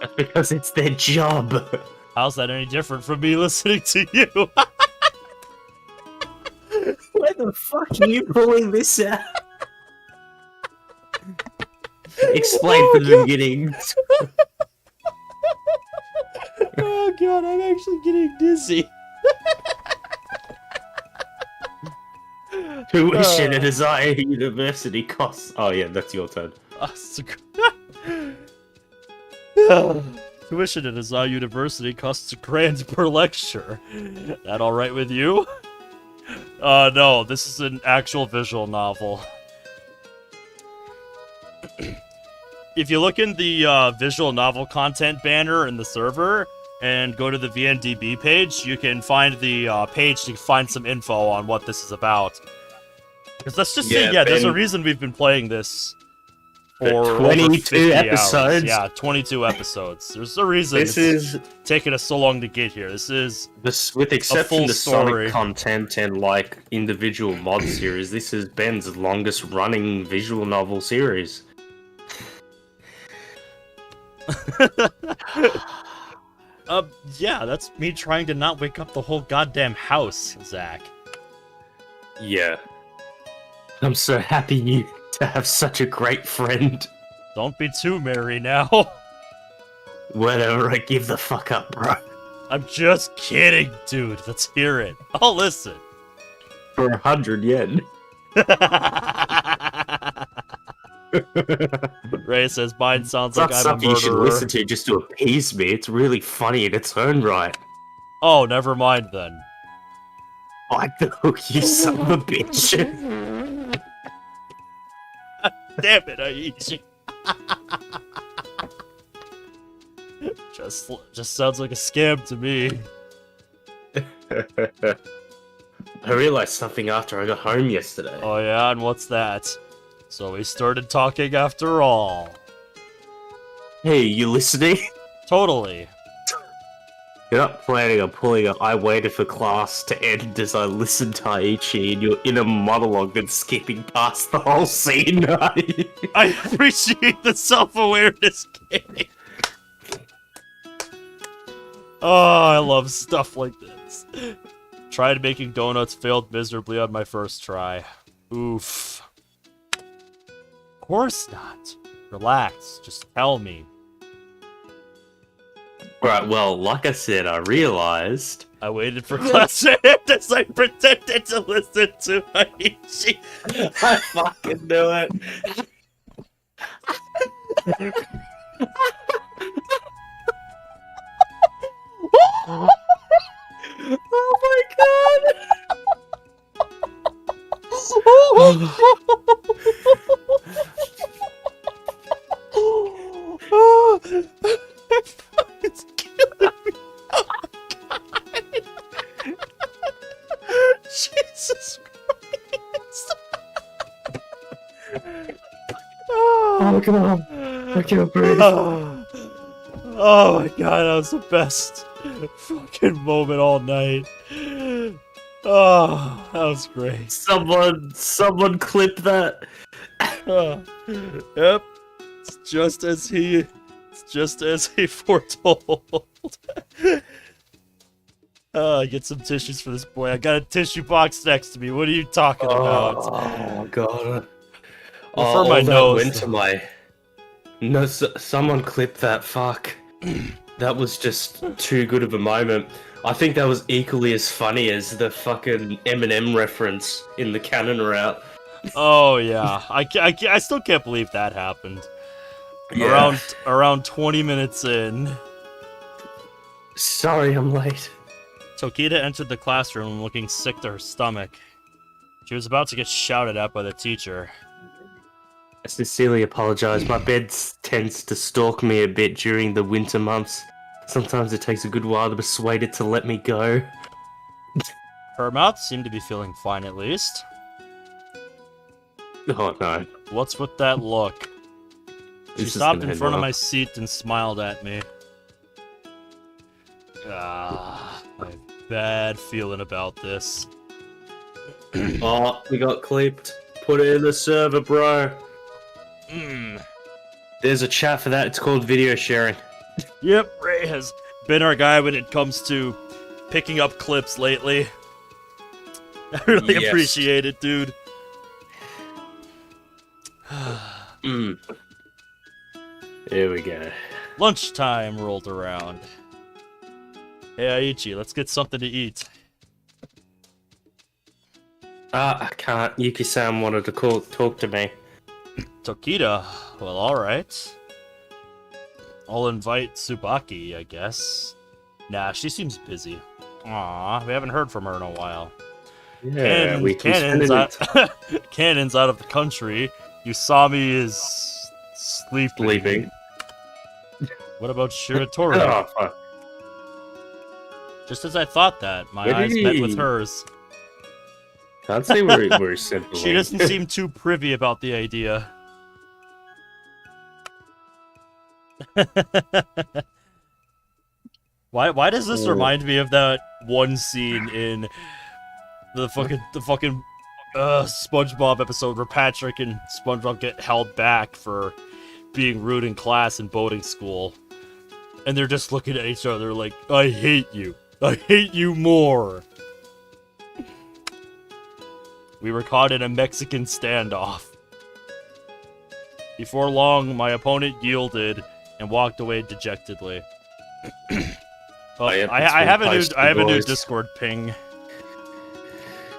That's because it's their job. How's that any different from me listening to you? Where the fuck are you pulling this out? Explain from the beginning. Oh god, I'm actually getting dizzy. Tuition at Usami University costs. Oh yeah, that's your turn. Tuition at Usami University costs $1,000 per lecture. That alright with you? No, this is an actual visual novel. If you look in the visual novel content banner in the server and go to the VNDB page, you can find the page to find some info on what this is about. Because let's just say, there's a reason we've been playing this for 22 episodes. Hours. Yeah, 22 episodes. There's a reason it's taken us so long to get here. This is with exception to story. Sonic content and like individual mod series. This is Ben's longest running visual novel series. Yeah, that's me trying to not wake up the whole goddamn house, Zach. Yeah. I'm so happy you to have such a great friend. Don't be too merry now. Whatever, I give the fuck up, bro. I'm just kidding, dude. Let's hear it. I'll listen. For 100 yen. Ray says mine sounds like I'm a murderer. Something you should listen to just to appease me. It's really funny in its own right. Oh, never mind then. Like the hook, you son of a bitch. Damn it, Aichi. Just sounds like a scam to me. I realized something after I got home yesterday. Oh yeah, and what's that? So we started talking after all. Hey, you listening? Totally. You're not planning on pulling up. I waited for class to end as I listened to Aichi, and you're in a monologue and skipping past the whole scene. I appreciate the self-awareness, Kenny. Oh, I love stuff like this. Tried making donuts, failed miserably on my first try. Oof. Of course not. Relax, just tell me. Right, well, like I said, I realized... I waited for class to end as I pretended to listen to Aichi. I fucking knew it. Oh my god! Oh god, I can't breathe. Oh my god, that was the best fucking moment all night. Oh, that was great. Someone clip that. Yep, it's just as he foretold. Get some tissues for this boy. I got a tissue box next to me. What are you talking about? Oh god. Well, for my nose. Went to my. No, someone clipped that. Fuck. That was just too good of a moment. I think that was equally as funny as the fucking Eminem reference in the Cannon Route. Oh yeah, I still can't believe that happened. Yeah. Around 20 minutes in. Sorry, I'm late. Tokita entered the classroom looking sick to her stomach. She was about to get shouted at by the teacher. I sincerely apologize. My bed tends to stalk me a bit during the winter months. Sometimes it takes a good while to persuade it to let me go. Her mouth seemed to be feeling fine at least. Oh no. What's with that look? She stopped in front of my seat and smiled at me. I have a bad feeling about this. Oh, we got clipped. Put it in the server, bro. There's a chat for that. It's called video sharing. Yep, Ray has been our guy when it comes to picking up clips lately. I really appreciate it, dude. Here we go. Lunchtime rolled around. Hey, Aichi, let's get something to eat. I can't. Yuki-san wanted to talk to me. Tokita? Well, alright. I'll invite Tsubaki, I guess. Nah, she seems busy. Aw, we haven't heard from her in a while. Yeah, Cannon's out of the country. Usami is sleeping. What about Shiratori? Oh, fuck. Just as I thought that, my eyes met with hers. Can't say we're simple. She doesn't seem too privy about the idea. Why does this remind me of that one scene in the fucking SpongeBob episode where Patrick and SpongeBob get held back for being rude in class in boating school, and they're just looking at each other like, "I hate you. I hate you more." We were caught in a Mexican standoff. Before long, my opponent yielded and walked away dejectedly. Well, I have a new Discord ping.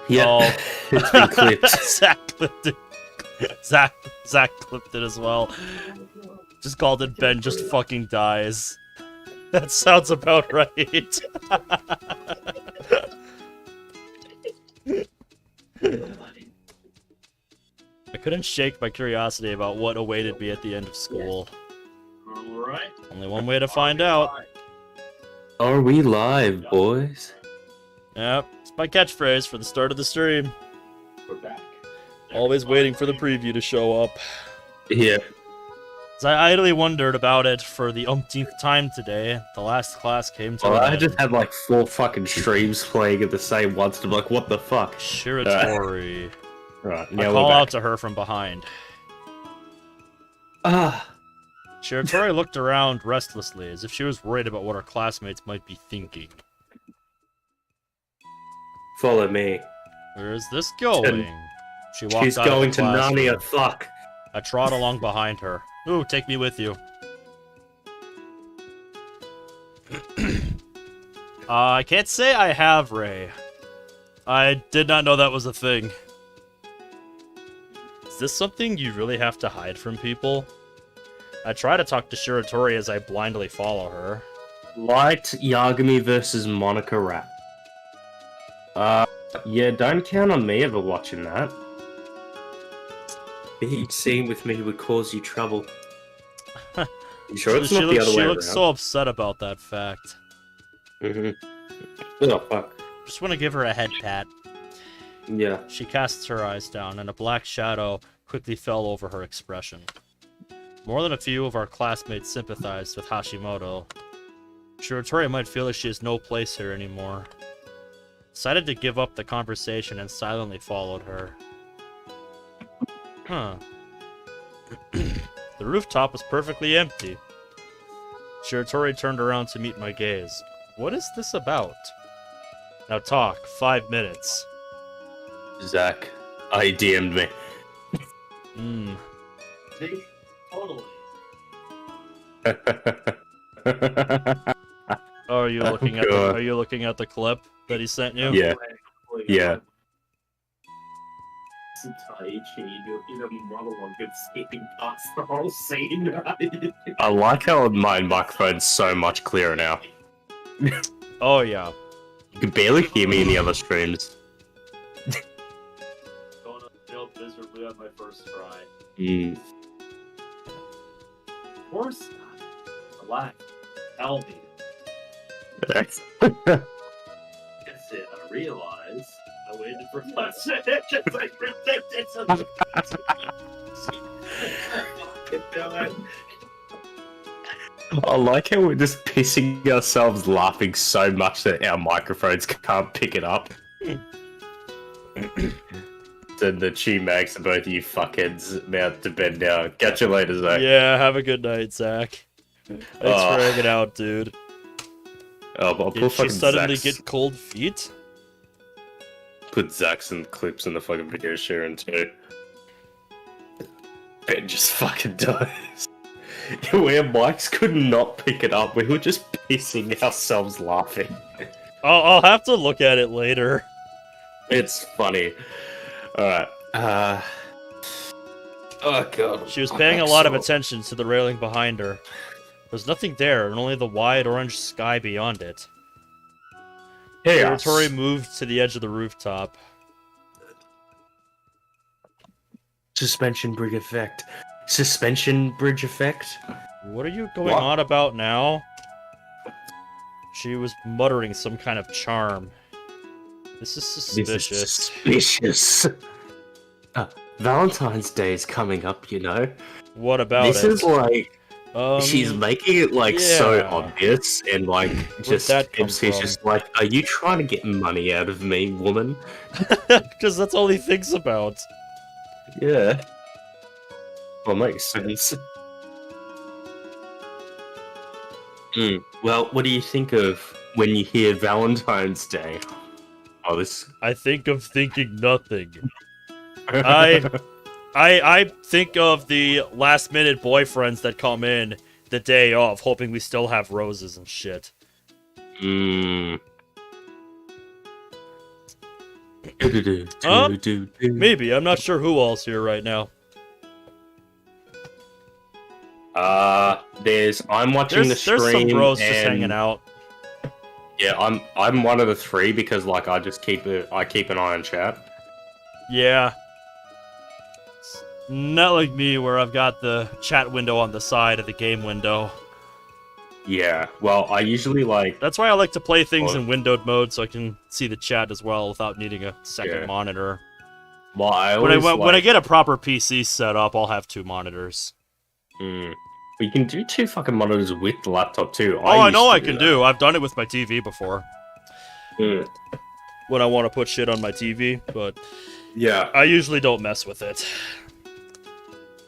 Yeah, oh. It's been clipped. Zach clipped it. Zach clipped it as well. Just called it Ben just fucking dies. That sounds about right. I couldn't shake my curiosity about what awaited me at the end of school. Alright. Only one way to find out. Are we live, boys? Yep, it's my catchphrase for the start of the stream. We're back. Always waiting for the preview to show up. Yeah. As I idly wondered about it for the umpteenth time today, the last class came to an I end. just had like 4 fucking streams playing at the same once, and I'm like, what the fuck? Shiratori. Right, I now call we're out back. to her from behind. Ah. Shiratori looked around restlessly, as if she was worried about what her classmates might be thinking. Follow me. Where is this going? She walked She's out of the going to classroom. Narnia, fuck. I trot along behind her. Ooh, take me with you. I can't say I have, Ray. I did not know that was a thing. Is this something you really have to hide from people? I try to talk to Shiratori as I blindly follow her. Light Yagami versus Monica rap. Yeah, don't count on me ever watching that. Each scene with me would cause you trouble. You sure it's not the other way She around? looks so upset about that fact. Oh, fuck. Just want to give her a head pat. Yeah. She casts her eyes down, and a black shadow quickly fell over her expression. More than a few of our classmates sympathized with Hashimoto. Shiratori might feel that she has no place here anymore. Decided to give up the conversation and silently followed her. Huh. The rooftop was perfectly empty. Shiratori turned around to meet my gaze. What is this about? Now talk. 5 minutes. Zach, I DM'd me. See? Totally. Oh, are you looking at are you looking at the clip that he sent you? Yeah. Yeah. The whole scene. I like how my microphone's so much clearer now. Oh yeah. You can barely hear me in the other streams. Going to failed miserably on my first try. Mm. Of course not. Relax. Tell me. That's That's it. I realized I waited for 5 seconds. I predicted something. I like how we're just pissing ourselves laughing so much that our microphones can't pick it up. Then the Chi-Mags and both of you fuckheads about to bed now. Catch you later, Zach. Yeah, have a good night, Zach. Thanks for hanging out, dude. Oh, but I'll Did she fucking suddenly Zach's, get cold feet? put Zach's and clips in the fucking video sharing too. Ben just fucking dies. Where mics could not pick it up, we were just pissing ourselves laughing. I'll have to look at it later. It's funny. Alright. Oh god. She was paying a lot of attention to the railing behind her. There's nothing there, and only the wide orange sky beyond it. Shiratori moved to the edge of the rooftop. Suspension bridge effect. Suspension bridge effect? What are you going on about now? She was muttering some kind of charm. This is suspicious. Suspicious. Valentine's Day is coming up, you know. What about this it? Is like she's Um, making it like so yeah. obvious and like just that come she's from? just like, are you trying to get money out of me, woman? Because that's all he thinks about. Yeah. Well, makes sense. Well, what do you think of when you hear Valentine's Day? Oh, this. I think of thinking nothing. I think of the last minute boyfriends that come in the day of, hoping we still have roses and shit. Maybe, I'm not sure who all's here right now. I'm watching the stream. There's some bros and... just hanging out. Yeah, I'm one of the three because like I keep an eye on chat. Yeah. It's not like me where I've got the chat window on the side of the game window. Yeah, well, I usually like... That's why I like to play things in windowed mode so I can see the chat as well without needing a second monitor. Well, I always when I get a proper PC set up, I'll have 2 monitors. But you can do 2 fucking monitors with the laptop too. I know I can do. I've done it with my TV before. When I want to put shit on my TV, but yeah, I usually don't mess with it.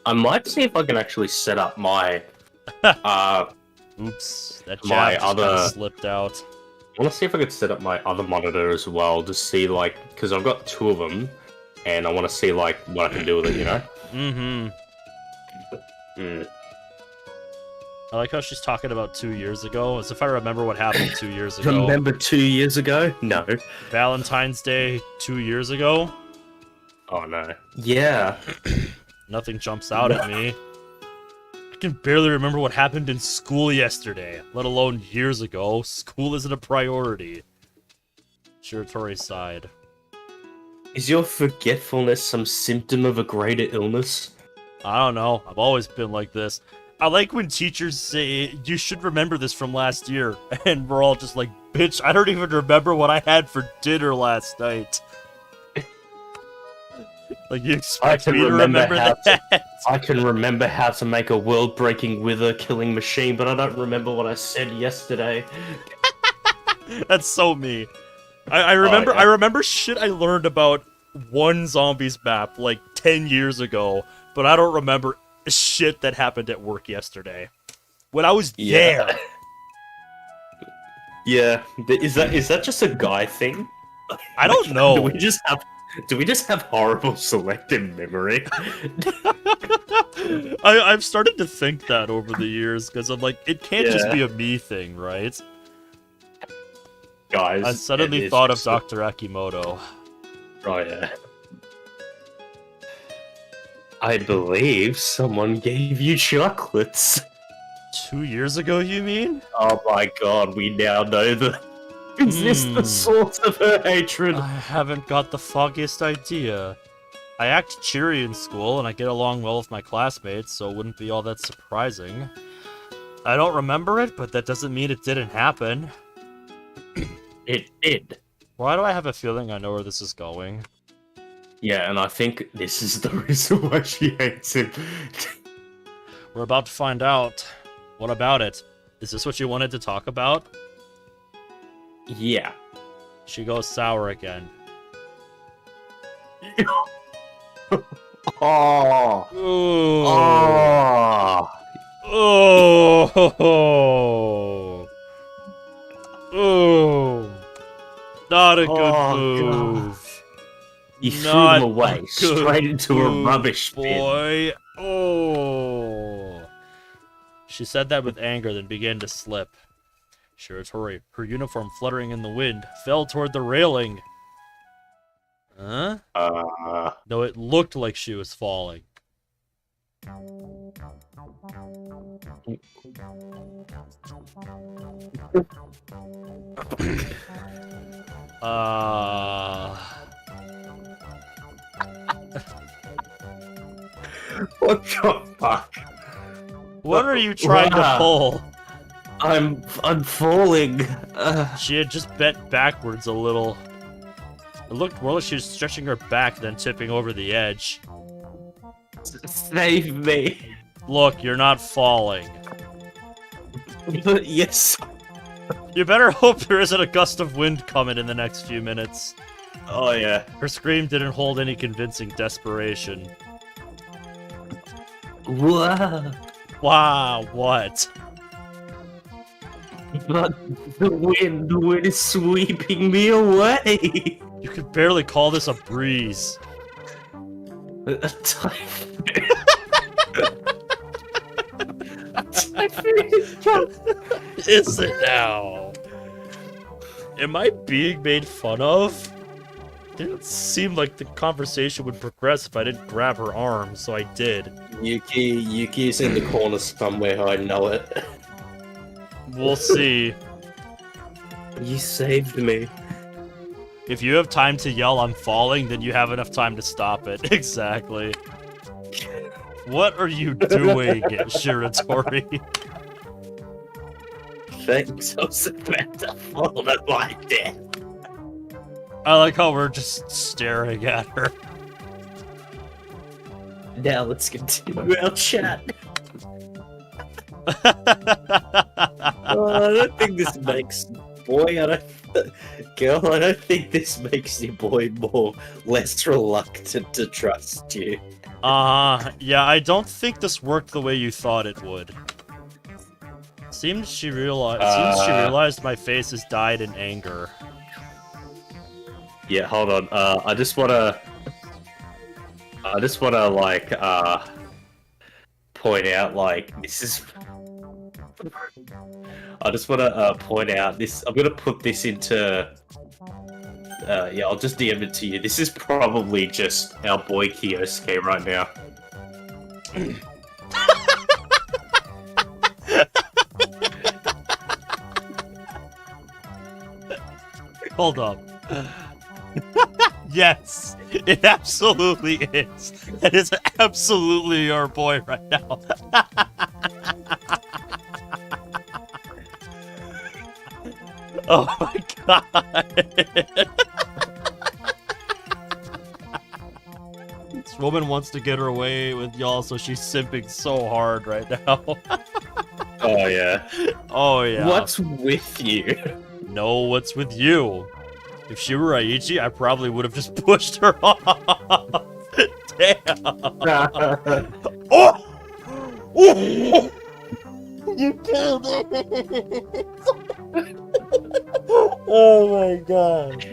I might see if I can actually set up my Oops, that jab just kinda slipped out. I want to see if I could set up my other monitor as well to see like, because I've got 2 of them, and I want to see like what I can do with it, you know? I like how she's talking about 2 years ago, as if I remember what happened 2 years ago. Remember 2 years ago? No. Valentine's Day 2 years ago? Oh no. Yeah. Nothing jumps out at me. I can barely remember what happened in school yesterday, let alone years ago. School isn't a priority. Shiratori sighed. Is your forgetfulness some symptom of a greater illness? I don't know. I've always been like this. I like when teachers say, you should remember this from last year. And we're all just like, bitch, I don't even remember what I had for dinner last night. Like, you expect me to remember that? I can remember how to make a world-breaking wither-killing machine, but I don't remember what I said yesterday. That's so me. I remember. Oh, yeah. I remember shit I learned about one zombies map like 10 years ago, but I don't remember shit that happened at work yesterday when I was there. Yeah. Is that just a guy thing? I don't know. Do we just have horrible selective memory? I've started to think that over the years because I'm like, it can't just Yeah. be a me thing, right? Guys, I suddenly thought of Dr. Akimoto. Oh yeah. I believe someone gave you chocolates. 2 years ago, you mean? Oh my god, we now know that. Is this the source of her hatred? I haven't got the foggiest idea. I act cheery in school, and I get along well with my classmates, so it wouldn't be all that surprising. I don't remember it, but that doesn't mean it didn't happen. It did. Why do I have a feeling I know where this is going? Yeah, and I think this is the reason why she hates him. We're about to find out. What about it? Is this what you wanted to talk about? Yeah. She goes sour again. Oh. Ooh. Oh. Oh. Ooh. Not a good move. God. You threw Not him away a good straight into a move, rubbish bin. boy. Oh. She said that with anger, then began to slip. Shiratori, her uniform fluttering in the wind, fell toward the railing. Huh? No, it looked like she was falling. What the fuck? What are you trying to pull? I'm falling. She had just bent backwards a little. It looked more like she was stretching her back than tipping over the edge. Save me. Look, you're not falling. Yes. You better hope there isn't a gust of wind coming in the next few minutes. Oh yeah. Her scream didn't hold any convincing desperation. Wow. Wow, what? But the wind is sweeping me away. You could barely call this a breeze. Is it now? Am I being made fun of? Didn't seem like the conversation would progress if I didn't grab her arm, so I did. Yuki's in the corner somewhere, I know it. We'll see. You saved me. If you have time to yell I'm falling, then you have enough time to stop it. Exactly. What are you doing, Shiratori? Thanks, I was about to fall to my death. I like how we're just staring at her. Now let's continue our chat. Oh, I don't think this makes girl, I don't think this makes your boy less reluctant to trust you. Yeah, I don't think this worked the way you thought it would. Seems she realized my face has died in anger. Yeah, hold on. I just wanna like point out like this is. I just wanna point out this. I'm gonna put this into. Yeah, I'll just DM it to you. This is probably just our boy Kyosuke right now. Hold up. Yes, it absolutely is. It is absolutely your boy right now. Oh my god. This woman wants to get her way with y'all, so she's simping so hard right now. Oh yeah. Oh yeah. What's with you? No, what's with you? If she were Aichi, I probably would have just pushed her off. Damn. Oh! Oh! You killed it! Oh my god.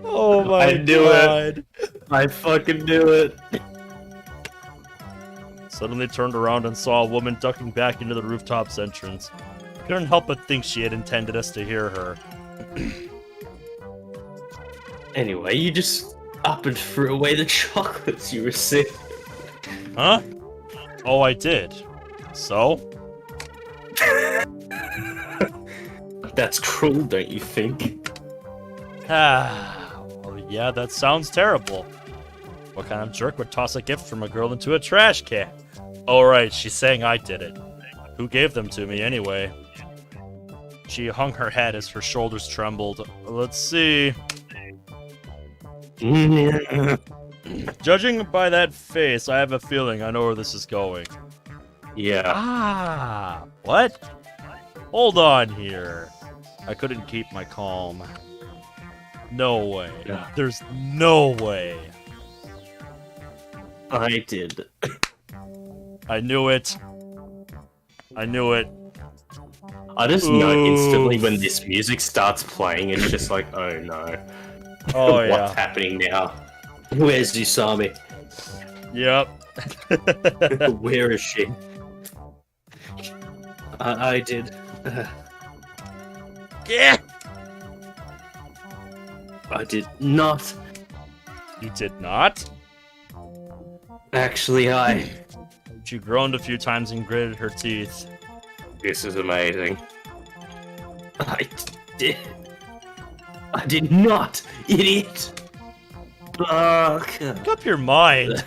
Oh my I knew god. I fucking knew it. Suddenly turned around and saw a woman ducking back into the rooftops entrance. Couldn't help but think she had intended us to hear her. Anyway, you just up and threw away the chocolates you received. Huh? Oh, I did. So? That's cruel, don't you think? Ah, well, yeah, that sounds terrible. What kind of jerk would toss a gift from a girl into a trash can? Oh, right, she's saying I did it. Who gave them to me, anyway? She hung her head as her shoulders trembled. Let's see. Judging by that face, I have a feeling I know where this is going. Yeah. Ah, what? Hold on here. I couldn't keep my calm. No way. Yeah. There's no way. I did. I knew it. I knew it. I just know instantly when this music starts playing, it's just like, oh no. Oh, What's yeah. happening now? Where's Usami? Yep. Where is she? I did. Yeah. I did not. You did not? Actually, She groaned a few times and gritted her teeth. This is amazing. I did not, idiot! Fuck. Make up your mind.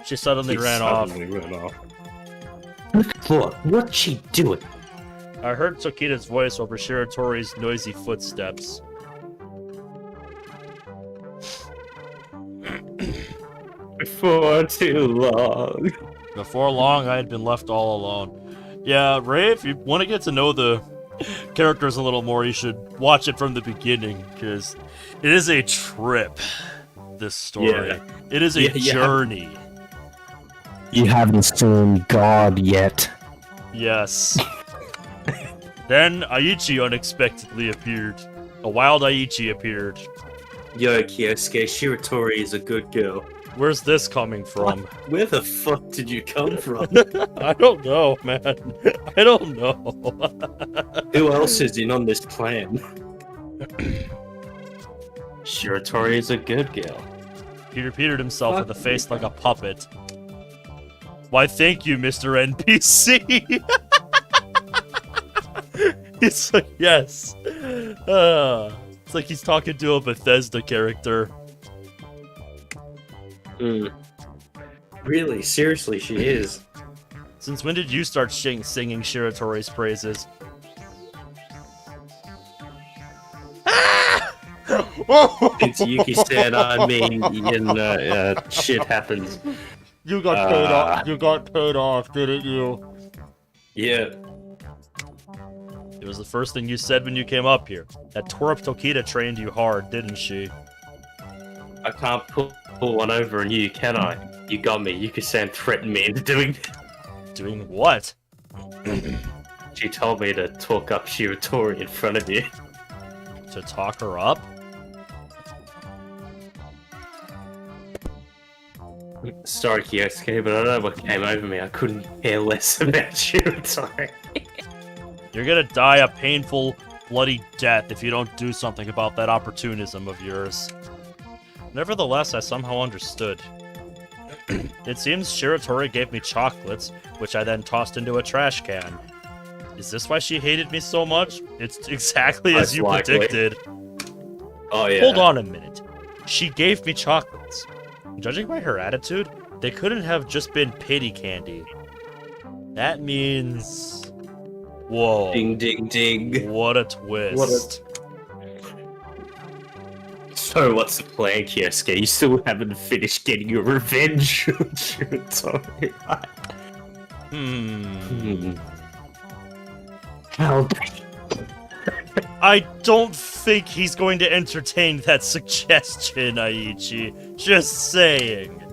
She suddenly ran off. What's she doing? I heard Tokida's voice over Shiratori's noisy footsteps. For too long. Before long, I had been left all alone. Yeah, Ray, if you want to get to know the characters a little more, you should watch it from the beginning, because it is a trip, this story. Yeah. It is a journey. You haven't seen God yet. Yes. Then Aichi unexpectedly appeared. A wild Aichi appeared. Yo, Kyosuke, Shiratori is a good girl. Where's this coming from? Where the fuck did you come from? I don't know, man. I don't know. Who else is in on this plan? Shiratori is a good girl. He repeated himself with a face like a puppet. Why, thank you, Mr. NPC. He's like, yes. It's like he's talking to a Bethesda character. Really? Seriously, she is. Since when did you start singing Shiratori's praises? Since Yuki said, I mean, shit happens. You got paid off. You got paid off, didn't you? Yeah. It was the first thing you said when you came up here. That Torp Tokita trained you hard, didn't she? I can't pull one over on you, can I? You got me. Yuki-san threatened me into doing Doing what? She told me to talk up Shiratori in front of you. To talk her up? Sorry, Kyosuke, but I don't know what came over me. I couldn't care less about Shiratori. You're gonna die a painful, bloody death if you don't do something about that opportunism of yours. Nevertheless, I somehow understood. It seems Shiratori gave me chocolates, which I then tossed into a trash can. Is this why she hated me so much? It's exactly as you predicted. Oh, yeah. Hold on a minute. She gave me chocolates. Judging by her attitude, they couldn't have just been pity candy. That means... Whoa. Ding, ding, ding. What a twist. So what's the plan, Kiosuke? You still haven't finished getting your revenge on Shiratori, right? How I don't think he's going to entertain that suggestion, Aichi. Just saying.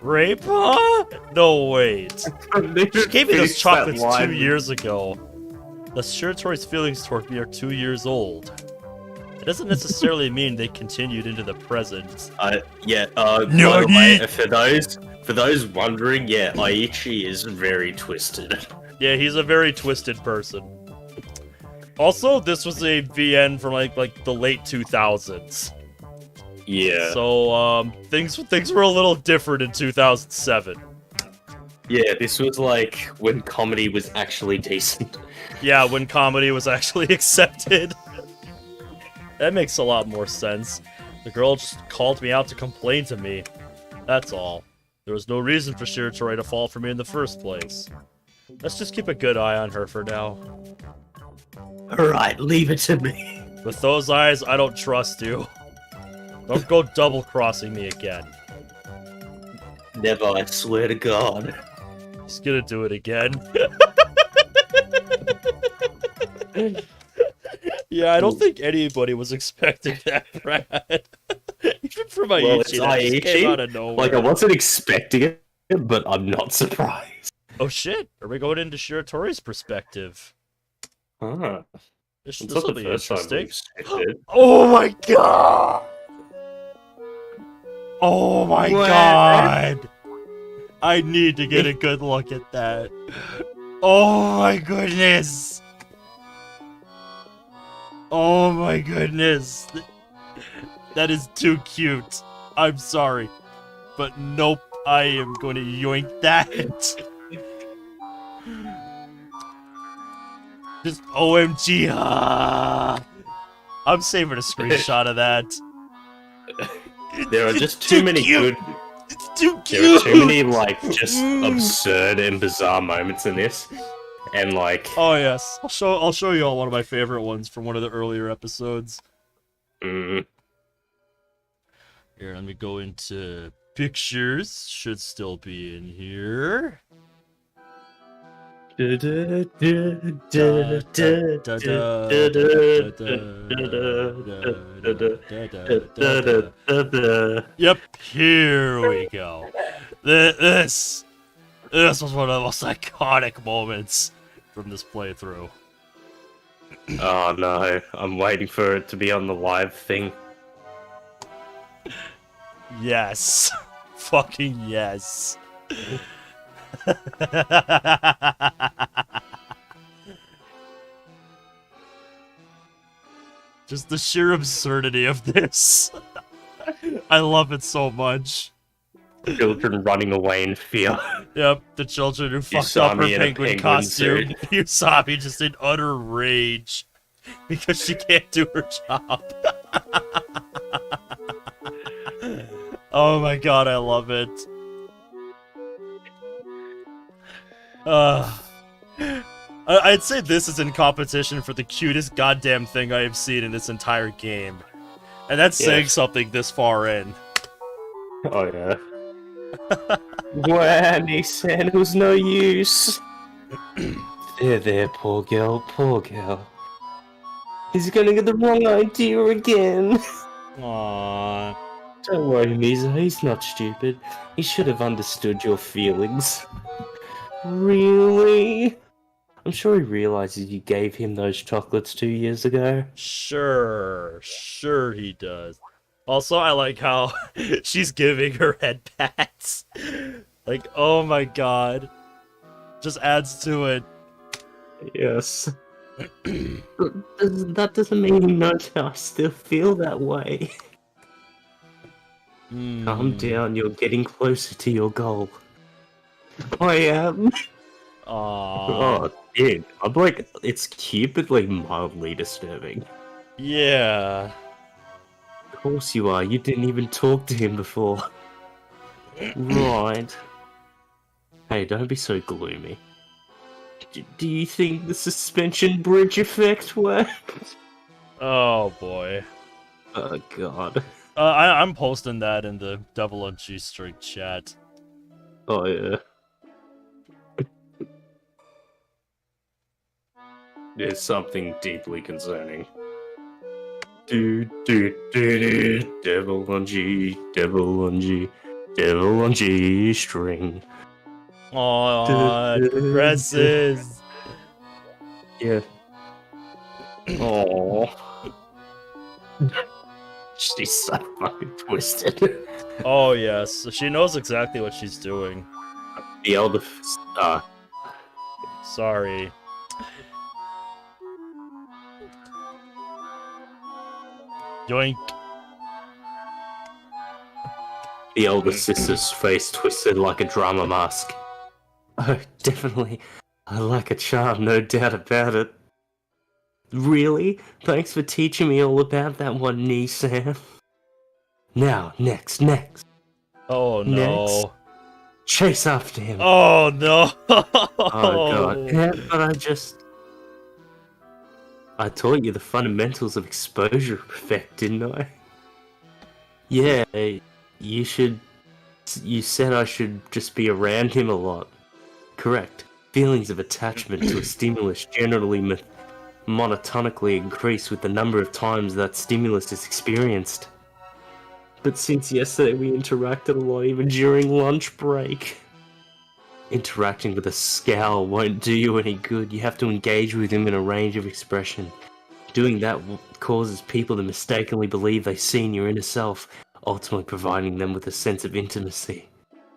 Rape, huh? No, wait. She gave me those chocolates 2 years ago. The Shiratori's feelings toward me are 2 years old. It doesn't necessarily mean they continued into the present. By the way, for those wondering, yeah, Aichi is very twisted. Yeah, he's a very twisted person. Also, this was a VN from like the late 2000s. Yeah. So things were a little different in 2007. Yeah, this was like when comedy was actually decent. Yeah, when comedy was actually accepted. That makes a lot more sense. The girl just called me out to complain to me. That's all. There was no reason for Shiratori to fall for me in the first place. Let's just keep a good eye on her for now. Alright, leave it to me. With those eyes, I don't trust you. Don't go double-crossing me again. Never, I swear to God. He's gonna do it again. Yeah, I don't think anybody was expecting that, Brad. Even from Aichi, Well, it's that just came out of Aichi. nowhere. Like, I wasn't expecting it, but I'm not surprised. Oh shit, are we going into Shiratori's perspective? Ah, This it's will not the be first time interesting. we've shifted. Oh my god! Oh my What? god! I need to get a good look at that. Oh my goodness! Oh my goodness! That is too cute. I'm sorry. But nope, I am going to yoink that. Just OMG. I'm saving a screenshot of that. There are just too many cute. good. It's too cute. There are too many like just absurd and bizarre moments in this, and like. Oh yes, I'll show you all one of my favorite ones from one of the earlier episodes. Mm. Here, let me go into pictures. Should still be in here. Yep, here we go. This was one of the most iconic moments from this playthrough. Oh no, I'm waiting for it to be on the live thing. Yes. Fucking yes. Just the sheer absurdity of this. I love it so much. Children running away in fear. Yep, the children who fucked up her Usami in a penguin penguin costume. suit. Usami just in utter rage. Because she can't do her job. Oh my god, I love it. I'd say this is in competition for the cutest goddamn thing I have seen in this entire game. And that's saying something this far in. Oh yeah. Granny-san, it was no use. There, poor girl, poor girl. He's gonna get the wrong idea again. Aww. Don't worry, Misa, he's not stupid. He should have understood your feelings. Really? I'm sure he realizes you gave him those chocolates 2 years ago. Sure he does. Also, I like how she's giving her head pats. Like, oh my god. Just adds to it. Yes. That doesn't mean he knows how I still feel that way. Calm down, you're getting closer to your goal. I am. Aww. Oh, dude. I'm like, it's cute, but like mildly disturbing. Yeah. Of course you are, you didn't even talk to him before. Right. Hey, don't be so gloomy. Do you think the suspension bridge effect worked? Oh boy. Oh god. I'm posting that in the Devil on G-string chat. Oh yeah. There's something deeply concerning. Devil on G, devil on G, devil on G string. Oh, it progresses. Yeah. Oh. She's so fucking twisted. Oh yes, she knows exactly what she's doing. The elder. Sorry. Yoink. The elder sister's face twisted like a drama mask. Oh, definitely. I like a charm, no doubt about it. Really? Thanks for teaching me all about that one knee, Sam. Now, next. Oh no. Next. Chase after him. Oh no. Oh god. Yeah, but I taught you the fundamentals of exposure effect, didn't I? Yeah, you said I should just be around him a lot. Correct. Feelings of attachment to a stimulus generally monotonically increase with the number of times that stimulus is experienced. But since yesterday we interacted a lot even during lunch break. Interacting with a scowl won't do you any good. You have to engage with him in a range of expression. Doing that causes people to mistakenly believe they've seen your inner self, ultimately providing them with a sense of intimacy.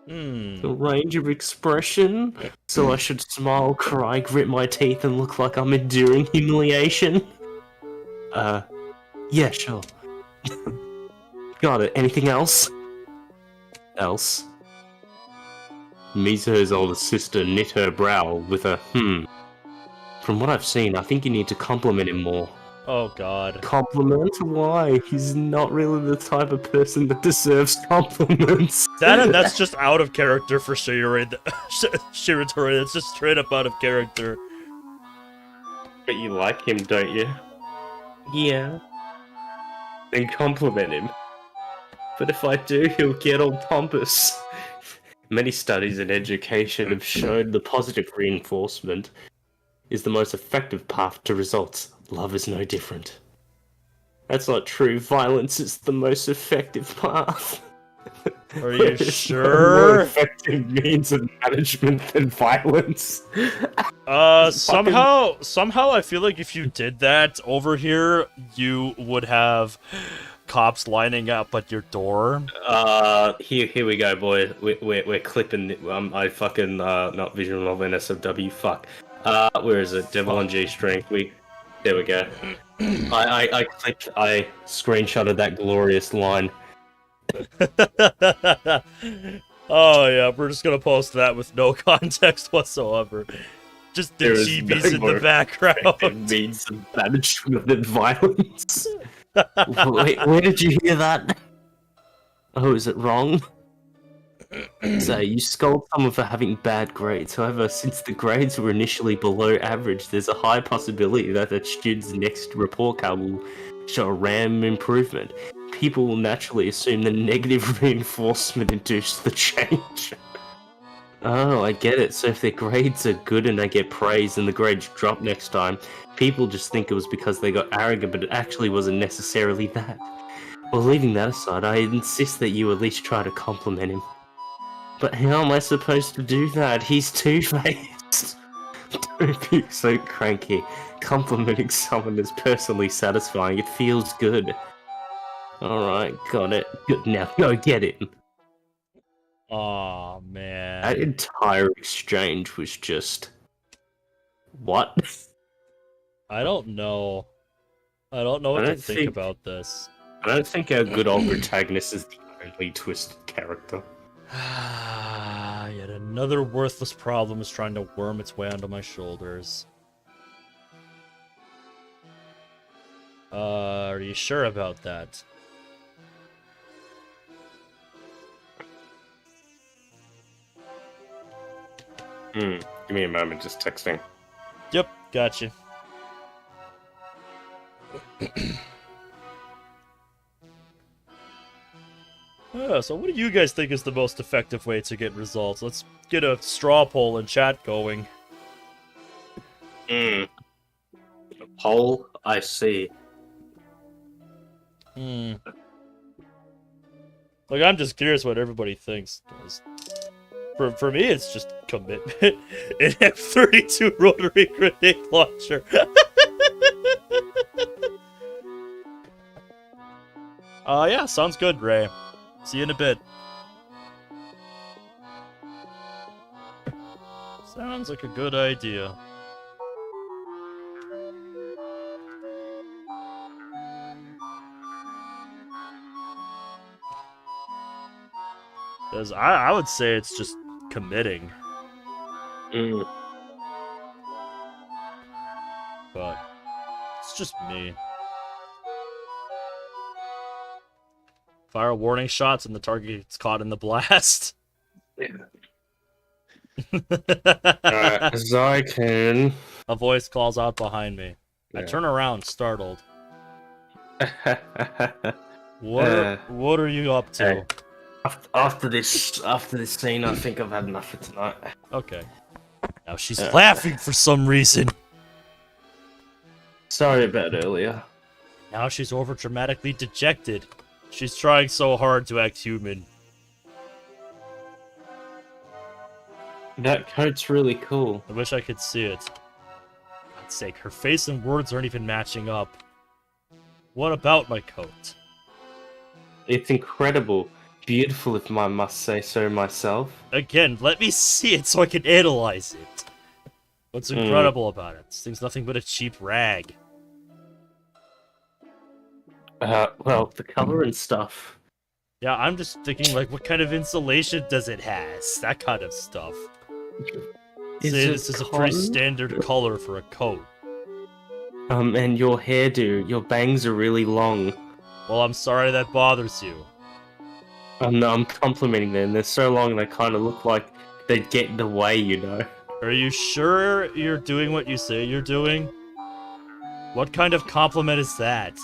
A range of expression? So I should smile, cry, grit my teeth, and look like I'm enduring humiliation? Yeah, sure. Got it. Anything else? Mizo's older sister knit her brow with a From what I've seen, I think you need to compliment him more. Oh god. Compliment? Why? He's not really the type of person that deserves compliments. That's just out of character for Shiratori. That's just straight up out of character. But you like him, don't you? Yeah. Then compliment him. But if I do, he'll get all pompous. Many studies in education have shown the positive reinforcement is the most effective path to results. Love is no different. That's not true. Violence is the most effective path. Are you sure? More effective means of management than violence. Somehow I feel like if you did that over here, you would have cops lining up at your door. Here we go, boy. We're clipping. I fucking not visual novel NSFW. Fuck. Where is it? Devil on G string. There we go. I screenshotted that glorious line. Oh yeah, we're just gonna post that with no context whatsoever. Just the chibis in the background. Means of management than violence. Wait, where did you hear that? Oh, is it wrong? So, you scold someone for having bad grades. However, since the grades were initially below average, there's a high possibility that that student's next report card will show a random improvement. People will naturally assume the negative reinforcement induced the change. Oh, I get it. So if their grades are good and they get praise and the grades drop next time, people just think it was because they got arrogant, but it actually wasn't necessarily that. Well, leaving that aside, I insist that you at least try to compliment him. But how am I supposed to do that? He's two-faced. Don't be so cranky. Complimenting someone is personally satisfying. It feels good. Alright, got it. Good, now go get it. Aw, man. That entire exchange was just... What? I don't know. I don't know what to think about this. I don't think our good old protagonist is the only twisted character. Yet another worthless problem is trying to worm its way onto my shoulders. Are you sure about that? Give me a moment, just texting. Yep, gotcha. Yeah, so what do you guys think is the most effective way to get results? Let's get a straw poll in chat going. Poll, I see. Like, I'm just curious what everybody thinks. For me, it's just commitment. An F-32 rotary grenade launcher. Yeah, sounds good, Ray. See you in a bit. Sounds like a good idea. Because I would say it's just committing. But it's just me. Fire warning shots and the target gets caught in the blast. Yeah. Alright, as I can. A voice calls out behind me. Yeah. I turn around, startled. What are you up to? Hey. After this scene, I think I've had enough for tonight. Okay. Now she's laughing for some reason. Sorry about earlier. Now she's over dramatically dejected. She's trying so hard to act human. That coat's really cool. I wish I could see it. For God's sake, her face and words aren't even matching up. What about my coat? It's incredible. Beautiful, if I must say so myself. Again, let me see it so I can analyze it. What's incredible about it? This thing's nothing but a cheap rag. Well, the color and stuff. Yeah, I'm just thinking, like, what kind of insulation does it has? That kind of stuff. This is a pretty standard color for a coat. And your hairdo, your bangs are really long. Well, I'm sorry that bothers you. No, I'm complimenting them. They're so long they kind of look like they'd get in the way, you know. Are you sure you're doing what you say you're doing? What kind of compliment is that?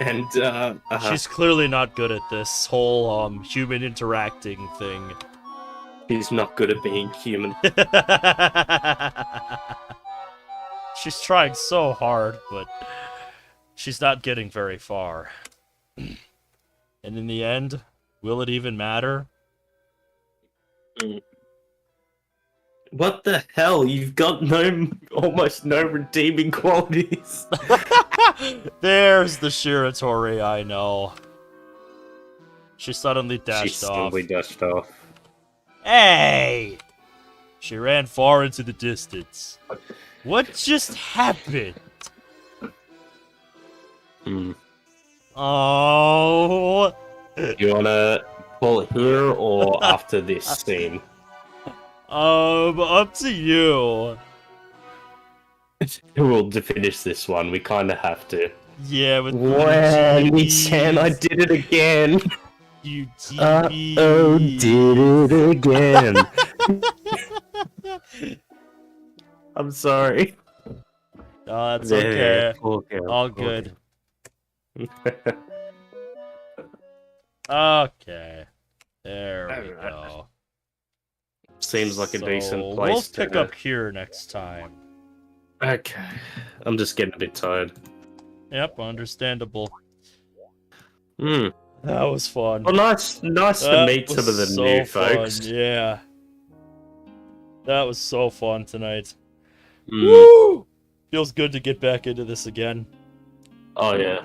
And, She's clearly not good at this whole, human interacting thing. She's not good at being human. She's trying so hard, but she's not getting very far. And in the end, will it even matter? What the hell? You've got almost no redeeming qualities. There's the Shiratori I know. She suddenly dashed off. Hey! She ran far into the distance. What just happened? Oh. You wanna pull it here or after this scene? Up to you. We'll finish this one. We kind of have to. Yeah, with wow, Nissan, I did it again. You oh, did it again. I'm sorry. No, that's okay. All good. Okay. There we go. Seems like a decent place. We'll pick up here next time. Okay. I'm just getting a bit tired. Yep, understandable. That was fun. Well, nice to meet some of the new folks. Yeah. That was so fun tonight. Woo! Feels good to get back into this again. Oh, yeah.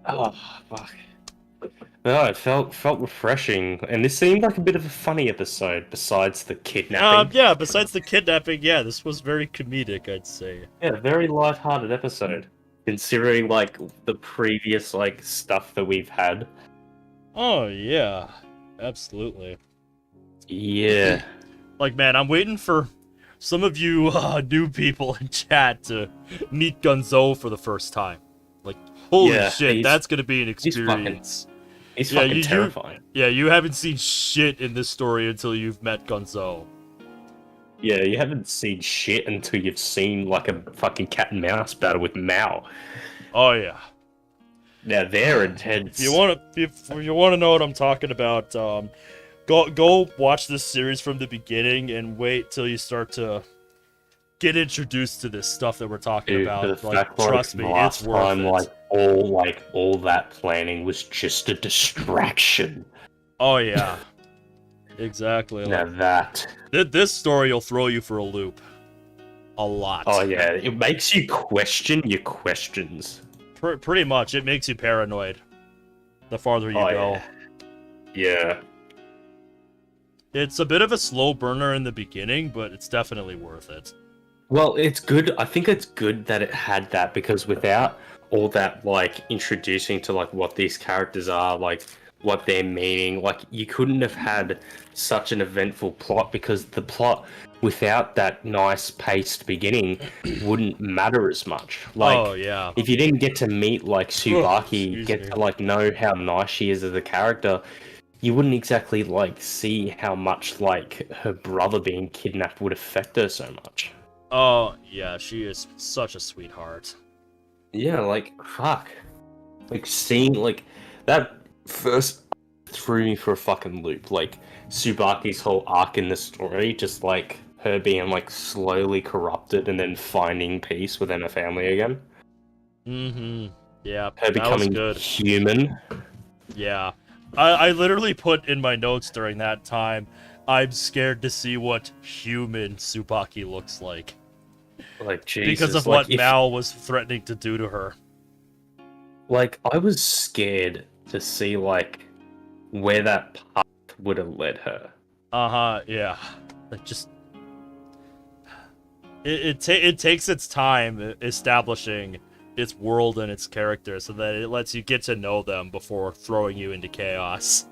Oh, fuck. No, it felt refreshing, and this seemed like a bit of a funny episode, besides the kidnapping. Yeah, besides the kidnapping, yeah, this was very comedic, I'd say. Yeah, very light-hearted episode, considering, like, the previous, like, stuff that we've had. Oh, yeah. Absolutely. Yeah. Like, man, I'm waiting for some of you new people in chat to meet Gunzo for the first time. Like, holy shit, that's gonna be an experience. He's fucking terrifying. You haven't seen shit in this story until you've met Gunzo. Yeah, you haven't seen shit until you've seen, like, a fucking cat and mouse battle with Mao. Oh, yeah. Now they're intense. If you want to know what I'm talking about, go watch this series from the beginning and wait till you start to get introduced to this stuff that we're talking Dude, about. the Like, fact, trust me, it's worth time, it. all that planning was just a distraction. Oh yeah, exactly. Now Like, that. this story will throw you for a loop, a lot. Oh yeah, it makes you question your questions. Pretty much, it makes you paranoid. The farther you go. Yeah. It's a bit of a slow burner in the beginning, but it's definitely worth it. Well, it's good. I think it's good that it had that, because without all that, like, introducing to, like, what these characters are, like, what they're meaning, like, you couldn't have had such an eventful plot, because the plot, without that nice paced beginning, wouldn't matter as much. Like, oh, yeah. if you didn't get to meet, like, Tsubaki, Excuse me. to, like, know how nice she is as a character, you wouldn't exactly, like, see how much, like, her brother being kidnapped would affect her so much. Oh, yeah, she is such a sweetheart. Yeah, like, fuck. Like, seeing, like, that first threw me for a fucking loop. Like, Tsubaki's whole arc in the story, just, like, her being, like, slowly corrupted and then finding peace within her family again. Mm-hmm. Yeah, Her becoming good. human. Yeah. I literally put in my notes during that time, I'm scared to see what human Tsubaki looks like. Like, Jesus. Because of like, what Mao was threatening to do to her. Like, I was scared to see, like, where that path would have led her. Uh-huh, yeah. Like, just... It takes its time establishing its world and its character so that it lets you get to know them before throwing you into chaos.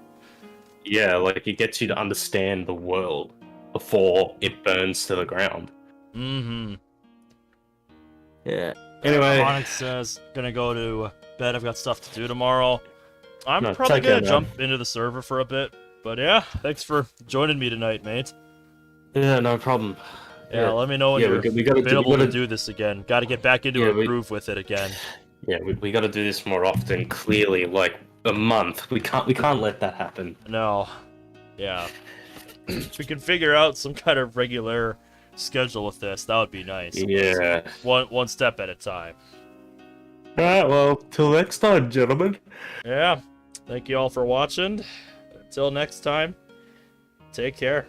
Yeah, like, it gets you to understand the world before it burns to the ground. Mm-hmm. Yeah. Anyway. Onyx says, gonna go to bed, I've got stuff to do tomorrow. I'm No, probably take gonna care, jump into the server for a bit. But yeah, thanks for joining me tonight, mate. Yeah, no problem. Yeah, let me know when you're available to do this again. Gotta get back into a groove with it again. Yeah, we gotta do this more often, clearly, like, a month. We can't let that happen. No. Yeah. If we can figure out some kind of regular schedule with this, that would be nice. Yeah. One step at a time. Alright, well, till next time, gentlemen. Yeah. Thank you all for watching. Until next time, take care.